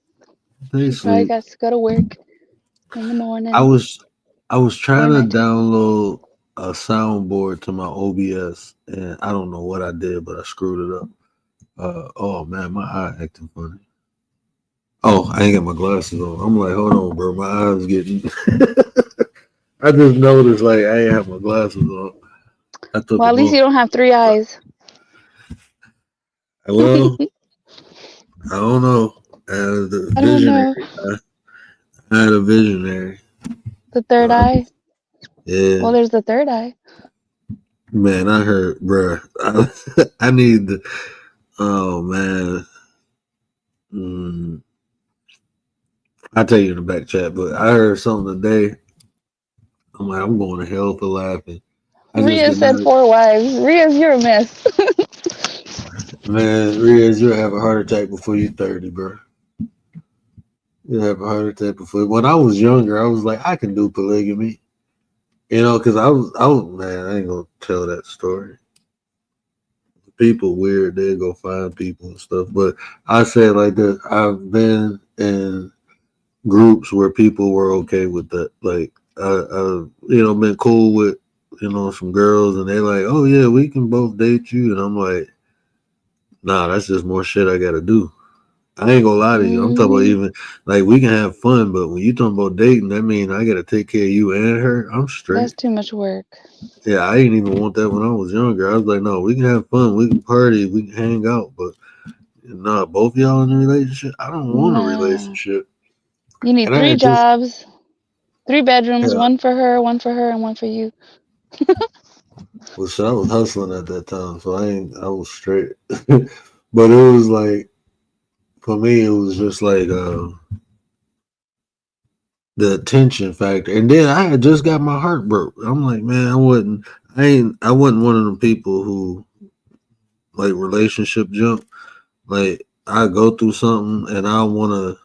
Tay He probably sleep. got to go to work in the I morning was I was or trying to night. download a soundboard to my OBS, and I don't know what I did, but I screwed it up. Oh man, my eye acting funny. Oh, I ain't got my glasses on. I'm like, hold on, bro, my eyes getting. I just noticed like I ain't have my glasses on. I took Well, at them least off. you don't have 3 eyes. Well, I don't know. The I don't visionary. know. I had a visionary. The third Uh, eye. yeah, Well, there's the third eye. man, I heard, bro. I need the. Oh man. Mm, I'll tell you in the back chat, but I heard something today. I'm like, I'm going to hell for laughing. I just Rhea did said not. 4 wives. Rhea's, you're a mess. Man, Riz, you'll have a heart attack before you're 30, bro. You'll have a heart attack before. When I was younger, I was like, I can do polygamy. You know, because man, I ain't gonna tell that story. People weird, they go find people and stuff. But I say it like this: I've been in groups where people were okay with that. Like, been cool with, some girls, and they like, oh yeah, we can both date you, and I'm like, nah, that's just more shit I gotta do. I ain't gonna lie to you. I'm talking about Hmm. even like we can have fun, but when you talking about dating, that means I gotta take care of you and her. I'm That's straight. too much work. Yeah, I didn't even want that when I was younger. I was like, no, we can have fun, we can party, we can hang out, but nah, both y'all in a relationship. I don't want a No. relationship. You need And I 3 had just jobs, 3 bedrooms, yeah, one for her, and one for you. well, shit, I was hustling at that time, so I was straight. But it was like for me, it was just like the attention factor. And then I had just got my heart broke. I'm like, man, I wasn't one of them people who like relationship jump. Like I go through something and I wanna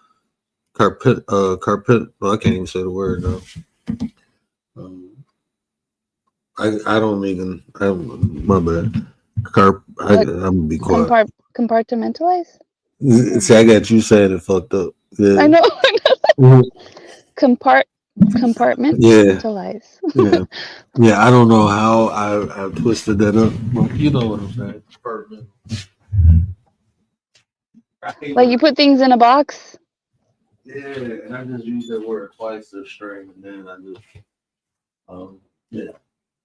carpet well, I can't even say the word now. Um, I don't even my bad. I'm Like gonna be quiet. compartmentalize? See, I got you saying it fucked up. I Yeah. know. Mhm. Compart Yeah. compartmentalize. Yeah. Yeah. I don't know how I twisted that up. But you know what I'm saying. Perfect. I hate Like when you put things in a box. yeah, and I just used that word twice this string, and then I just yeah,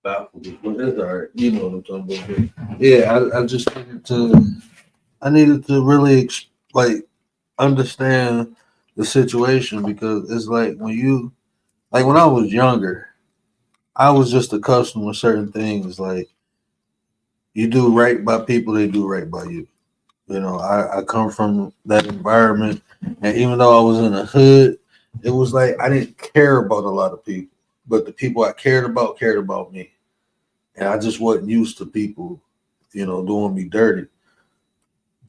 baffled it. But that's all right. You know what I'm talking about. Yeah, I just needed to really like understand the situation because it's like when I was younger, I was just accustomed with certain things. Like you do right by people, they do right by you. You know, I come from that environment, and even though I was in the hood, it was like I didn't care about a lot of people, but the people I cared about me, and I just wasn't used to people, doing me dirty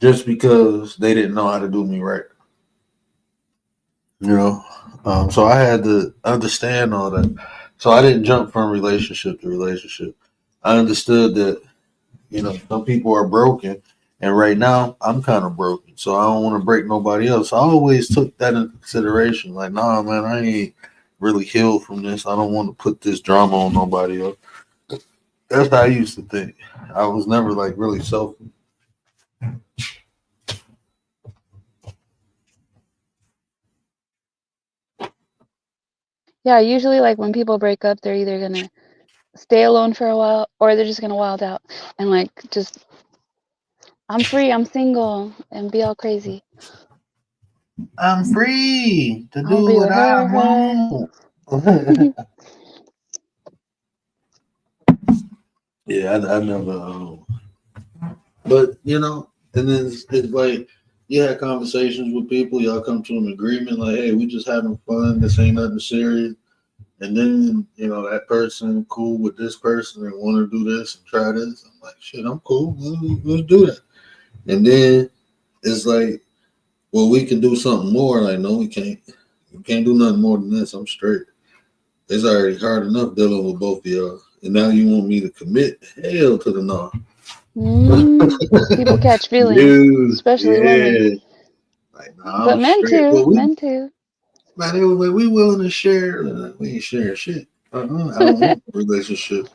just because they didn't know how to do me right. You know, so I had to understand all that. So I didn't jump from relationship to relationship. I understood that some people are broken, and right now I'm kind of broken, so I don't want to break nobody else. I always took that into consideration. Like, nah, man, I ain't really healed from this. I don't want to put this drama on nobody else. That's how I used to think. I was never like really selfish. Yeah, usually like when people break up, they're either gonna stay alone for a while or they're just gonna wild out and like just I'm free, I'm single and be all crazy. I'm free to I'll do be what with I her. want. Yeah, I never. But and then it's like you had conversations with people, y'all come to an agreement, like, hey, we just having fun. This ain't nothing serious. And then that person cool with this person and want to do this and try this. I'm like, shit, I'm cool. Let's do that. And then it's like, well, we can do something more. Like, no, we can't. We can't do nothing more than this. I'm straight. It's already hard enough dealing with both of y'all, and now you want me to commit? Hell to the no. Mm, people catch feelings, Dude, especially women, yeah. Like, nah, but I'm straight. Well, men too. man, they was like, we willing to share. We ain't sharing shit. I don't want a relationship.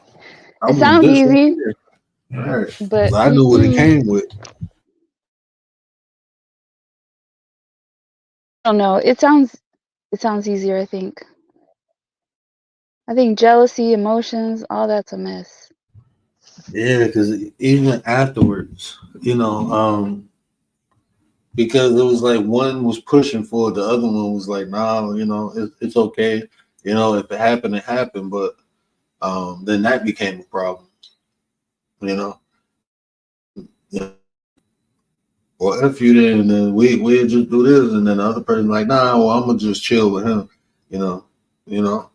I It want sounds this right easy, here. All right. but I knew what it came with. I don't know. It sounds easier, I think. I think jealousy, emotions, all that's a mess. Yeah, because even afterwards, because it was like one was pushing for it, the other one was like, nah, it's okay. If it happened, it happened. But then that became a problem, you know. Yeah. Well, if you didn't, then we just do this, and then the other person like, nah, well, I'm gonna just chill with him, you know, you know.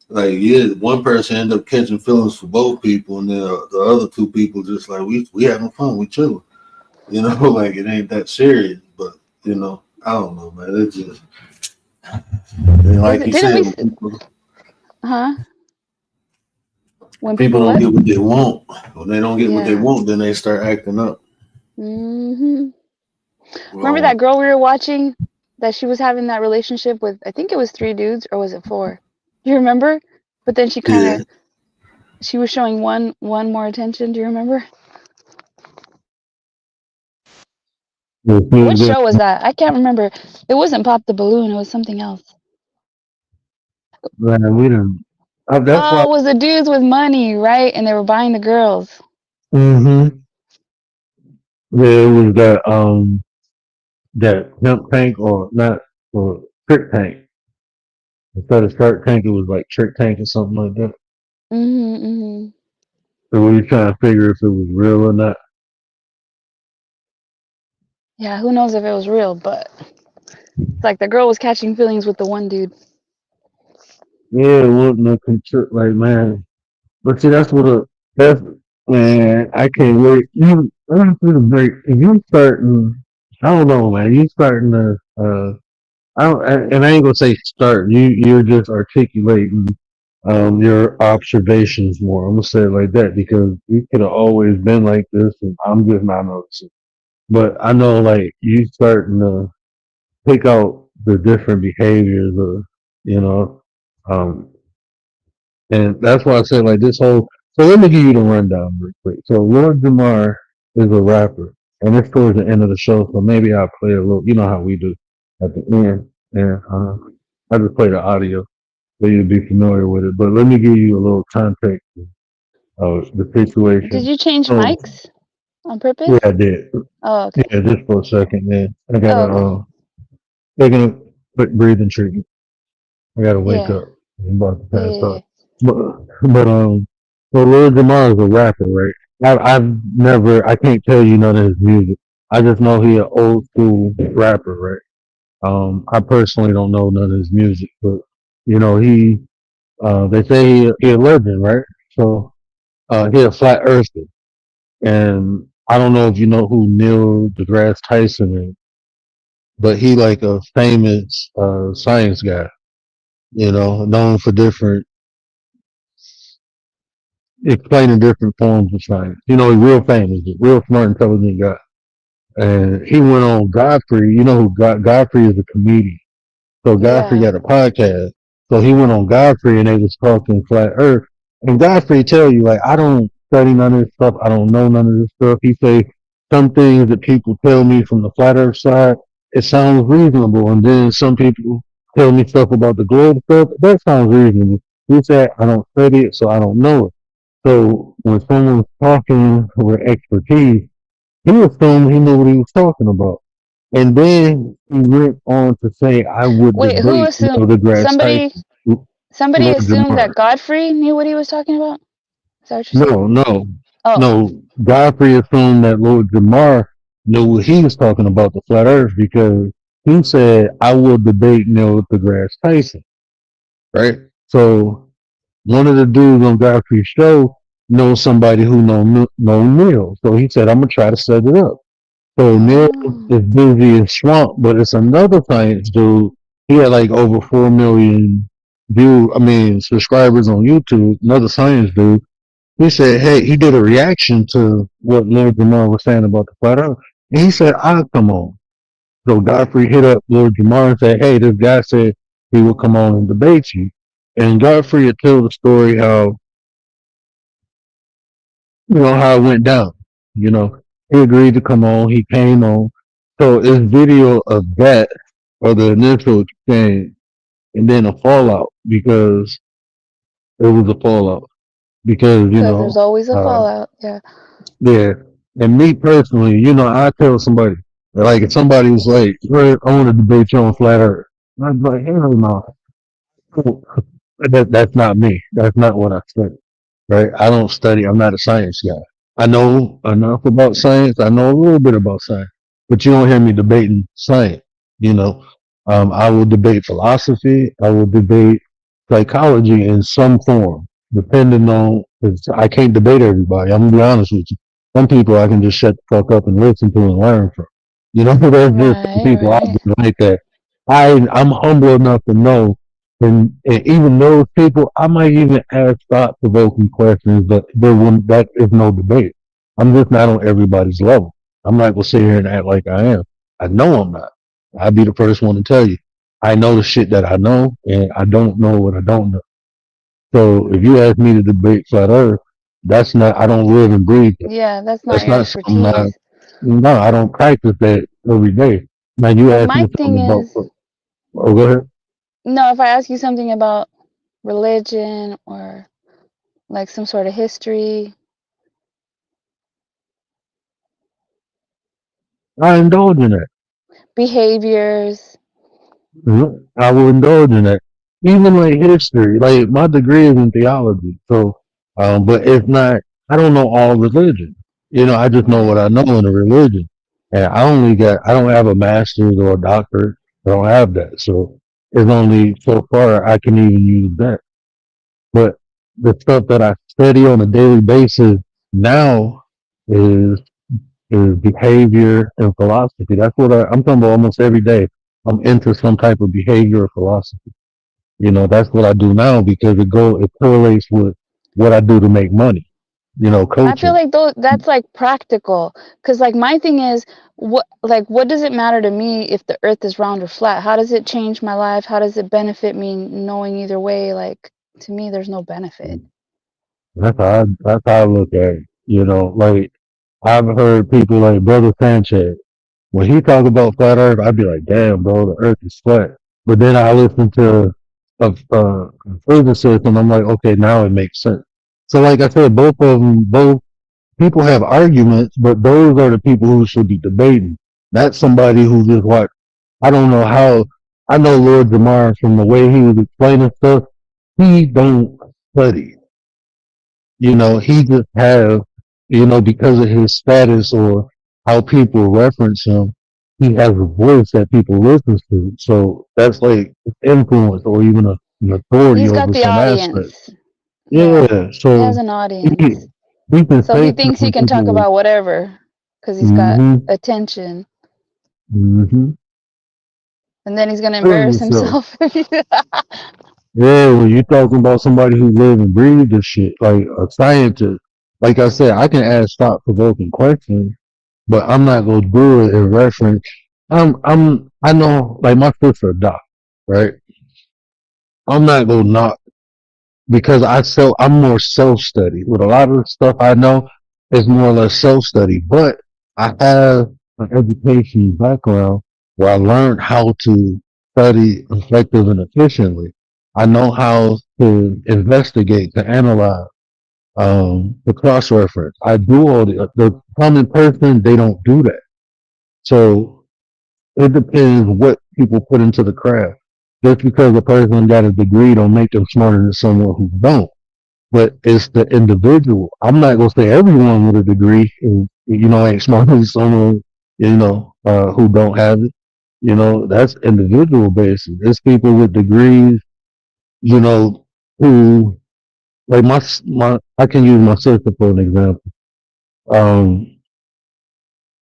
Like, yeah, one person ended up catching feelings for both people, and then the other two people just like we having fun, we chilling, like it ain't that serious. But I don't know, man. It's just and Is like it? you Didn't said, we? Huh? when When people people don't what? get what they want, when they don't get what they Yeah. want, then they start acting up. hmm Remember Well, that girl we were watching? That she was having that relationship with? I think it was 3 dudes, or was it 4? Do you remember? But then yeah, she was showing one more attention. Do you remember? What show was that? I can't remember. It wasn't Pop the Balloon. It was something else. Man, we done. That's why. Oh, it was the dudes with money, right? And they were buying the girls. Mm-hmm. Yeah, it was that hemp tank or not or trick tank. Instead of Shark Tank, it was like Trick Tank or something like that. Hmm. So we were trying to figure if it was real or not. Yeah, who knows if it was real, but it's like the girl was catching feelings with the one dude. Yeah, it wasn't a like man. But see, that's man. I can't wait. I'm through the break. If you starting, I don't know, man. You starting to I don't, and I ain't gonna say start. You're just articulating your observations more. I'm gonna say it like that because you could have always been like this, and I'm just not noticing. But I know like you starting to pick out the different behaviors, of you know, um, and that's why I said like this whole. So let me give you the rundown real quick. So Lord Jamar is a rapper, and it's towards the end of the show, so maybe I'll play a little. You know how we do at the end, and I just play the audio so you'd be familiar with it. But let me give you a little context of the Did situation. you change So mics on purpose? yeah, I did. Oh, okay. Yeah, just for a second. Yeah, I Oh, gotta okay. taking a quick breathing treatment. I gotta wake Yeah. up. I'm about to pass Yeah. out. but so Lil Jamar is a rapper, right? I can't tell you none of his music. I just know he an old school rapper, right? I personally don't know none of his music, but you know, they say he a legend, right? So, he a flat earther. And I don't know if you know who Neil deGrasse Tyson is, but he like a famous, science guy, you know, known for explaining different forms of science. You know, he's real famous, real smart, intelligent guy. And he went on Godfrey. You know who Godfrey is, a comedian. So Godfrey Yeah. got a podcast. So he went on Godfrey and they was talking flat earth. And Godfrey tell you, like, I don't study none of this stuff. I don't know none of this stuff. He say some things that people tell me from the flat earth side, it sounds reasonable. And then some people tell me stuff about the globe stuff, that sounds reasonable. He said, I don't study it, so I don't know it. So when someone's talking with expertise, he assumed he knew what he was talking about. And then he went on to say, I would Wait, who debate assumed Neil deGrasse somebody Tyson, somebody Lord assumed Jamar. that Godfrey knew what he was talking about? Is that what you're saying? No, no, Oh. no. Godfrey assumed that Lord Jamar knew what he was talking about, the flat earth, because he said, I will debate Neil deGrasse Tyson, right? So one of the dudes on Godfrey's show knows somebody who know Neil. So he said, I'm going to try to set it up. So Neil Oh. is busy as swamp, but it's another science dude. He had like over 4 million subscribers on YouTube. Another science dude. He said, hey, he did a reaction to what Lord Jamar was saying about the flat earth. And he said, I'll come on. So Godfrey hit up Lord Jamar and said, hey, this guy said he would come on and debate you. And Godfrey would tell the story how it went down. You know, he agreed to come on. He came on. So it's video of that, or the initial exchange, and then a fallout, because it was a fallout. Because, Because there's always a fallout. Yeah. yeah. And me personally, I tell somebody, like, if somebody was like, "Fred, I want to debate you on flat earth," I'd be like, hell no. That's not me. That's not what I study, right? I don't study. I'm not a science guy. I know enough about science. I know a little bit about science, but you don't hear me debating science. You know, I will debate philosophy. I will debate psychology in some form, depending on. 'Cause I can't debate everybody. I'm gonna be honest with you. Some people I can just shut the fuck up and listen to and learn from. You know, there's just some Right, people out right. there like that. I'm humble enough to know, and even those people, I might even ask thought-provoking questions, but that is no debate. I'm just not on everybody's level. I'm not gonna sit here and act like I am. I know I'm not. I'll be the first one to tell you. I know the shit that I know, and I don't know what I don't know. So if you ask me to debate flat Earth, that's not. I don't live and breathe that. Yeah, that's not That's your not something. expertise. No, I don't practice that every day. Now you Like ask me my something thing about. is, Oh, go ahead. no, if I ask you something about religion or like some sort of history, I indulge in that. behaviors, I will indulge in that. Even like history, like my degree is in theology. So, but it's not, I don't know all religion. I just know what right? I know in a religion. And I don't have a master's or a doctorate. I don't have that. So it's only so far I can even use that. But the stuff that I study on a daily basis now is behavior and philosophy. That's what I'm talking about almost every day. I'm into some type of behavior or philosophy. That's what I do now because it correlates with what I do to make money. I feel Coaching. like that's like practical, because like my thing is, what does it matter to me if the earth is round or flat? How does it change my life? How does it benefit me knowing either way? Like, to me, there's no benefit. That's how I look at it. Like I've heard people like Brother Sanchez. When he talk about flat Earth, I'd be like, damn, bro, the Earth is flat. But then I listen to a physicist, and I'm like, okay, now it makes sense. So, like I said, both people have arguments, but those are the people who should be debating. That's somebody who just like, I don't know how. I know Lord Jamar from the way he was explaining stuff. He don't studied. He just have, because of his status or how people reference him, he has a voice that people listen to. So that's like influence or even an authority He's got over the some aspect. audience. Yeah, Yeah. he has So an he, audience. he can So he say thinks he something can talk people. about whatever because he's got Mm-hmm. attention. Mm-hmm. And then he's gonna embarrass Really so. himself. Yeah, when you're talking about somebody who live and breathe this shit, like a scientist, like I said, I can ask thought provoking questions, but I'm not gonna do it in reference. I know, like my sister a doc, right? I'm not gonna knock because I'm more self study. With a lot of the stuff I know, it's more or less self study. But I have an education background where I learned how to study effective and efficiently. I know how to investigate, to analyze, to cross reference. I do all the common person, they don't do that. So it depends what people put into the craft. Just because a person got a degree don't make them smarter than someone who don't. But it's the individual. I'm not gonna say everyone with a degree, ain't smarter than someone, who don't have it. That's individual basis. There's people with degrees, you know, who like my I can use my sister for an example. Um,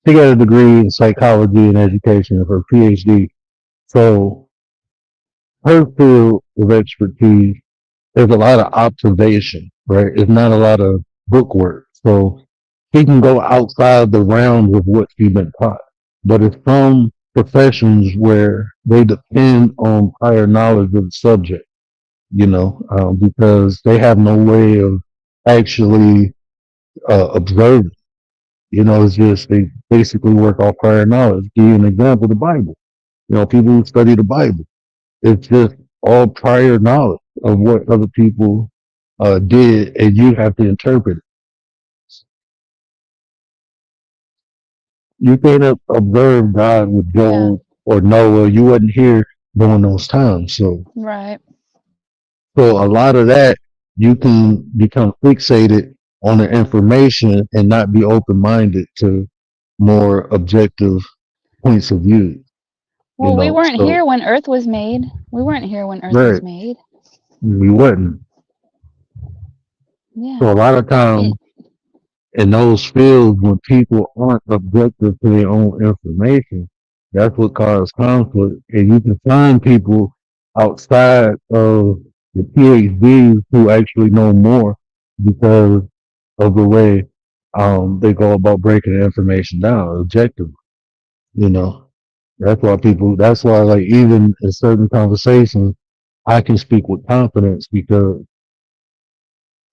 she got a degree in psychology and education, her PhD. So her field of expertise is a lot of observation, right? It's not a lot of book work. So he can go outside the realms of what she's been taught. But it's some professions where they depend on prior knowledge of the subject, because they have no way of actually observing. It's just they basically work off prior knowledge. Give you an example: the Bible. People who study the Bible, it's just all prior knowledge of what other people did, and you have to interpret it. You can't observe God with Yeah, Job or Noah. You wasn't here during those times. right. So a lot of that, you can become fixated on the information and not be open minded to more objective points of view. Well, we weren't So here when Earth was made. We weren't here when Earth was right, made. we wasn't. So Yeah. a lot of times Y- in those fields, when people aren't objective to their own information, that's what causes conflict. And you can find people outside of the PhDs who actually know more because of the way they go about breaking the information down objectively. You know, that's why, like, even in certain conversations, I can speak with confidence because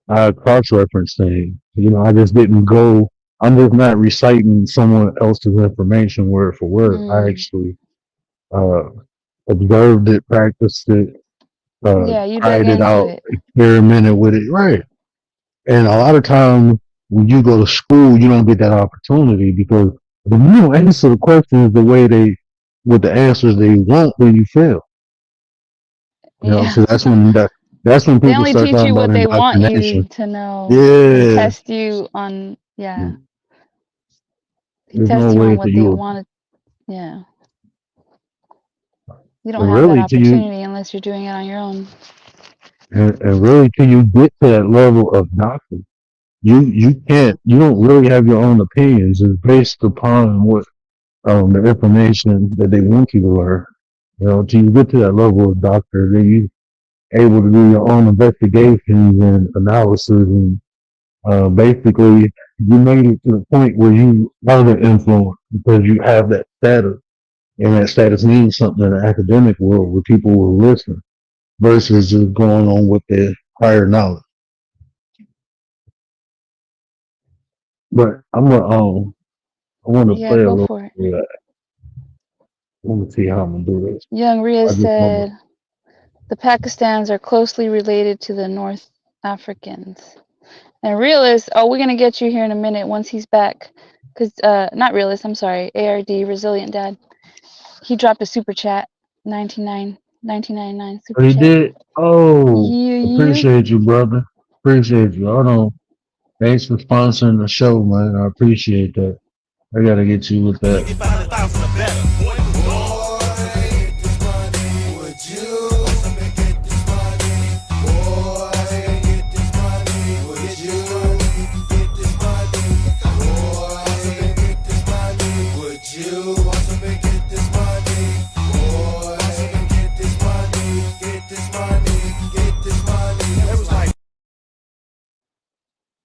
I cross-reference things. I just didn't go. I'm just not reciting someone else's information word for word. I Mm, actually uh, observed it, practiced it, yeah, you dug tried it into out, it. experimented with it. Right. And a lot of times when you go to school, you don't get that opportunity because when you don't answer the questions the way with the answers they want, then you fail. Yeah. So that's when They people only start teach talking you about what they want you indoctrination. to know and Yeah. test you on, yeah. They There's no test you on way for what they you. want. Yeah. You don't And have that really, till you opportunity unless you're doing it on your own. and really till you get to that level of doctrine, you don't really have your own opinions. It's based upon what the information that they want you to learn. Till you get to that level of doctor, then you able to do your own investigations and analysis, and basically you made it to the point where you are the influence because you have that status, and that status means something in the academic world where people will listen versus just going on with their prior knowledge. But I want to Yeah, play a go little for it. bit. I want to see how I'm gonna do this. Young Ria I just want to. said the Pakistans are closely related to the North Africans. And Realist, oh, we're going to get you here in a minute once he's back. Because, not Realist, I'm sorry, ARD, Resilient Dad. He dropped a super chat, 1999 super He chat. did. Oh, Yeah, yeah. appreciate you, brother. Appreciate you. Hold on. Thanks for sponsoring the show, man. I appreciate that. I gotta get you with that.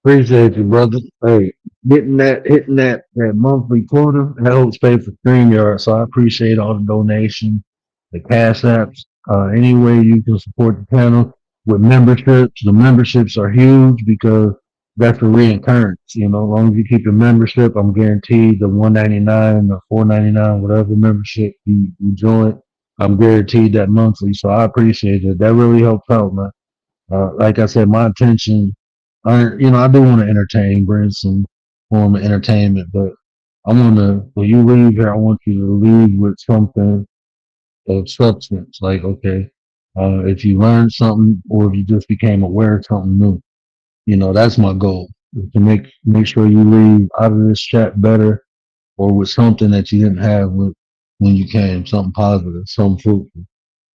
Appreciate you, brother. Hey, hitting that monthly quota helps pay for StreamYard. So I appreciate all the donations, the cash apps, any way you can support the channel with memberships. The memberships are huge because that's a reoccurrence. You know, as long as you keep your membership, I'm guaranteed the $199 or $4.99, whatever membership you join, I'm guaranteed that monthly. So I appreciate it. That really helps out, man. Like I said, my intention, I do want to entertain, bring some form of entertainment, but I want to, when you leave here, I want you to leave with something of substance. Like, okay, if you learned something or if you just became aware of something new, that's my goal, is to make sure you leave out of this chat better or with something that you didn't have when you came, something positive, something fruitful.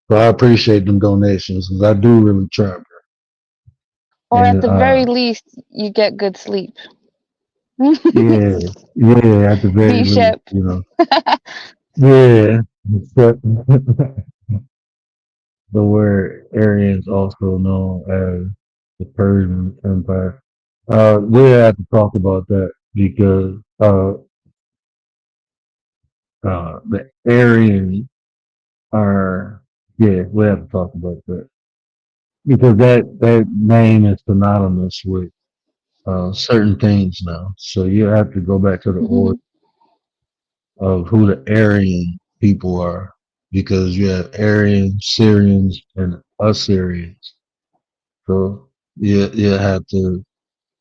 So I appreciate them donations because I do really try. Or at And the very least, you get good sleep. yeah, yeah, at the very B least, Shep. yeah. But the word Aryan is also known as the Persian Empire. We have to talk about that because the Aryans are, yeah, we have to talk about that because that name is synonymous with certain things now. So you have to go back to the origin of who the Aryan people are, because you have Aryans, Syrians, and Assyrians. So you have to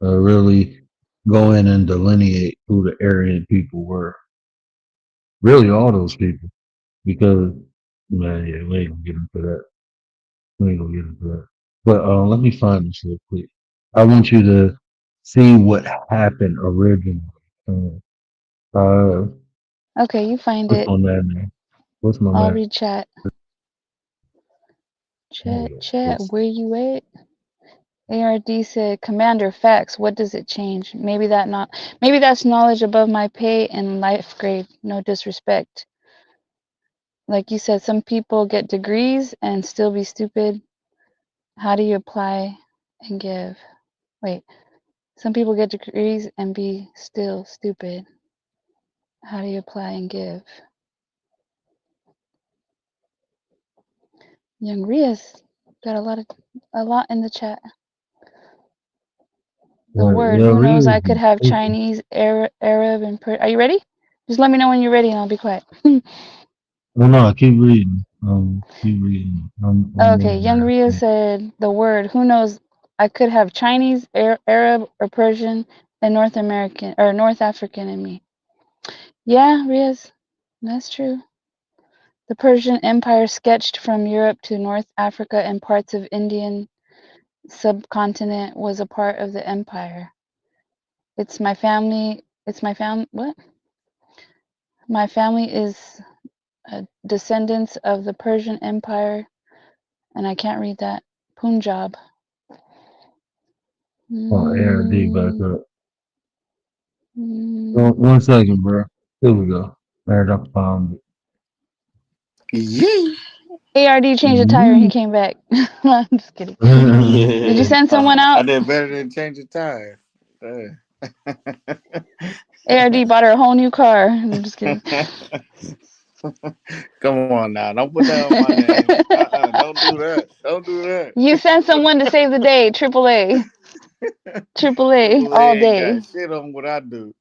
really go in and delineate who the Aryan people were. Really, all those people, because man, yeah, we ain't gonna get into that. We ain't gonna get into that. But let me find this real quick. I want you to see what happened originally. Uh, Okay, you find what's it. on that name? What's my I'll man? read chat. Chat, where you at? ARD said, Commander, facts, what does it change? Maybe that's knowledge above my pay and life grade. No disrespect. Like you said, some people get degrees and still be stupid. How do you apply and give? Wait, some people get degrees and be still stupid. How do you apply and give? Young Rias got a lot in the chat. The word, Yeah, who knows? really. I could have Chinese, Arab, and Are you ready? Just let me know when you're ready and I'll be quiet. Well, no, keep reading. Keep reading. I'm Okay, Young over Ria there. said the word, who knows? I could have Chinese, Arab, or Persian, and North American or North African in me. Yeah, Riaz, that's true. The Persian Empire sketched from Europe to North Africa and parts of Indian subcontinent was a part of the empire. It's my family. What? My family is descendants of the Persian Empire, and I can't read that. Punjab. Oh, ARD back Mm, up. mm. 1 second, bro. Here we go. There, I found Yeah. ARD changed the tire and he it. came back. I'm just kidding. Did you send someone I out? did better than change the tire. ARD bought her a whole new car. I'm just kidding. Come on now. Don't put that on my name. Don't do that. Don't do that. You sent someone to save the day. Triple A. Triple A Triple A all ain't day. got shit on what I do.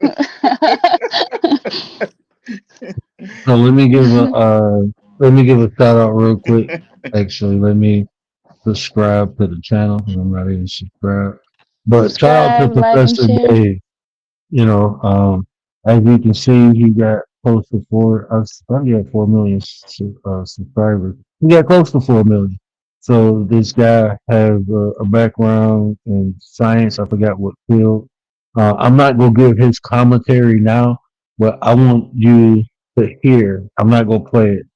So let me give a shout out real quick. Actually, let me subscribe to the channel, 'cause I'm not even subscribed. But shout out to Subscribe, like, and Professor share. Dave. As you can see, he got close to I think he had 4 million subscribers. He got close to 4 million. So this guy has a background in science. I forgot what field. I'm not gonna give his commentary now, but I want you to hear. I'm not gonna play it.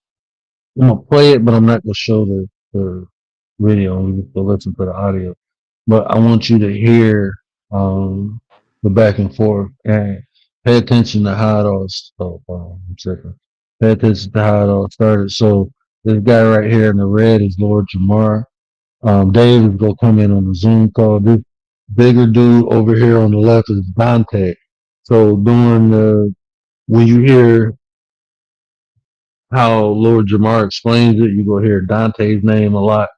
I'm gonna play it, but I'm not gonna show the video. I'm just gonna listen to the audio. But I want you to hear the back and forth and pay attention to how it all. One second. Pay attention to how it all started. So this guy right here in the red is Lord Jamar. Dave is gonna come in on the Zoom call. This bigger dude over here on the left is Dante. So during when you hear how Lord Jamar explains it, you go hear Dante's name a lot.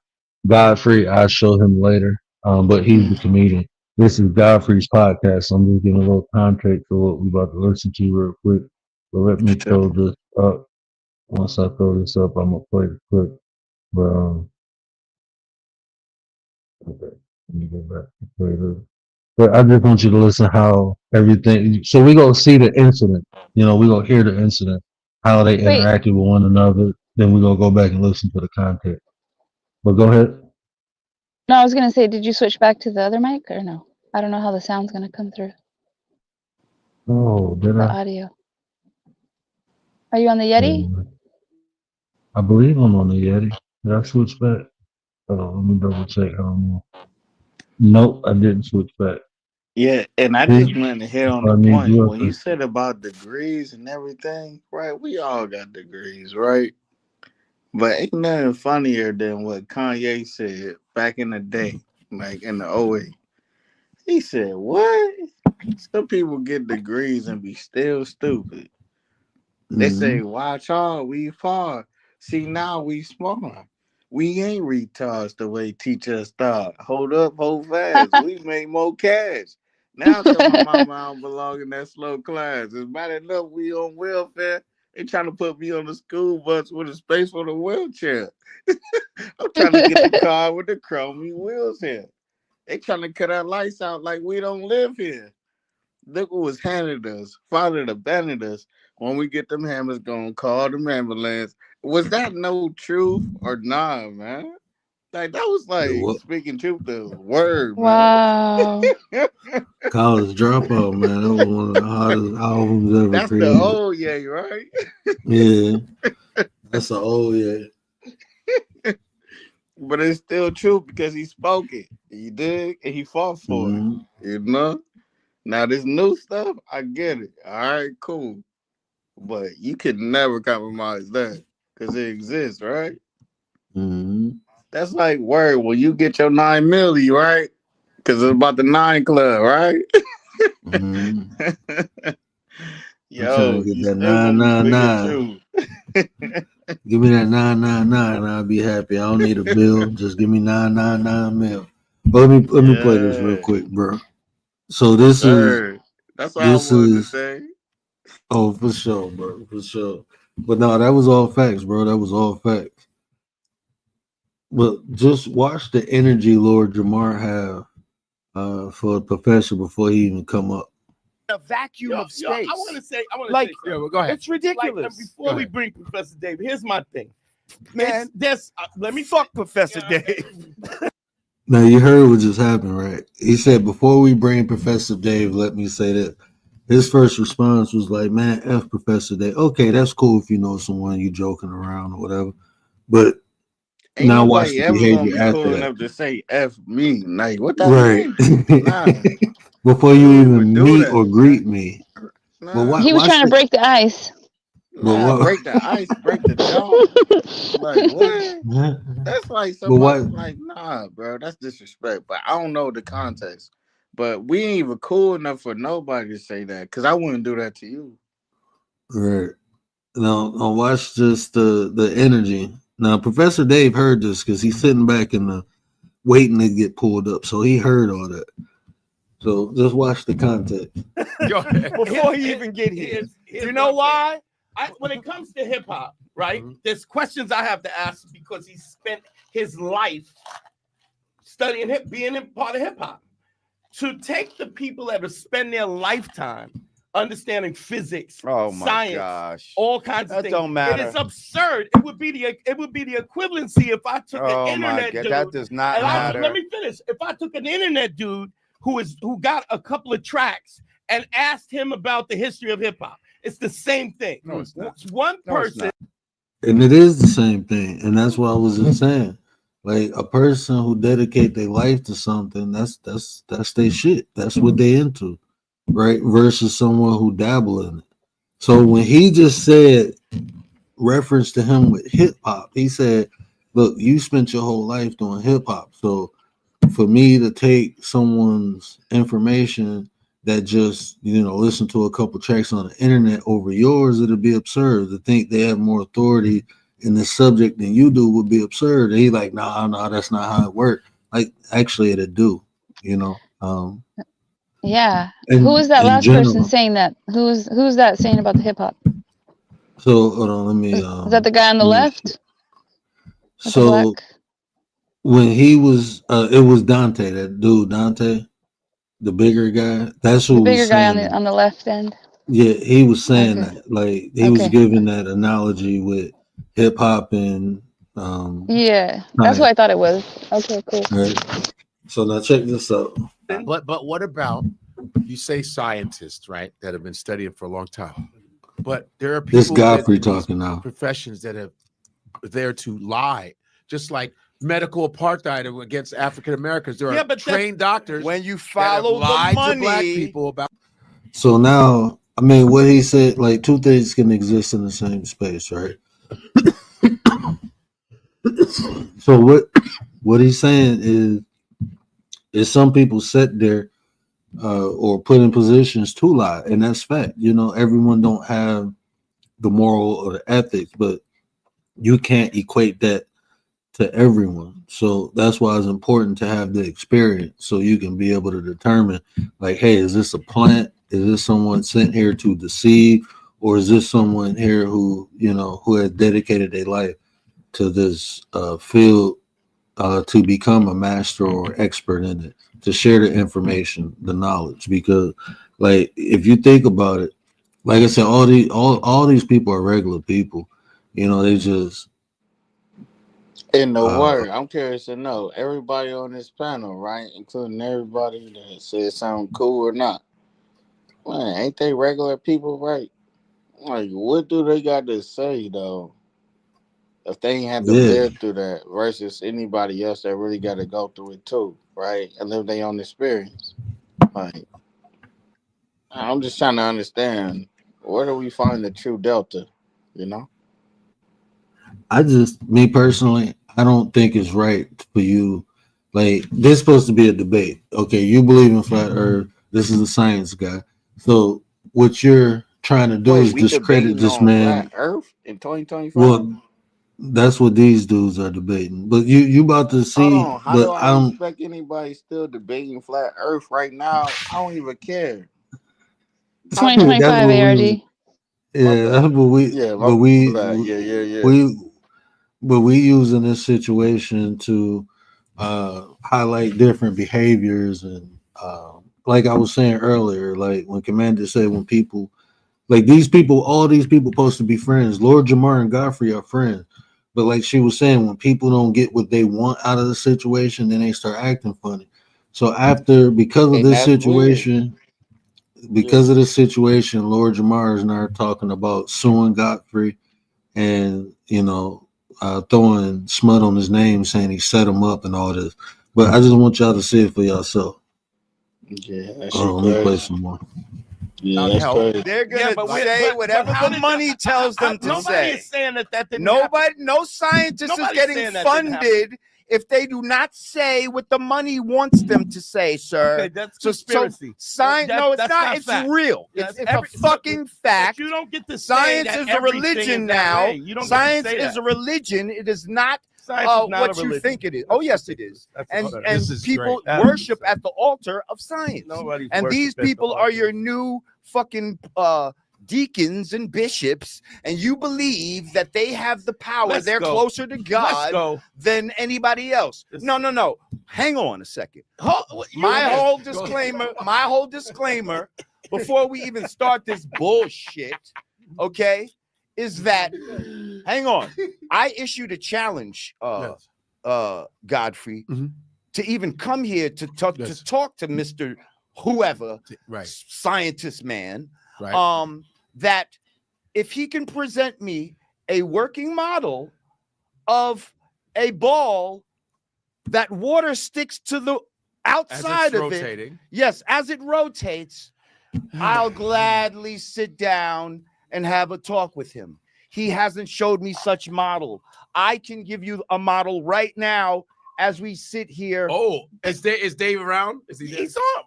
Godfrey, I'll show him later. But he's the comedian. This is Godfrey's podcast. So I'm just giving a little context for what we're about to listen to real quick. But let me throw this up. Once I throw this up, I'm gonna play the clip. But okay, let me go back and play this. But I just want you to listen how everything. So we gonna see the incident. You know, we gonna hear the incident, how they Wait, interacted with one another. Then we gonna go back and listen to the content. But go ahead. no, I was gonna say, did you switch back to the other mic or no? I don't know how the sound's gonna come through Oh, did the I? audio. Are you on the Wait a Yeti? minute. I believe I'm on the Yeti. Did I switch back? Let me double check. Nope, I didn't switch back. Yeah, and I just See, want to hit if on I the need point you up when you there. said about degrees and everything, right? We all got degrees, right? But ain't nothing funnier than what Kanye said back in the day, like in the '08. He said, "What? Some people get degrees and be still stupid." They Mm-hmm. say, "Watch on, we far. See now we smart. We ain't retards the way teachers thought. Hold up, hold fast. We make more cash. Now tell my mama I don't belong in that slow class. It's bad enough we on welfare. They trying to put me on the school bus with a space for the wheelchair. I'm trying to get the car with the chromey wheels here. They trying to cut our lights out like we don't live here. Look what was handed us. Father abandoned us. When we get them hammers gonna call them ambulance. Was that no truth or nah, man? Like that was like What speaking truth to word, man. Wow. college dropout, man? That was one of the hottest albums ever That's the created. old yay, right? Yeah, that's a oh yeah. But it's still true because he spoke it. He did and he fought for it. Mm-hmm. You know? Now this new stuff, I get it. All right, cool. But you can never compromise that because it exists, right? Mm-hmm. That's like word when you get your 9 milli, right? Because it's about the 9 club, right? Mm-hmm. I'm trying Yo, to get you that still gonna nine be nine speaking nine. truth. Give me that 999 and I'll be happy. I don't need a bill. Just give me 999 mil. But let me play this real Yeah. quick, bro. So Yes, this is sir. That's all I this wanted to is say. oh for sure, bro, for sure. But no, that was all facts, bro. That was all facts. But just watch the energy Lord Jamar have for a professor before he even come up. A vacuum of space. I want to say, like, well, go ahead. It's ridiculous. Like, before we bring Professor Dave, here's my thing, man. Let me talk, Professor Dave. Now you heard what just happened, right? He said before we bring Professor Dave, let me say that. His first response was like, "Man, f Professor Dave. Okay, that's cool if you know someone you joking around or whatever, but Ain't now watch nobody the ever gonna behavior be after cool that." enough to say F me. Like, what that Right. mean? Nah, Before we you don't even even do meet or that, man. greet me. But Nah, He was watch trying to the break the ice. but nah, what break the ice, break the jaw. Like, what? That's like but somebody what like, nah, bro, that's disrespect. But I don't know the context. But we ain't even cool enough for nobody to say that because I wouldn't do that to you. right. Now watch just the energy. Now Professor Dave heard this because he's sitting back in the waiting to get pulled up. So he heard all that. So just watch the context. Before he even get here, you know why? When it comes to hip hop, right? There's questions I have to ask because he spent his life studying being part of hip hop. To take the people that have spent their lifetime understanding physics, Oh my science, gosh. all kinds of That things. don't matter. It is absurd. It would be the equivalency if I took an internet dude. That does not matter. Let me finish. If I took an internet dude who got a couple of tracks and asked him about the history of hip hop, it's the same thing. No, it's not. It's one person. And it is the same thing. And that's what I was just saying. Like a person who dedicate their life to something, that's their shit. That's what they into, right? Versus someone who dabble in it. So when he just said reference to him with hip hop, he said, "Look, you spent your whole life doing hip hop. So for me to take someone's information that just listen to a couple tracks on the internet over yours, it'd be absurd. To think they have more authority in this subject than you do would be absurd." And he like, nah, that's not how it works. Like, actually, it'd do, Yeah. In- Who was that in last general. person saying that? Who's that saying about the hip hop? So hold on, let me. Is that the guy on the left? With the So black? when he was, it was Dante, that dude Dante, the bigger guy. That's who The was bigger guy saying on the left end. Yeah, he was saying Okay. that. Like he was Okay. giving that analogy with hip hop and Yeah, that's what I thought it was. Okay, cool. Right. So now check this out. But what about, you say scientists, right, that have been studying for a long time, but there are people This Godfrey with these talking now. professions that are there to lie, just like medical apartheid against African Americans. There are trained doctors when you that have follow the lied to black money. people about. So now, I mean, what he said, like two things can exist in the same space, right? So what he's saying is some people sit there or put in positions to lie, and that's fact. Everyone don't have the moral or the ethics, but you can't equate that to everyone. So that's why it's important to have the experience, so you can be able to determine, like, hey, is this a plant? Is this someone sent here to deceive, or is this someone here who has dedicated their life to this field to become a master or expert in it, to share the information, the knowledge? Because, like, if you think about it, like I said, all these people are regular people. They just In the word, I'm curious to know, everybody on this panel, right, including everybody that said something cool or not, man, ain't they regular people, right? Like, what do they got to say, though, if they ain't had to live through that versus anybody else that really got to go through it too, right, and live their own experience? Like, I'm just trying to understand, where do we find the true delta, me personally, I don't think it's right for you. Like, this is supposed to be a debate. Okay, you believe in flat earth. This is a science guy. So what you're trying to do is discredit this man. Flat earth in 2025? Well, that's what these dudes are debating. But you about to see. Hold on. How but do I I don't respect anybody still debating flat earth right now? I don't even care. 2025 ARD. Yeah, that's what we. Yeah, but we using this situation to highlight different behaviors and like I was saying earlier, like when Commander said, when people like all these people supposed to be friends. Lord Jamar and Godfrey are friends, but like she was saying, when people don't get what they want out of the situation, then they start acting funny. So because of this situation, Lord Jamar is now talking about suing Godfrey and throwing smut on his name, saying he set him up and all this. But I just want y'all to see it for yourself. Yeah, that's let me play some more. Yeah, that's crazy. They're gonna say whatever the money tells them to nobody say. Is saying that didn't happen. No scientist is Nobody's getting funded if they do not say what the money wants them to say, sir. Okay, that's conspiracy. Science? No, it's not. It's fact. real. It's a fucking fact. You don't get to science say is that a religion now. Science is a religion. It is not what you think it is. Oh, yes, it is. And people worship at the altar of science. And these people are your new fucking deacons and bishops, and you believe that they have the power. They're closer to God than anybody else. No. Hang on a second. My whole disclaimer before we even start this bullshit, okay, is that, hang on, I issued a challenge, Godfrey, to even come here to talk to Mr. Whoever, scientist man, that if he can present me a working model of a ball that water sticks to the outside of it. Yes, as it rotates, I'll gladly sit down and have a talk with him. He hasn't showed me such model. I can give you a model right now as we sit here. Oh, is Dave around? Is he there? He's on.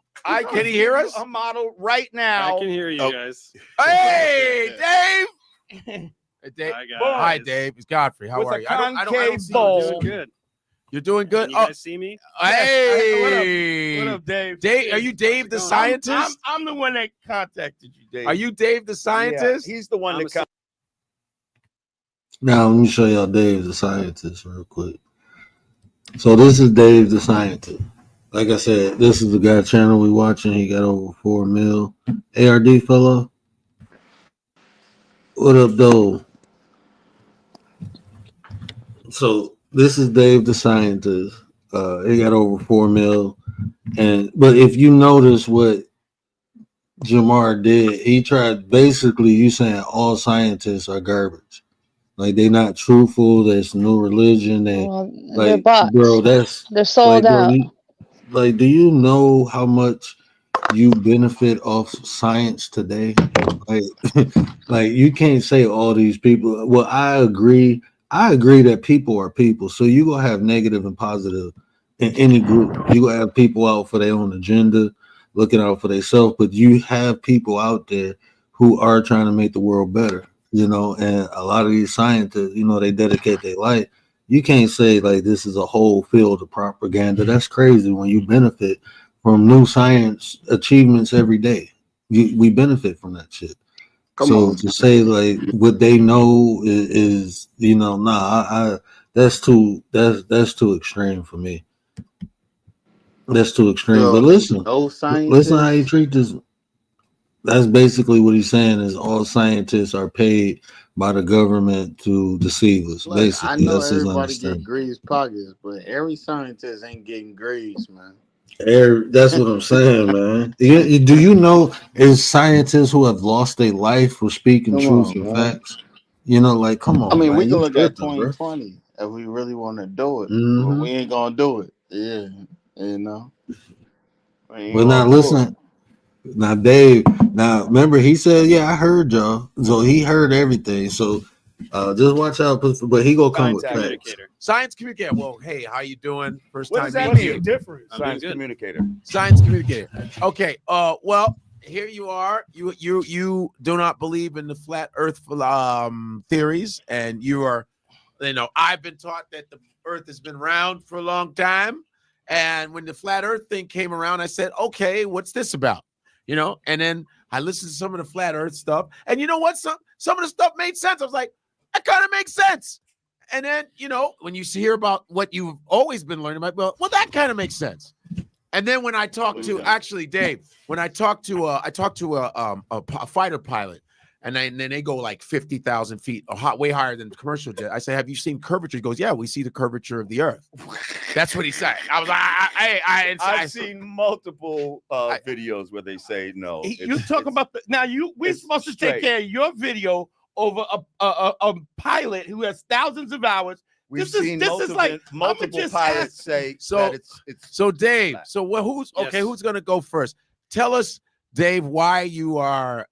Can he hear us? A model right now. I can hear you guys. Hey, Dave. Dave. Hi, Dave. It's Godfrey. How are you? I don't see you. Doing good. You're doing good. Can you guys see me? Hey. What up, Dave? Dave, are you Dave the scientist? I'm the one that contacted you, Dave. Are you Dave the scientist? Yeah, he's the one that. Now let me show y'all Dave the scientist real quick. So this is Dave the scientist. Like I said, this is the guy channel we watching. He got over 4 mil. ARD fellow. What up, though? So this is Dave the scientist. He got over 4 mil. But if you notice what Jamar did, he tried basically you saying all scientists are garbage. Like they're not truthful. There's no religion. They're bots. Bro, they're sold out. Do you know how much you benefit off science today? Like you can't say all these people. Well, I agree that people are people. So you gonna have negative and positive in any group. You gonna have people out for their own agenda, looking out for themselves. But you have people out there who are trying to make the world better. And a lot of these scientists, they dedicate their life. You can't say like this is a whole field of propaganda. That's crazy when you benefit from new science achievements every day. We benefit from that shit. To say like what they know is that's too extreme for me. That's too extreme. But listen how you treat this. That's basically what he's saying is all scientists are paid by the government to deceive us. Basically, I know that's everybody get grease pockets, but every scientist ain't getting grease, man. That's what I'm saying, man. Do you know is scientists who have lost their life for speaking truth and facts? Come on. I mean, man. we can look at 2020 if we really want to do it, but we ain't gonna do it. Yeah, We're not listening. Now, Dave, remember he said, yeah, I heard y'all. So he heard everything. So just watch out. But he gonna come with facts. Science communicator. Well, hey, how you doing? First time. What does that mean? Different. Science communicator. Science communicator. Okay. Well, here you are. You do not believe in the flat Earth theories, and you are. I've been taught that the Earth has been round for a long time, and when the flat Earth thing came around, I said, okay, what's this about? And then I listened to some of the flat Earth stuff, and you know what? Some of the stuff made sense. I was like, that kind of makes sense. And then, when you hear about what you've always been learning about, well, that kind of makes sense. And then when I talked to Dave, when I talked to a fighter pilot, and then they go like 50,000 feet, way higher than the commercial jet. I say, have you seen curvature? He goes, yeah, we see the curvature of the Earth. That's what he said. I was like, I've seen multiple videos where they say no. You talk about we're supposed to take care of your video over a pilot who has thousands of hours. We've seen multiple pilots say that it's. So Dave, who's gonna go first? Tell us, Dave, why you are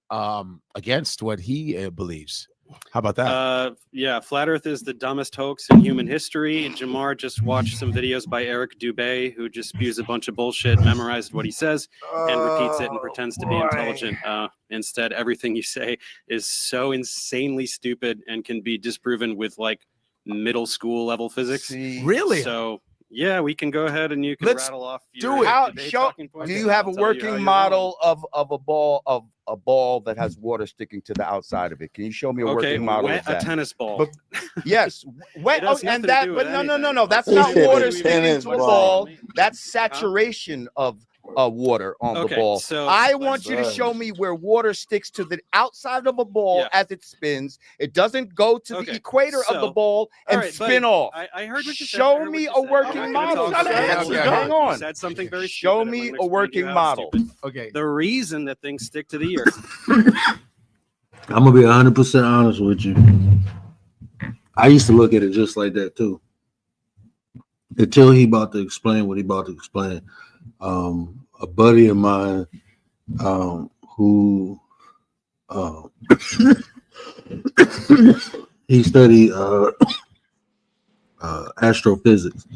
against what he believes. How about that? Yeah, flat Earth is the dumbest hoax in human history. Jamar just watched some videos by Eric Dubé, who just spews a bunch of bullshit, memorized what he says, and repeats it and pretends to be intelligent. Instead, everything you say is so insanely stupid and can be disproven with like middle school level physics. Really? So yeah, we can go ahead and you can rattle off. Do you have a working model of a ball that has water sticking to the outside of it? Can you show me a working model of that? A tennis ball. Yes. No. That's not water sticking to a ball. That's saturation of water on the ball. So I want you to show me where water sticks to the outside of a ball as it spins. It doesn't go to the equator of the ball and spin off. I heard what you said. Show me a working model. Hang on. You said something very Show stupid. me a working model. Okay. The reason that things stick to the earth. I'm gonna be 100% honest with you. I used to look at it just like that too. Until he about to explain what he about to explain. A buddy of mine who he studied astrophysics,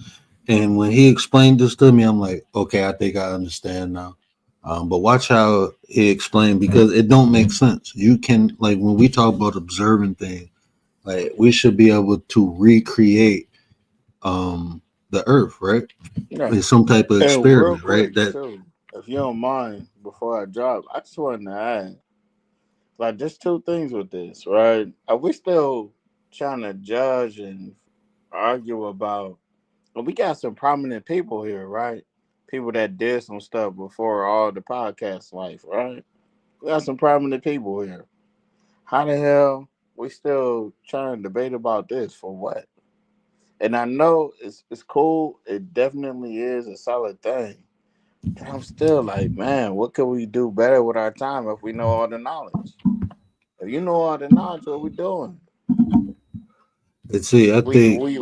and when he explained this to me, I'm like, okay, I think I understand now. But watch how he explained, because it don't make sense. You can, like, when we talk about observing things, like, we should be able to recreate the earth, right? Yeah. It's some type of experiment, right? That too, if you don't mind, before I drop, I just wanted to add, like, just two things with this, right? Are we still trying to judge and argue about? Well, we got some prominent people here, right? People that did some stuff before all the podcast life, right? We got some prominent people here. How the hell we still trying to debate about this for what? And I know it's cool. It definitely is a solid thing. But I'm still like, man, what could we do better with our time if we know all the knowledge? If you know all the knowledge, what we doing? Let's see. I think we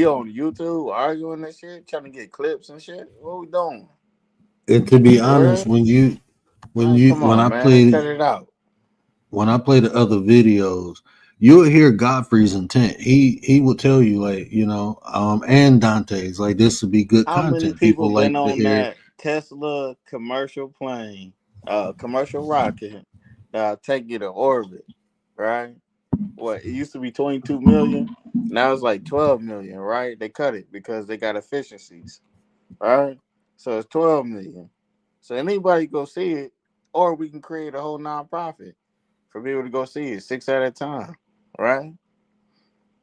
on YouTube arguing and shit, trying to get clips and shit. What we doing? And to be honest, when I play the other videos, you'll hear Godfrey's intent. He will tell you, like, you know, and Dante's, like, this would be good content. How many people like to hear that Tesla commercial plane, commercial rocket, take you to orbit, right? What, it used to be 22 million, now it's like 12 million, right? They cut it because they got efficiencies, right? So it's 12 million. So anybody go see it, or we can create a whole nonprofit for people to go see it 6 at a time, right?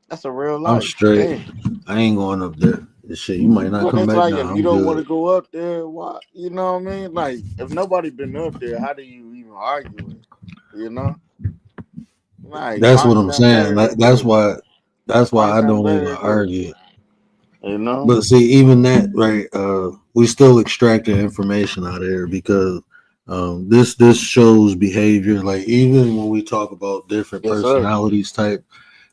That's a real life. I'm straight. Damn. I ain't going up there. This shit, you might not come back like now. If you don't want to go up there, why? You know what I mean? Like, if nobody been up there, how do you even argue it? You know? Like, that's what I'm saying. That's why I don't even argue it. You know? But see, even that, right? We still extracting information out of there, because this shows behavior. Like, even when we talk about different personalities type,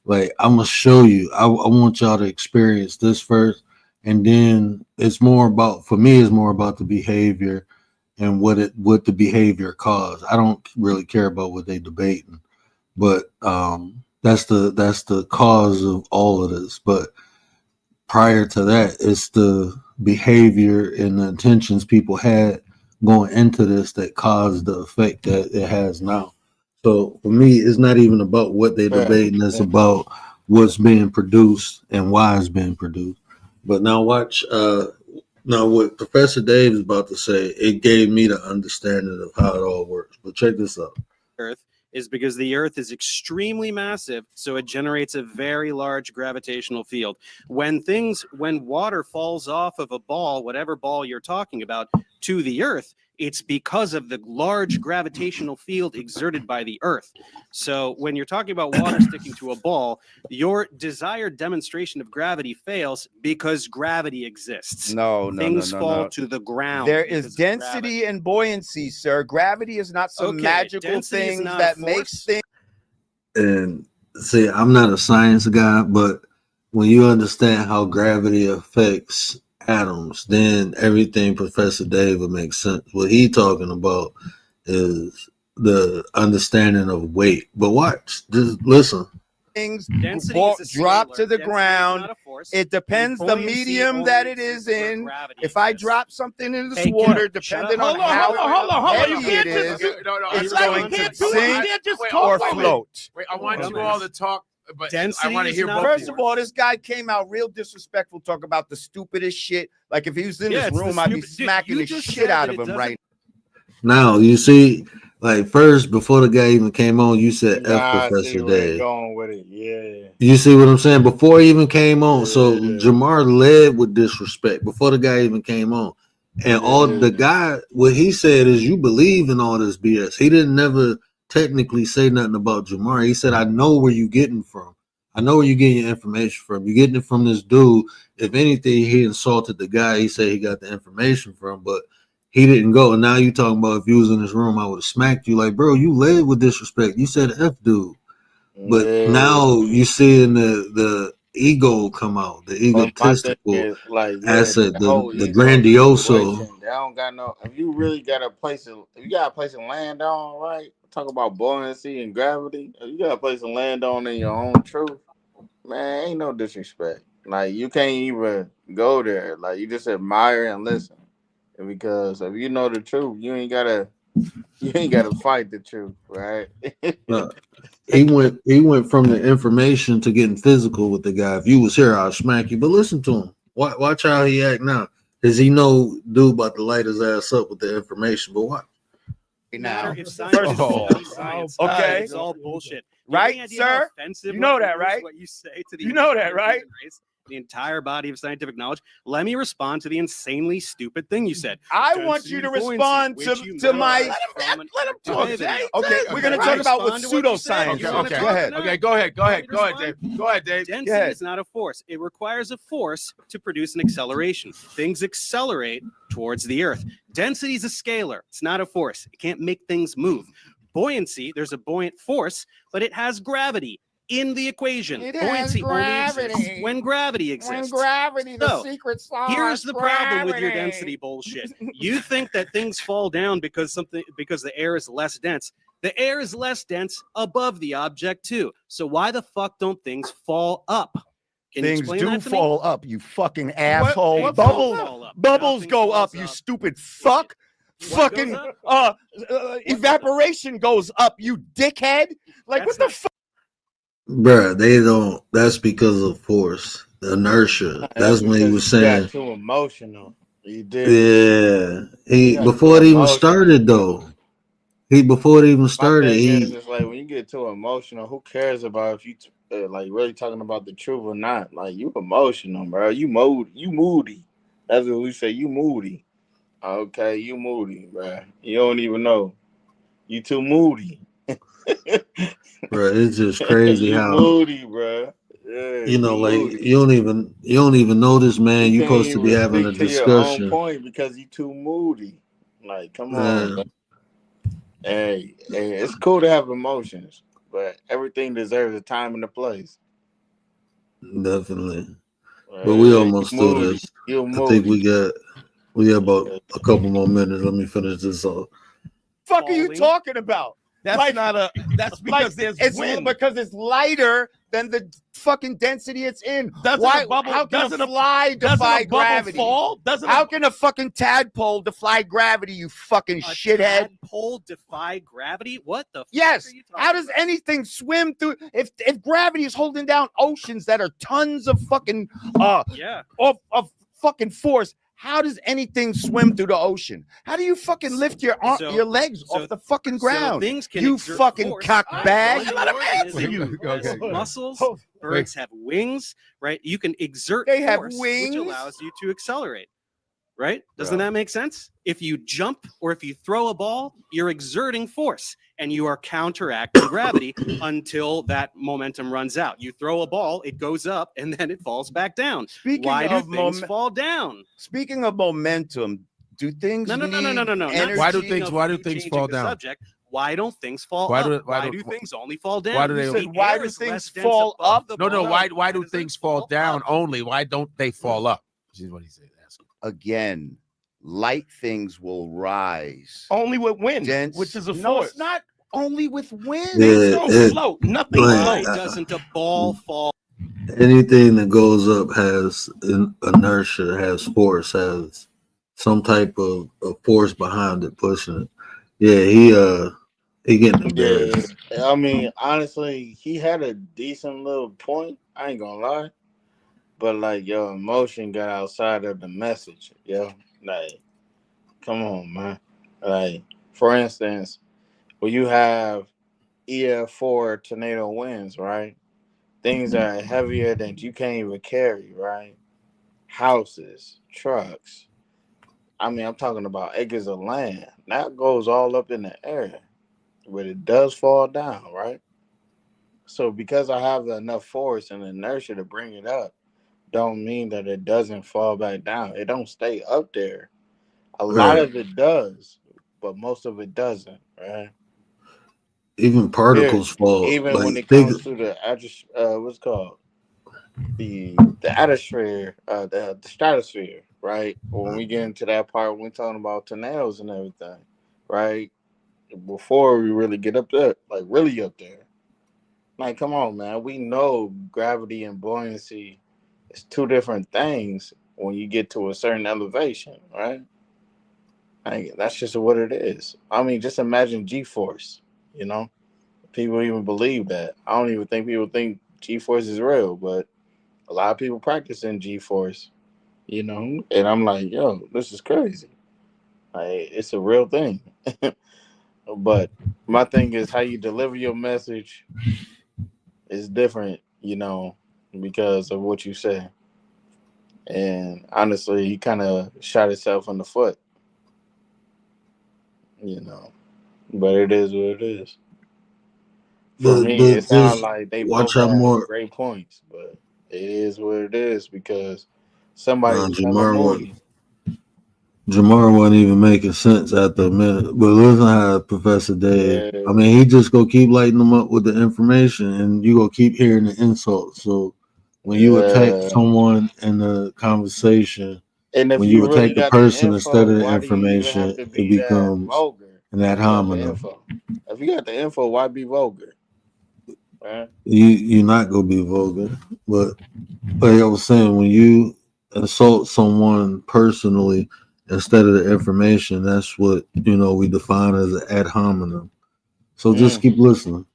like, I'm gonna show you. I want y'all to experience this first, and then it's more about, for me, it's more about the behavior and what the behavior caused. I don't really care about what they debating, but that's the cause of all of this. But prior to that, it's the behavior and the intentions people had going into this that caused the effect that it has now. So for me, it's not even about what they're debating. It's about what's being produced and why it's being produced. But now watch, now what Professor Dave is about to say, it gave me the understanding of how it all works. But check this out. Earth is because the Earth is extremely massive, so it generates a very large gravitational field. When water falls off of a ball, whatever ball you're talking about, to the Earth, it's because of the large gravitational field exerted by the Earth. So when you're talking about water sticking to a ball, your desired demonstration of gravity fails because gravity exists. Things fall to the ground. There is density and buoyancy, sir. Gravity is not some magical thing that makes things. And see, I'm not a science guy, but when you understand how gravity affects atoms, then everything Professor Dave would make sense. What he talking about is the understanding of weight. But watch, just listen. Things drop to the ground. It depends the medium that it is in. If I drop something in this water, depending on how heavy it is, it's going to sink or float. Wait, I want you all to talk. But I want to hear. First of all, this guy came out real disrespectful, talk about the stupidest shit. Like, if he was in this room, I'd be smacking the shit out of him right now. You see, like, first, before the guy even came on, you said F Professor Dave. Going with it. Yeah. You see what I'm saying? Before he even came on, so Jamar led with disrespect before the guy even came on. And all the guy, what he said is, you believe in all this BS. He didn't never technically say nothing about Jamar. He said, I know where you getting from. I know where you getting your information from. You're getting it from this dude. If anything, he insulted the guy he said he got the information from, but he didn't go. And now you talking about if you was in this room, I would have smacked you. Like, bro, you led with disrespect. You said F dude. But now you seeing the ego come out, the egotistical asset, the grandioso. They don't got no. If you really got a place, if you got a place to land on, right? Talk about buoyancy and gravity. If you got a place to land on in your own truth, man, ain't no disrespect. Like you can't even go there. Like you just admire and listen, because if you know the truth, you ain't gotta fight the truth, right? He went from the information to getting physical with the guy. If you was here, I'll smack you. But listen to him. Watch how he act now. Does he know dude about to light his ass up with the information? But what? Now, if science science, okay, it's all bullshit. Right, sir? You know that, right? What you say to the you know that, right? The entire body of scientific knowledge. Let me respond to the insanely stupid thing you said. I want you to respond to my. Let him talk. Okay, we're going to talk about what pseudoscience. Okay, go ahead, Dave. Go ahead, Dave. Density is not a force. It requires a force to produce an acceleration. Things accelerate towards the Earth. Density is a scalar. It's not a force. It can't make things move. Buoyancy, there's a buoyant force, but it has gravity in the equation. Buoyancy only exists when gravity exists. The secret sauce. Here's the problem with your density bullshit. You think that things fall down because the air is less dense. The air is less dense above the object too. So why the fuck don't things fall up? Can things you do fall up, you fucking asshole. Bubbles go up, you stupid fuck. Fucking evaporation goes up, you dickhead. Like what the fuck? Bruh, they don't. That's because of force, the inertia. That's when he was saying. Got too emotional. He did. Yeah, before it even started though. Before it even started. It's like when you get too emotional, who cares about if you like really talking about the truth or not? Like you emotional, bro. You moody. That's what we say. You moody. Okay, you moody, bro. You don't even know. You too moody. Bro, it's just crazy you how moody, bro. Yeah, you know, like moody. you don't even know this man. You're supposed to be having a discussion. Your own point because you too moody. Like, come on. Bro. Hey, it's cool to have emotions, but everything deserves a time and a place. Definitely. But we almost through this. I think we got about a couple more minutes. Let me finish this off. Fuck are you talking about? That's because there's wind. Because it's lighter than the fucking density it's in. How can a fly defy gravity? How can a fucking tadpole defy gravity, you fucking shithead? Tadpole defy gravity? What the Yes. How does anything swim through if gravity is holding down oceans that are tons of fucking of fucking force? How does anything swim through the ocean? How do you fucking lift your legs off the fucking ground? Things can you fucking force. cockbag. Muscles. Birds have wings, right? You can exert They have force, wings. which allows you to accelerate. Right? Doesn't that make sense? If you jump or if you throw a ball, you're exerting force and you are counteracting gravity until that momentum runs out. You throw a ball, it goes up, and then it falls back down. Why do things fall down? Speaking of momentum, do things No. Why do things fall down? Subject. Why don't things fall up? Why do things only fall down? Why do things fall up? No. Why do things fall down only? Why don't they fall up? This is what he said. Again, light things will rise. Only with wind, which is a force. No, it's not only with wind. Things don't float. Nothing Why doesn't a ball fall? Anything that goes up has inertia, has force, has some type of force behind it pushing it. Yeah, he getting embarrassed. Yeah, I mean, honestly, he had a decent little point. I ain't gonna lie. But like your emotion got outside of the message, like, come on, man. Like, for instance, when you have EF4 tornado winds, right? Things are heavier than you can't even carry, right? Houses, trucks. I mean, I'm talking about acres of land. That goes all up in the air, but it does fall down, right? So because I have enough force and inertia to bring it up, don't mean that it doesn't fall back down. It don't stay up there. A lot Right. of it does, but most of it doesn't, right? Even Here, particles fall. even Like when it think comes to the what's it called the atmosphere, the stratosphere, right? When we get into that part, when we're talking about tornadoes and everything, right? Before we really get up there, like really up there, like come on, man, we know gravity and buoyancy is two different things when you get to a certain elevation, right? Like, that's just what it is. I mean, just imagine G-force. You know, people even believe that. I don't even think people think G-force is real, but a lot of people practicing G-force. You know, and I'm like, yo, this is crazy. Like, it's a real thing. But my thing is how you deliver your message is different. You know, because of what you say. And honestly, he kind of shot himself in the foot. You know, but it is what it is. For me, but it sounds just like they watch both how had more great points, but it is what it is because somebody was hella Jamar moody. Jamar wasn't even making sense after a minute. But listen how Professor Dave, Yeah, I mean, he just go keep lighting them up with the information and you go keep hearing the insults. So when you attack yeah. someone in the conversation, And if when you you really attack the got the person instead info, of the why do you even have information, to it be that becomes vulgar an ad if you got the hominem. info? If you got the info, why be vulgar? Right? You're not gonna be vulgar. But like I was saying, when you insult someone personally instead of the information, that's what we define as an ad hominem. So just Mm. keep listening.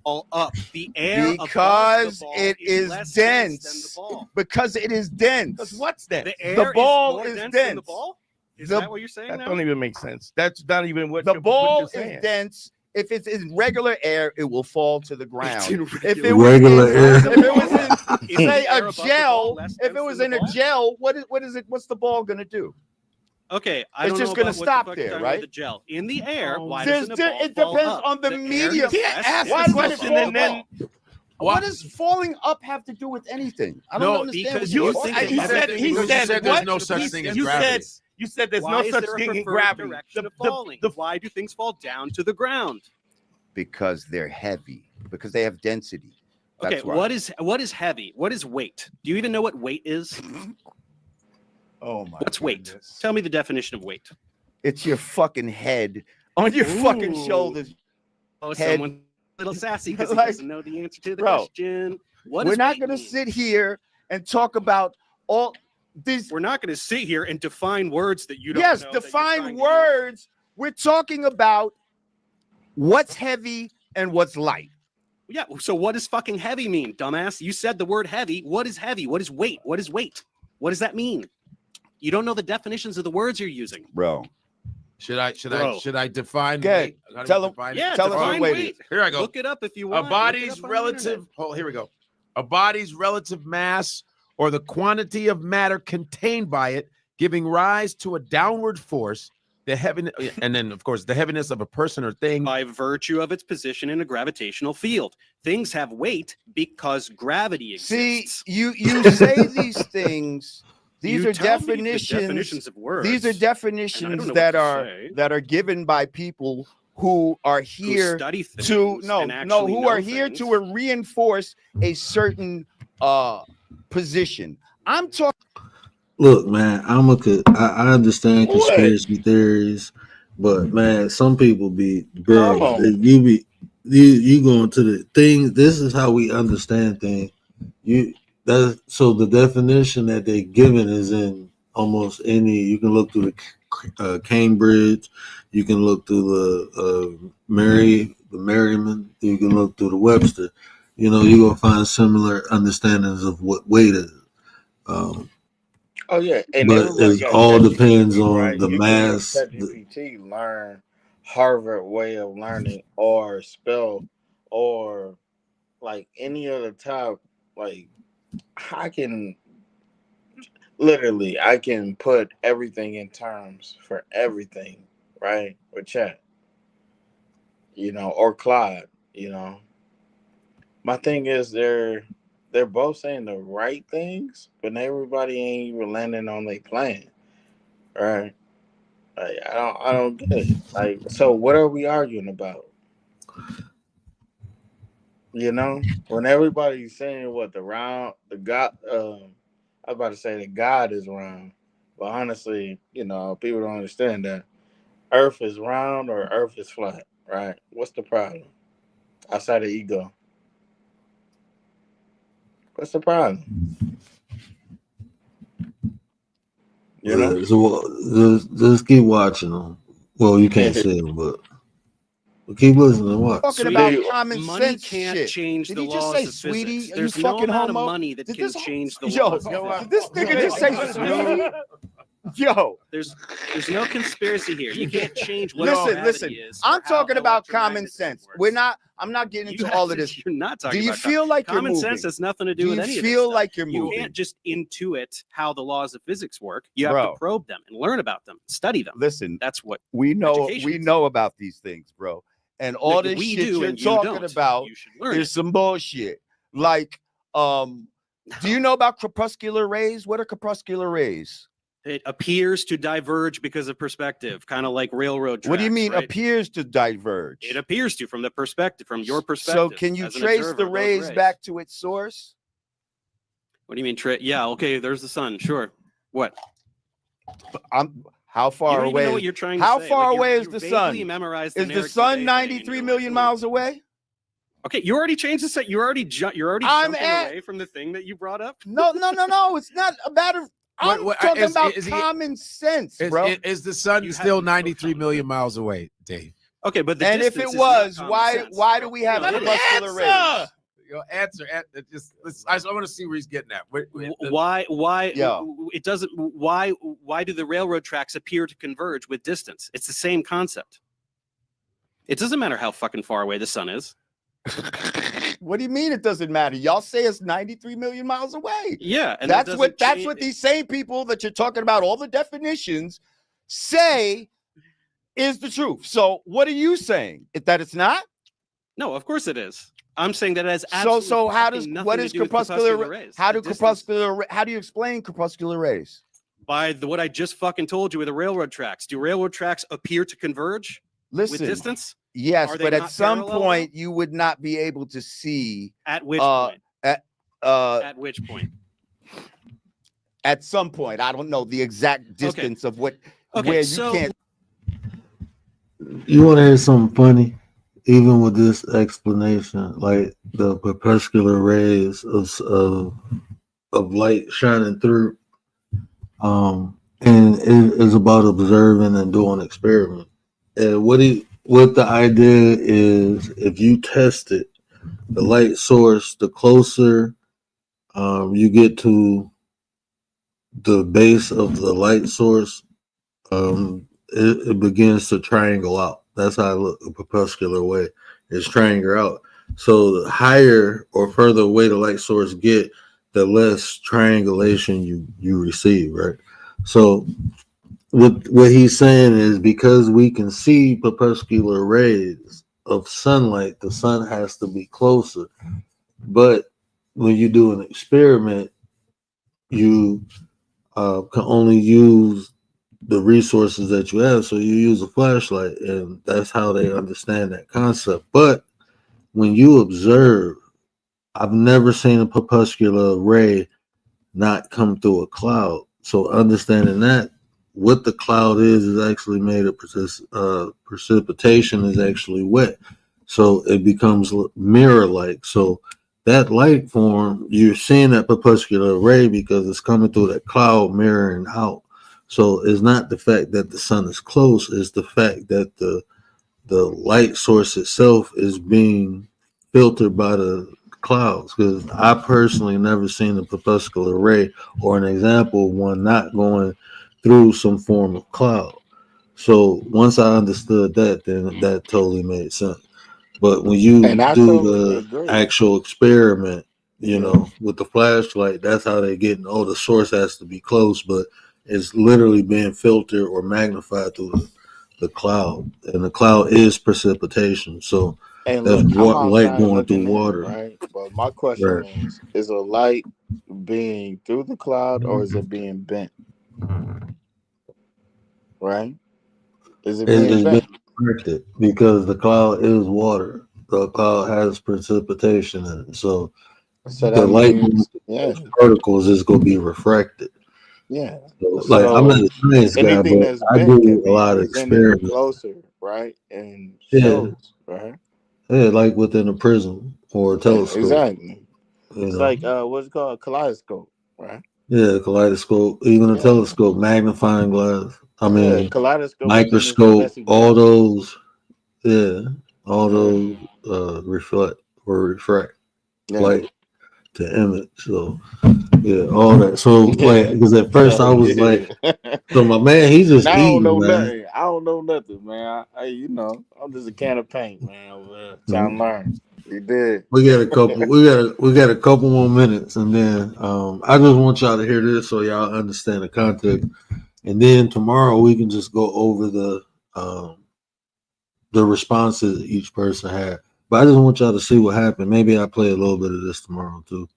All up. The air above the Because ball it is less dense than the dense. ball. Because it is dense. Because what's that? The air ball is more is dense than the dense. ball? Is The- that what you're saying That now? don't even make sense. That's not even what The what ball you're is saying. dense. If it's in regular air, it will fall to the ground. in If regular it was Regular in, air. if it was in, Is say the air a above the ball gel, less if it dense was than in the a ball? gel, what is it? What's the ball gonna do? Okay, I It's don't just know gonna about stop what the fuck there, you're talking right? about the gel. In the air, why There's doesn't a ball it fall depends up? on the air medium. is You can't less ask Why dense does than it the question fall ball. and then What does falling up have to do with anything? I don't No, understand because what you you're think talking that about. everything he because moves you said said there's what? no such thing as You gravity. said there's Why no is such there a thing in preferred gravity. direction of falling? Why do things fall down to the ground? Because they're heavy. Because they have density. That's Okay, why. what is heavy? What is weight? Do you even know what weight is? Oh my What's weight? goodness. Tell me the definition of weight. It's your fucking head on your fucking Ooh. shoulders. Oh, Head. someone a little sassy because he Like, doesn't know the answer to the bro, question. What We're does not weight gonna mean? sit here and talk about all these. We're not going to sit here and define words that you don't Yes, know. that you're define trying to words. We're talking about what's heavy and what's light. use. Yeah. So what does fucking heavy mean, dumbass? You said the word heavy. What is heavy? What is weight? What is weight? What does that mean? You don't know the definitions of the words you're using, Bro. Should I define Okay. weight? How do Tell you him- define it? Yeah, Tell us define what weight weight. is. Here I go. Look it up if you A want. Look it body's up on the relative. internet. Oh, here we go. A body's relative mass or the quantity of matter contained by it, giving rise to a downward force. The heaviness, and then of course the heaviness of a person or thing. By virtue of its position in a gravitational field. Things have weight because gravity exists. See, you say these things. These You are tell me the definitions. of words. These are and I definitions don't know that what to say. are given by people who are Who here study things to and actually who know are here things. to reinforce a certain position. I'm talking. Look, man, I understand What? conspiracy theories, but man, some people be Hold bro. on. You going to the things. This is how we understand things. So the definition that they given is in almost any. You can look through the Cambridge, you can look through the Merriman, you can look through the Webster. You're gonna find similar understandings of what weight is. Um, Oh yeah, and but everybody it got all depends ChatGPT, on right? the You can make mass. ChatGPT learn Harvard way of learning or spell or like any other type. Like I can literally, I can put everything in terms for everything, right? With chat, or Claude, My thing is they're both saying the right things, but everybody ain't even landing on their plan, right? Like, I don't get it. Like, so what are we arguing about? When everybody's saying what the God, I was about to say that God is round, but honestly, people don't understand that Earth is round or Earth is flat, right? What's the problem outside of ego? What's the problem? So just keep watching them. Well, you can't see them, but keep listening and watch. Talking about common money sense can't shit. change Did the he just laws say of sweetie? physics. Are you There's no fucking amount homo? of money that Did can this change the yo, laws of physics. did this nigga just say sweetie? Yo, there's no conspiracy here. You can't change what listen. is. I'm talking about common sense. I'm not getting into all of this. You're not talking. Do you about feel like you're common moving? sense has nothing to do with any of this. Do you feel stuff. like you're You moving? can't just intuit how the laws of physics work. You have to probe them and learn about them, study them. Listen, that's what we know. We know about these things, bro. And all this shit you're talking about is some bullshit. Like, do you know about crepuscular rays? What are crepuscular rays? It appears to diverge because of perspective, kind of like railroad tracks. What do you mean right? Appears to diverge? It appears to from your perspective. So can you trace the rays back to its source? What do you mean? Yeah, okay, there's the sun. Sure. What? How far away? Know what you're trying to how say. far Like away is the sun? Is the sun 93 million miles away? Okay, you already changed the set. You're already jumping away from the thing that you brought up. No. It's not a matter. I'm talking about common sense, bro. Is the sun still 93 million miles away, Dave? Okay, but if it was, why do we have crepuscular rays? Your answer. I want to see where he's getting at. Why? It doesn't. Why do the railroad tracks appear to converge with distance? It's the same concept. It doesn't matter how fucking far away the sun is. What do you mean it doesn't matter? Y'all say it's 93 million miles away. Yeah, and that's what these same people that you're talking about, all the definitions, say is the truth. So what are you saying? That it's not? No, of course it is. I'm saying that it has absolutely so how does what is crepuscular rays? How do you explain crepuscular rays? By what I just fucking told you with the railroad tracks. Do railroad tracks appear to converge with distance? Yes, but at some point you would not be able to see. At which point? At which point? At some point, I don't know the exact distance of where you can't. You want to hear something funny? Even with this explanation, like the crepuscular rays of light shining through, and it is about observing and doing experiment. And what the idea is, if you test it, the light source, the closer you get to the base of the light source, it begins to triangle out. That's how I look a crepuscular way. It's triangle out. So the higher or further away the light source get, the less triangulation you receive, right? So what he's saying is, because we can see crepuscular rays of sunlight, the sun has to be closer. But when you do an experiment, you can only use the resources that you have. So you use a flashlight, and that's how they understand that concept. But when you observe, I've never seen a crepuscular ray not come through a cloud. So understanding that, what the cloud is actually made of precipitation is actually wet. So it becomes mirror-like. So that light form, you're seeing that crepuscular ray because it's coming through that cloud mirroring out. So it's not the fact that the sun is close, it's the fact that the light source itself is being filtered by the clouds. Because I personally never seen a crepuscular ray or an example of one not going through some form of cloud. So once I understood that, then that totally made sense. But when you do the actual experiment, You know, with the flashlight, that's how they're getting. Oh, the source has to be close, but it's literally being filtered or magnified through the cloud, and the cloud is precipitation. So And that's look, I'm light outside going through looking in, water. right? But my question Right. is a light being through the cloud or is it being bent? Right? Is it being It's been bent? corrected because the cloud is water. The cloud has precipitation in it. So So the that light means, yeah, particles is going to be refracted. yeah. So, like, I'm not So a science guy, anything but that's I bent can do a be lot of presented experiments. closer, right? And Yeah, shows, right? yeah, like within a prism or a Yeah, telescope. exactly. You It's know, like what's it called? A kaleidoscope, right? yeah, kaleidoscope, even a Yeah. telescope, magnifying glass. I Yeah, mean, kaleidoscope I think is the microscope, best all example. those, yeah, all Yeah. those reflect or refract Yeah. light to image. So yeah, all that. So like, Yeah. because at first I So was like, yeah. so my man, he's just Now I don't eating, know man. nothing. I don't know nothing, man. I'm just a can of paint, man. Trying Mhm. to learn. You did. We got a couple. We got a couple more minutes, and then I just want y'all to hear this so y'all understand the context. And then tomorrow we can just go over um, the responses each person had. But I just want y'all to see what happened. Maybe I play a little bit of this tomorrow too.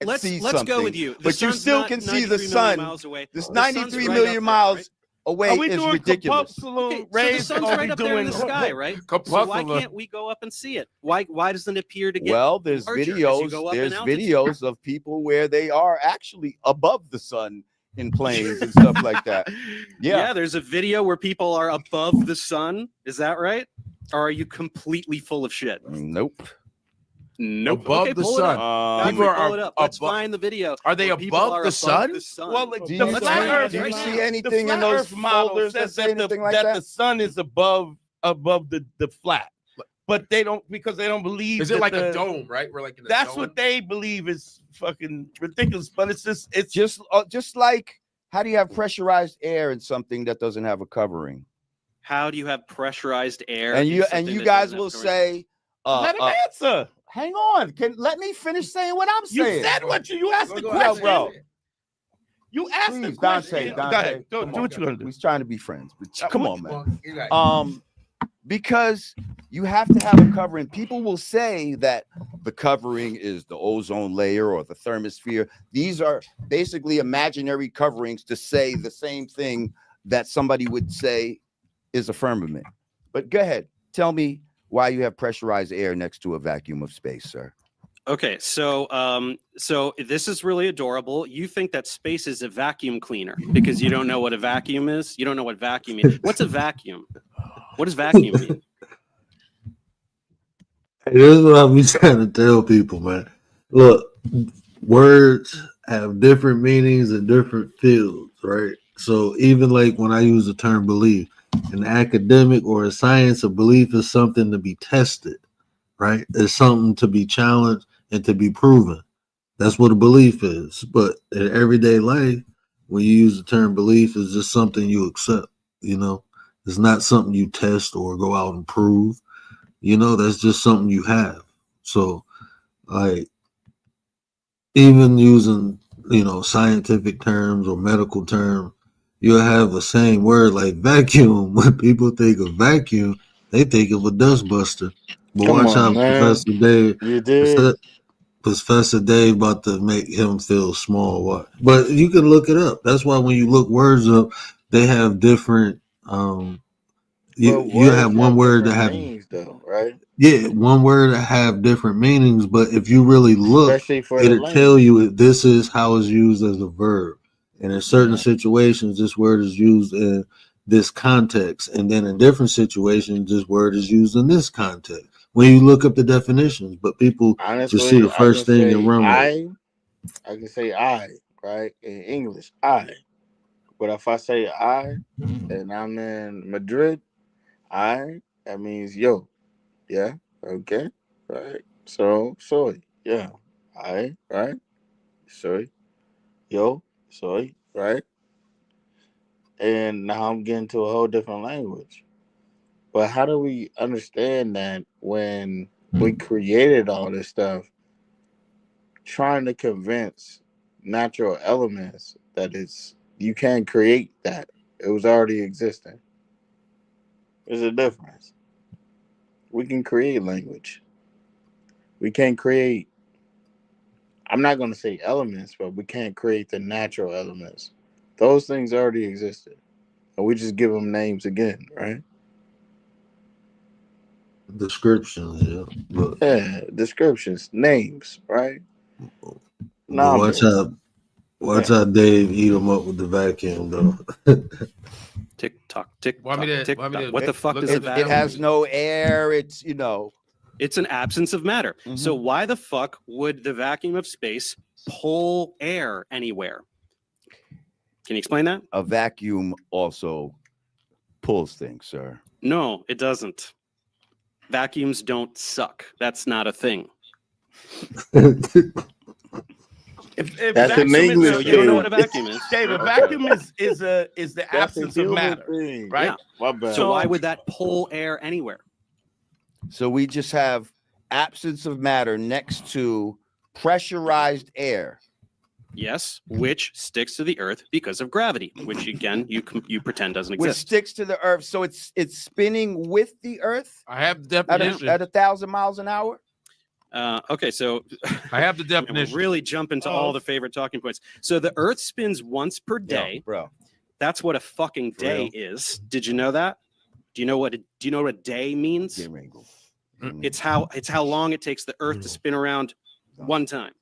Let's go with you. The But you sun's still not can see the 93 million sun. miles away. This The sun's 93 right million up there, right? miles away Are we is doing ridiculous. corpuscular Okay, so the rays? sun's Or are right we up there in doing the sky, right? So corpuscular? why can't we go up and see it? Why doesn't it appear to get Well, there's larger as you videos. go up in There's altitude? videos of people where they are actually above the sun in planes and stuff like that. Yeah, there's a video where people are above the sun. Is that right? Or are you completely full of shit? Nope. Nope. Above Okay, the pull sun. it up. People Godfrey, are pull it up. Let's find the video. Are they where people above are the sun? The sun. Well, Do the you, Let's flat find Earth. it do you right see now. The anything flat in those Earth model folders says that say that anything like that? the sun is above the flat, but they don't because they don't believe. Is it that like a dome, right? We're like in a That's dome. what they believe is fucking ridiculous. But it's just like, how do you have pressurized air in something that doesn't have a covering? How do you have pressurized air? And in you something that guys doesn't have will a covering? say, let him answer. hang on, let me finish saying what I'm You saying. said what you asked the Yo, question. bro. You asked the Please, question. Dante, Go ahead. Do come what on. you're gonna do. He's trying to be friends, but come on, man. You got it. Because you have to have a covering. People will say that the covering is the ozone layer or the thermosphere. These are basically imaginary coverings to say the same thing that somebody would say is a firmament. But go ahead, tell me why you have pressurized air next to a vacuum of space, sir. Okay, so so this is really adorable. You think that space is a vacuum cleaner because you don't know what a vacuum is. You don't know what vacuum is. What's a vacuum? What does vacuum mean? Hey, this is what I'm trying to tell people, man. Look, words have different meanings in different fields, right? So even like when I use the term belief, an academic or a science, a belief is something to be tested, right? It's something to be challenged and to be proven. That's what a belief is. But in everyday life, when you use the term belief, it's just something you accept, you know? It's not something you test or go out and prove. That's just something you have. So, like, even using, scientific terms or medical terms, you'll have the same word like vacuum. When people think of vacuum, they think of a dustbuster. But Come watch on, how man. You did. Professor Dave about to make him feel small. What? But you can look it up. That's why when you look words up, they have different. But You have words one have word that different have meanings, though, right? one word that have different meanings. But if you really look, Especially for the it'll tell language. you this is how it's used as a verb. And in certain Yeah. situations, this word is used in this context, and then in different situations, this word is used in this context. When you look up the definitions, but people just see the Honestly, I can first thing and say run with it. I can say I, right? In English, I. But if I say I and I'm in Madrid, that means yo. Yeah. Okay. Right. So soy. Yeah. I, right? Soy. Yo. Soy. Right. And now I'm getting to a whole different language. But how do we understand that when we created all this stuff, trying to convince natural elements that you can't create that. It was already existing. There's a difference. We can create language. We can't create, I'm not going to say elements, but we can't create the natural elements. Those things already existed. And we just give them names again, right? Descriptions, yeah. But, Yeah, descriptions, names, right? watch how Dave eat them up with the vacuum, though. Tick tock, tick Want me tock, to- tick want me tock. to What the fuck look does at a the- It vacuum has mean? no air. It's, you know. It's an absence of matter. So why the fuck would the vacuum of space pull air anywhere? Can you explain that? A vacuum also pulls things, sir. No, it doesn't. Vacuums don't suck. That's not a thing. If That's an vacuum is English So you don't know what a vacuum is. Dave, a Okay. vacuum is the That's a absence of human matter, thing. right? Yeah. My bad. So why would that pull air anywhere? So we just have absence of matter next to pressurized air. Yes, which sticks to the earth because of gravity, which again you pretend doesn't Which exist. sticks to the earth. So it's spinning with the earth I have the at definition. at 1,000 miles an hour. Okay, so I have the we're definition. really jumping to all the favorite talking points. So the earth spins once per day. Yo, bro. That's what a fucking For day real? is. Did you know that? Do you know what a day means? Get ready, go. It's how long it takes the earth to spin around one time.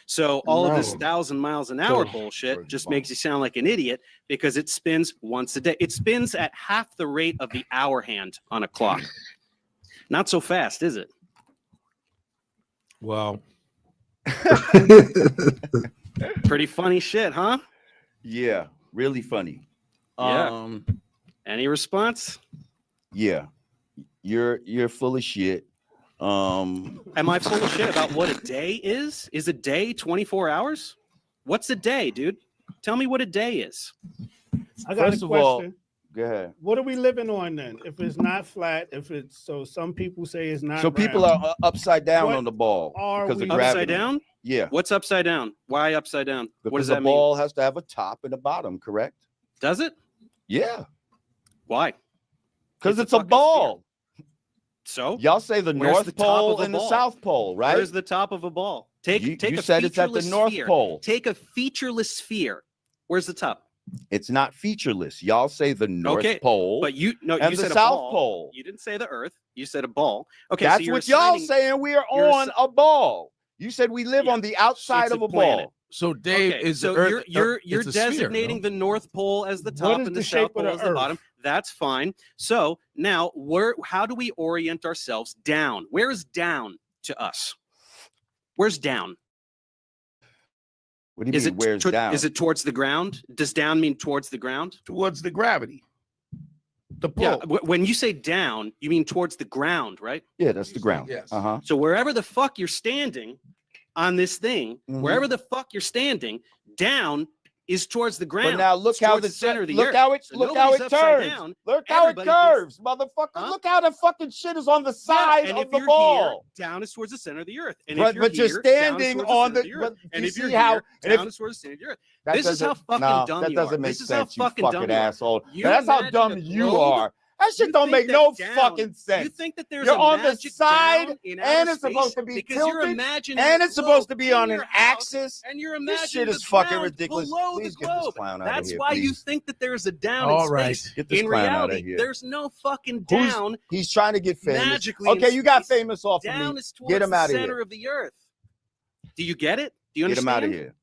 So all of this No. 1,000 miles an hour Go. bullshit just makes you sound like an idiot because it spins once a day. It spins at half the rate of the hour hand on a clock. Not so fast, is it? Well, Pretty funny shit, huh? Yeah, really funny. Yeah. Any response? Yeah. You're full of shit. Am I full of shit about what a day is? Is a day 24 hours? What's a day, dude? Tell me what a day is. I got First a of all, question. go ahead. What are we living on then? If it's not flat, if it's so some people say it's not. So people round. are upside down What on the ball are because of we- gravity. Upside down? Yeah. What's upside down? Why upside down? Because What does the that mean? ball has to have a top and a bottom, correct? Does it? Yeah. Why? Because It's it's a a fucking ball. So Y'all say the Where's North the top of Pole a and the ball? South Pole, right? where's the top of a ball? Take You a said it's at the featureless North sphere. Pole. Take a featureless sphere. Where's the top? It's not featureless. Y'all say the North Okay, Pole, But you and you the said a South ball. Pole. You didn't say the Earth. You said a ball. Okay, so That's you're what y'all assigning- saying. We are you're on a ball. You said we live Yeah, on the outside it's of a a planet. ball. so Dave Okay, is so the Earth. you're it's a sphere, designating no? the North Pole as the What top is and the the shape South of Pole the as the Earth? bottom. That's fine. So now how do we orient ourselves down? Where is down to us? Where's down? What do you Is mean? it Where's down? Is it towards the ground? Does down mean towards the ground? Towards the gravity. The pull. Yeah. When you say down, you mean towards the ground, right? Yeah, that's the ground. yes. Uh-huh. So wherever the fuck you're standing on this thing, Mhm. wherever the fuck you're standing, down is towards the ground. But now look It's how towards the center of the look earth. how it So look how nobody's it upside turns. down. Look how it Everybody thinks- curves, motherfucker. Huh? Look how the fucking shit is on the Yeah, side and of if the you're ball. here, down is towards the center of the earth. And But- if you're but you're here, down is standing towards on center the- of earth. but And you if you're see how- here, and if- down is towards the center of the earth. That This is how doesn't- fucking no, dumb that you doesn't are. make This is how sense, you fucking fucking dumb you are. asshole. You That's how imagine dumb a you globe. are. That shit You don't think make that no down- fucking sense. You think that there's You're a on the magic side, down in and outer it's supposed space to be because you're tilted, imagining and the it's supposed to globe be in on an your house, axis. and you're This imagining shit the is fucking ground ridiculous. below Please the get this globe. clown out of That's here, why you please. think that there's a down All in right. space. Get this In clown out of reality, here. there's no fucking Who's- down. He's trying to get famous. Magically in Okay, you got space. famous off of Down me. is Get towards him the out of center here. of the earth. Do you get it? Do you Get him understand? out of here.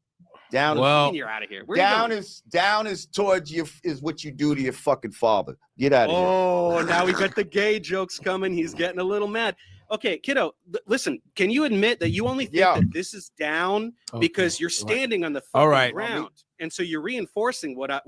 Down Well, You're out of here. Where are you down going? down is towards you is what you do to your fucking father. Get out of here. Oh, now we got the gay jokes coming. He's getting a little mad. Okay, kiddo, listen, can you admit that you only think Yeah. that this is down because you're standing on the fucking All right. ground? And so you're reinforcing what I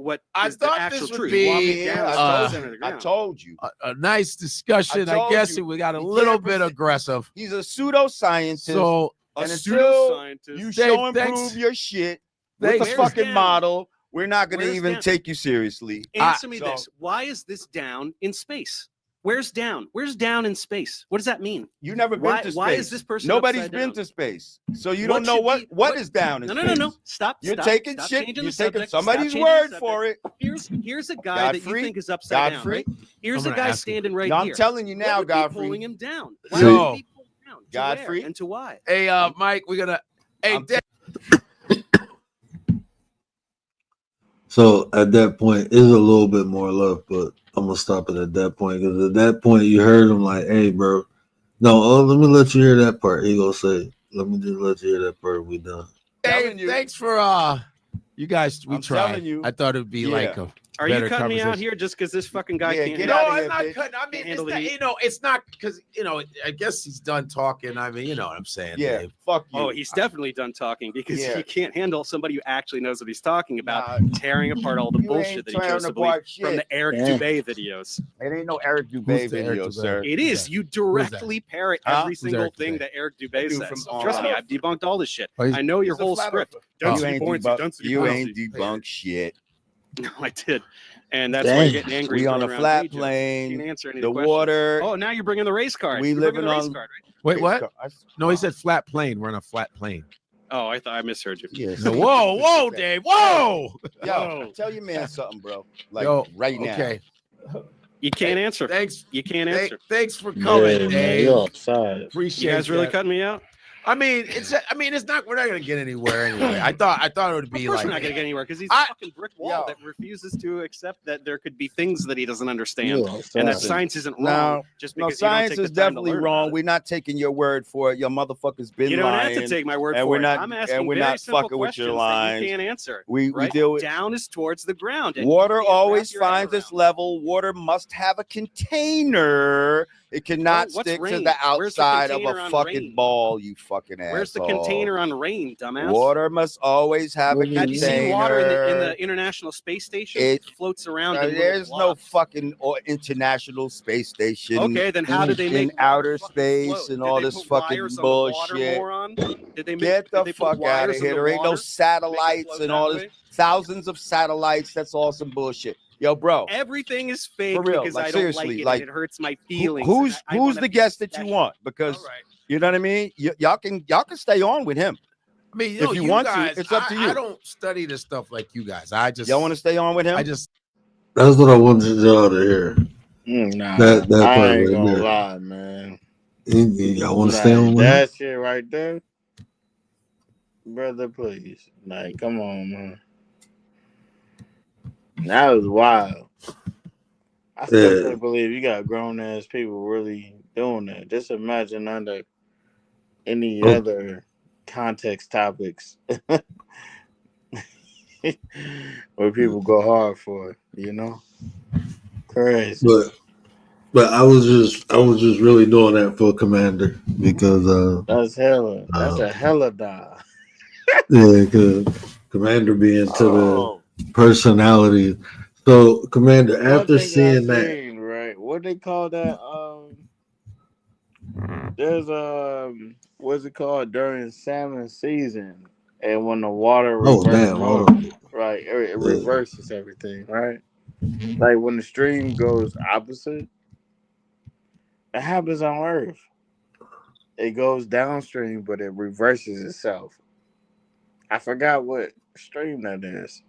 is the thought actual this would truth. be. You want me down I is told the you. center of the I ground. told you. A nice discussion. I told guess you. we got a You little can't bit present- aggressive. He's a pseudoscientist. So A and until pseudoscientist. you Dave, show and thanks. prove your shit Thanks. with a Where's fucking down? model, we're not going to Where's even down? take you seriously. Answer me so- this. Why is this down in space? Where's down? Where's down in space? What does that mean? You never been to space. Why is this person? Nobody's been to space, so you don't know what is down in space. No. Stop. You're stop, taking stop shit. changing You're the taking subject. somebody's Stop changing word the for it. Here's a guy that you think is upside down, right? Here's a guy standing right here. here. I'm telling you now, what would Godfrey. be pulling him down. Why Yo. would he be pulled down? To Godfrey. where and to why? Hey, Mike, we're gonna. Hey, So at that point, it's a little bit more left, but I'm gonna stop it at that point because at that point you heard him like, "Hey, bro, no, let me let you hear that part." He gonna say, "Let me just let you hear that part. We done." Hey, thanks for you guys. We tried. I thought it'd be like a. Are you cutting me out here just because this fucking guy can't? No, I'm not cutting. I mean, it's not, it's not because I guess he's done talking. I mean, you know what I'm saying? Yeah, Dave. fuck you. Oh, he's definitely done talking because he can't handle somebody who actually knows what he's talking about, tearing apart all the bullshit that he chose to believe from the Eric Dubé videos. It ain't no Eric Dubé video, sir. It is. You directly parrot every single thing that Eric Dubé says. Trust me, I've debunked all this shit. I know your whole script. You ain't debunked shit. No, I did. And that's why you're getting angry. We on a flat plane. The water. Oh, now you're bringing the race card. We living on. Card, right? Wait, what? No, he said flat plane. We're on a flat plane. Oh, I thought I misheard you. Yes. No, whoa, Dave. Whoa. Yo, tell your man something, bro. Like right now. Okay. You can't answer. Thanks. You can't answer. Thanks for coming, Dave. Appreciate you guys really cutting me out? I mean, it's not. We're not gonna get anywhere anyway. I thought it would be like. We're not gonna get anywhere because he's a fucking brick wall that refuses to accept that there could be things that he doesn't understand, and that science isn't wrong. Just because science is definitely wrong. We're not taking your word for it. Your motherfuckers been lying. You don't have to take my word for it. I'm asking very simple questions that you can't answer. We deal with down is towards the ground. Water always finds its level. Water must have a container. It cannot stick to the outside of a fucking ball, you fucking asshole. Where's the container on rain, dumbass? Water must always have a container. Have you seen water in the International Space Station? It floats around. There's no fucking International Space Station. Okay, then how did they make in outer space and all this fucking bullshit? Did they get the fuck out of here? There ain't no satellites and all this. Thousands of satellites. That's all some bullshit. Yo, bro. Everything is fake for real. because like, I don't seriously, like it. It hurts my feelings. Who's the guest that you want? Because you know what I mean. Y'all can stay on with him. I mean, if you want guys, to, it's up to you. I don't study this stuff like you guys. Y'all want to stay on with him. That's what I wanted y'all to hear. Nah, that I part ain't right gonna there. lie, man. Y'all want to stay on with that him? shit right there, brother? Please, like, come on, man. That was wild. I still can't believe you got grown ass people really doing that. Just imagine under any other context topics where people go hard for it, you know? Crazy. But I was just really doing that for Commander because that's a hella die. Yeah, because Commander be into the personality. So Commander, after seeing that, right? What they call that? There's what's it called during salmon season, and when the water right, it reverses everything, right? Like when the stream goes opposite, it happens on Earth. It goes downstream, but it reverses itself. I forgot what stream that is,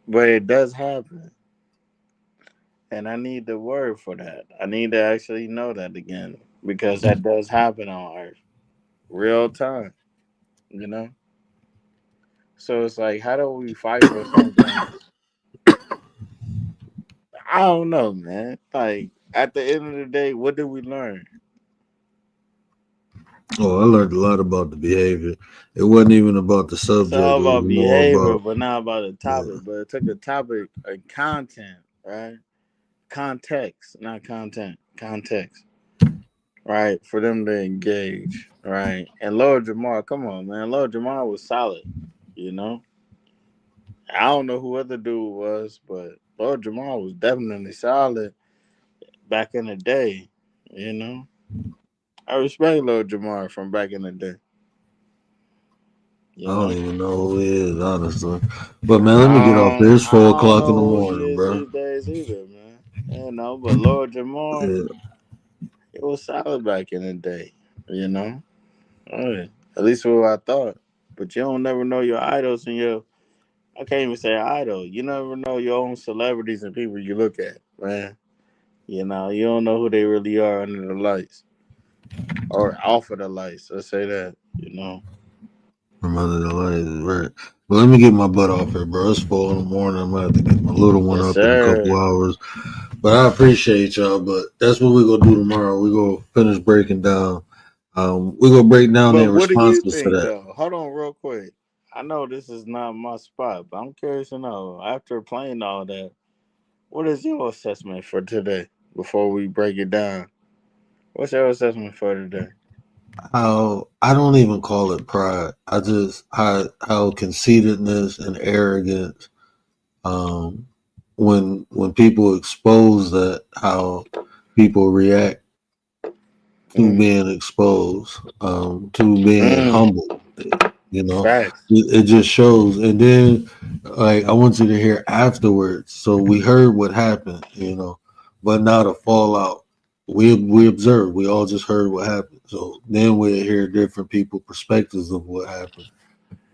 but it does happen. And I need the word for that. I need to actually know that again, because that does happen on Earth. Real time. You know? So it's like, how do we fight for something? I don't know, man. Like, at the end of the day, what did we learn? I learned a lot about the behavior. It wasn't even about the subject. It's all about behavior, but not about the topic. Yeah. But it took the topic and content, right? Context, not content. Context, right? For them to engage, right? And Lord Jamar, come on, man. Lord Jamar was solid, you know? I don't know who other dude was, but Lord Jamar was definitely solid back in the day, you know? I respect Lord Jamar from back in the day. I don't even know who he is, honestly. But man, let me get off there. It's 4 o'clock in the morning, bro. These days either, man. You know, but Lord Jamar, Yeah. it was solid back in the day. You know, oh, at least what I thought. But you don't never know your idols and your. I can't even say idol. You never know your own celebrities and people you look at, man. You know, you don't know who they really are under the lights or off of the lights. Let's say that. You know. From under the lights, right? But let me get my butt off here, bro. It's 4 in the morning. I'm gonna have to get my little one Yes, up in a couple sir. hours. But I appreciate y'all. But that's what we're gonna do tomorrow. We're gonna finish breaking down. We're gonna break down But their what do you responses to think, that. though? Hold on, real quick. I know this is not my spot, but I'm curious to know. After playing all that, what is your assessment for today? Before we break it down, what's your assessment for today? How I don't even call it pride. I just how conceitedness and arrogance. When people expose that, how people react to Mm. being exposed, to being Mm. humble. You know, Facts. it just shows. And then, like, I want you to hear afterwards. So we heard what happened, you know, but now the fallout. We observed. We all just heard what happened. So then we hear different people perspectives of what happened.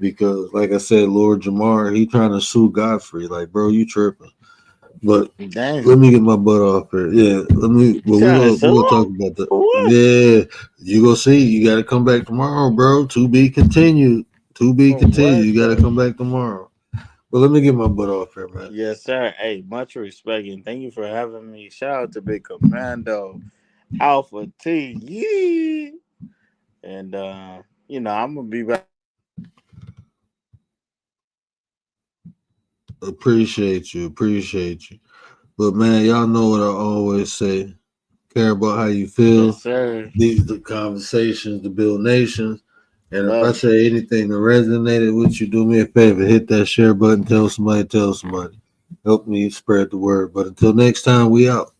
Because, like I said, Lord Jamar, he trying to sue Godfrey. Like, bro, you tripping. But let Damn. me get my butt off here. Yeah, let me. You But trying to we sue gonna talk him? about that. For what? Yeah, you go see. You got to come back tomorrow, bro. To be continued. To be For continued. what, You got to though? come back tomorrow. But let me get my butt off here, man. Yes, sir. Hey, much respect and thank you for having me. Shout out to Big Commando, Alpha T. Yeah. And I'm gonna be back. Appreciate you. Appreciate you. But man, y'all know what I always say. Care about how you Yes, feel. sir. These are the conversations to build nations. And if I Love it. say anything that resonated with you, do me a favor, hit that share button, tell somebody, tell somebody. Help me spread the word. But until next time, we out.